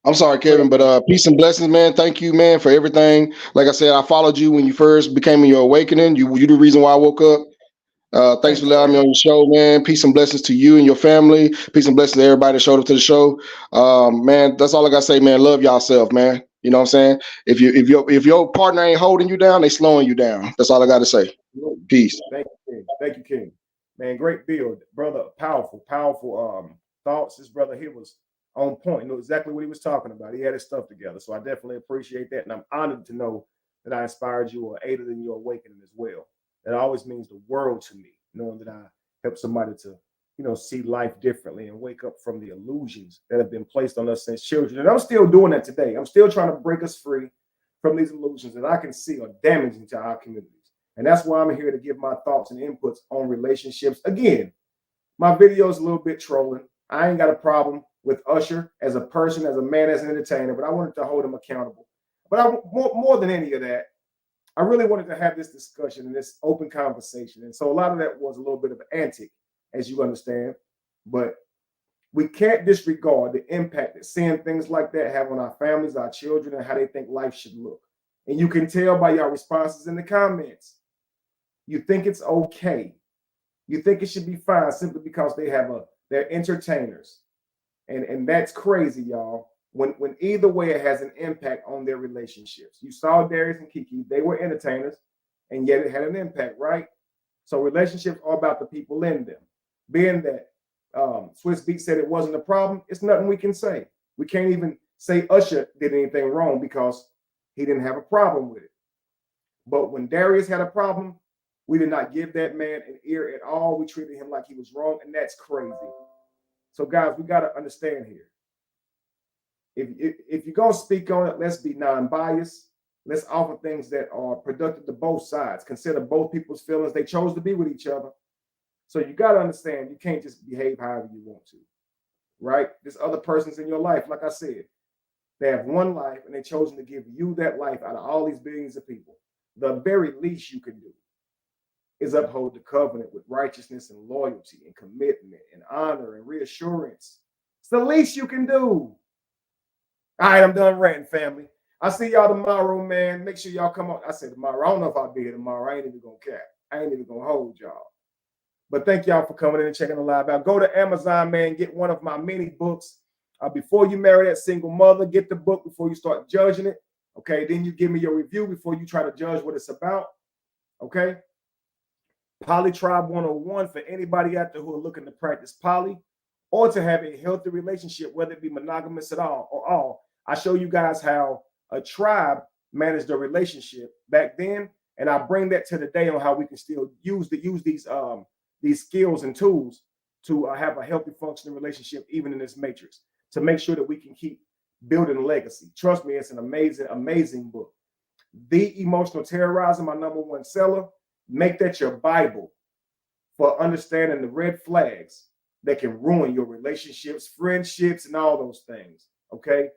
I'm sorry, Kevin, but peace and blessings, man. Thank you, man, for everything. Like I said, I followed you when you first became your awakening. You the reason why I woke up. Thanks for allowing me on your show, man. Peace and blessings to you and your family. Peace and blessings to everybody that showed up to the show. Man, that's all I gotta say, man. Love yourself, man. You know what I'm saying? If your partner ain't holding you down, they slowing you down. That's all I gotta say. Peace. Thank you, King. Thank you, King. Man, great build, brother. Powerful thoughts. This brother here was on point. He knew exactly what he was talking about. He had his stuff together. So I definitely appreciate that. And I'm honored to know that I inspired you or aided in your awakening as well. That always means the world to me, knowing that I helped somebody to, see life differently and wake up from the illusions that have been placed on us since children. And I'm still doing that today. I'm still trying to break us free from these illusions that I can see are damaging to our communities. And that's why I'm here to give my thoughts and inputs on relationships. Again, my video is a little bit trolling. I ain't got a problem with Usher as a person, as a man, as an entertainer, but I wanted to hold him accountable. But more than any of that, I really wanted to have this discussion and this open conversation. And so a lot of that was a little bit of an antic, as you understand. But we can't disregard the impact that seeing things like that have on our families, our children, and how they think life should look. And you can tell by your responses in the comments. You think it's okay. You think it should be fine simply because they're entertainers. And that's crazy, y'all. When either way it has an impact on their relationships. You saw Darius and Kiki, they were entertainers, and yet it had an impact, right? So relationships are about the people in them. Being that Swiss Beat said it wasn't a problem, it's nothing we can say. We can't even say Usher did anything wrong because he didn't have a problem with it. But when Darius had a problem, we did not give that man an ear at all. We treated him like he was wrong, and that's crazy. So, guys, we got to understand here. If you're going to speak on it, let's be non-biased. Let's offer things that are productive to both sides. Consider both people's feelings. They chose to be with each other. So you got to understand, you can't just behave however you want to, right? There's other persons in your life. Like I said, they have one life, and they've chosen to give you that life out of all these billions of people. the very least you can do is uphold the covenant with righteousness and loyalty and commitment and honor and reassurance. It's the least you can do. All right, I'm done ranting, family. I see y'all tomorrow, man. Make sure y'all come on. I said tomorrow. I don't know if I'll be here tomorrow. I ain't even gonna cap. I ain't even gonna hold y'all. But thank y'all for coming in and checking the live out. Go to Amazon, man. Get one of my many books. Before you marry that single mother, get the book before you start judging it. Okay. Then you give me your review before you try to judge what it's about. Okay. Poly Tribe 101 for anybody out there who are looking to practice poly or to have a healthy relationship, whether it be monogamous at all or all. I show you guys how a tribe managed their relationship back then, and I bring that to today on how we can still use these skills and tools to have a healthy functioning relationship even in this matrix, to make sure that we can keep building legacy. Trust me, it's an amazing book. The Emotional Terrorizer, my #1 seller. Make that your Bible for understanding the red flags that can ruin your relationships, friendships, and all those things. Okay.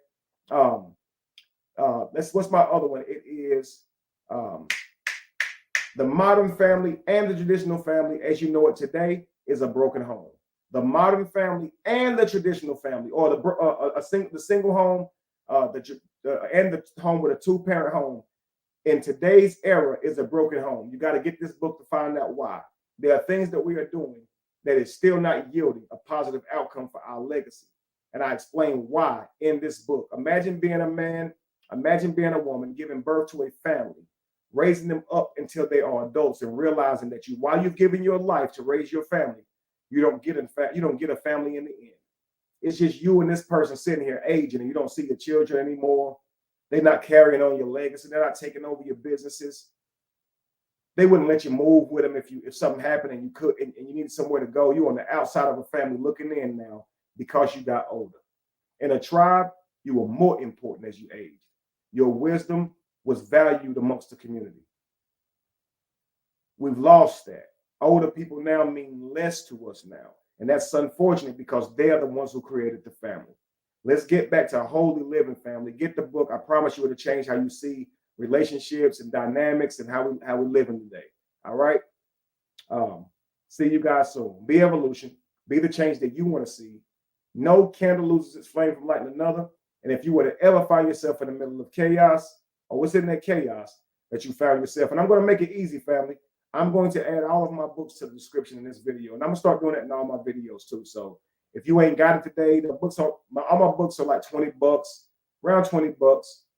What's my other one? It is The Modern Family and the Traditional Family as you know it today is a broken home. The modern family and the traditional family, or the single home, and the home with a 2-parent home in today's era is a broken home. You got to get this book to find out why. There are things that we are doing that is still not yielding a positive outcome for our legacy. And I explain why in this book. Imagine being a man, imagine being a woman, giving birth to a family, raising them up until they are adults, and realizing that while you've given your life to raise your family, you don't get a family in the end. It's just you and this person sitting here aging, and you don't see your children anymore. They're not carrying on your legacy. They're not taking over your businesses. They wouldn't let you move with them if something happened and you needed somewhere to go. You're on the outside of a family looking in now because you got older. In a tribe, you were more important as you aged. Your wisdom was valued amongst the community. We've lost that. Older people now mean less to us now. And that's unfortunate because they are the ones who created the family. Let's get back to a holy living, family. Get the book. I promise you it'll change how you see relationships and dynamics and how we live in today. All right. See you guys soon. Be evolution. Be the change that you want to see. No candle loses its flame from lighting another. And if you were to ever find yourself in the middle of chaos, or what's in that chaos that you found yourself, and I'm going to make it easy, family. I'm going to add all of my books to the description in this video, and I'm going to start doing that in all my videos too. So if you ain't got it today, all my books are like $20, around $20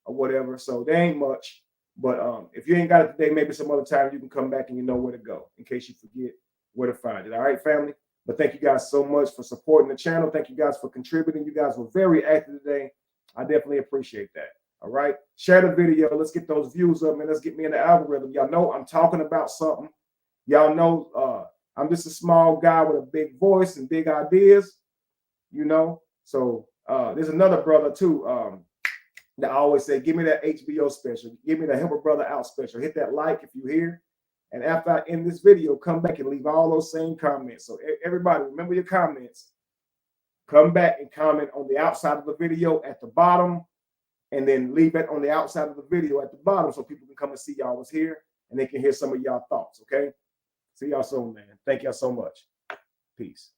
or whatever. So they ain't much. But if you ain't got it today, maybe some other time you can come back and you know where to go in case you forget where to find it. All right, family. But thank you guys so much for supporting the channel. Thank you guys for contributing. You guys were very active today. I definitely appreciate that. All right. Share the video. Let's get those views up, man. Let's get me in the algorithm. Y'all know I'm talking about something. Y'all know I'm just a small guy with a big voice and big ideas, you know. So there's another brother too that I always say, give me that HBO special. Give me the Help a Brother Out special. Hit that like if you're here. And after I end this video, come back and leave all those same comments. So everybody, remember your comments. Come back and comment on the outside of the video at the bottom, and then leave it on the outside of the video at the bottom so people can come and see y'all was here and they can hear some of y'all thoughts, okay? See y'all soon, man. Thank y'all so much. Peace.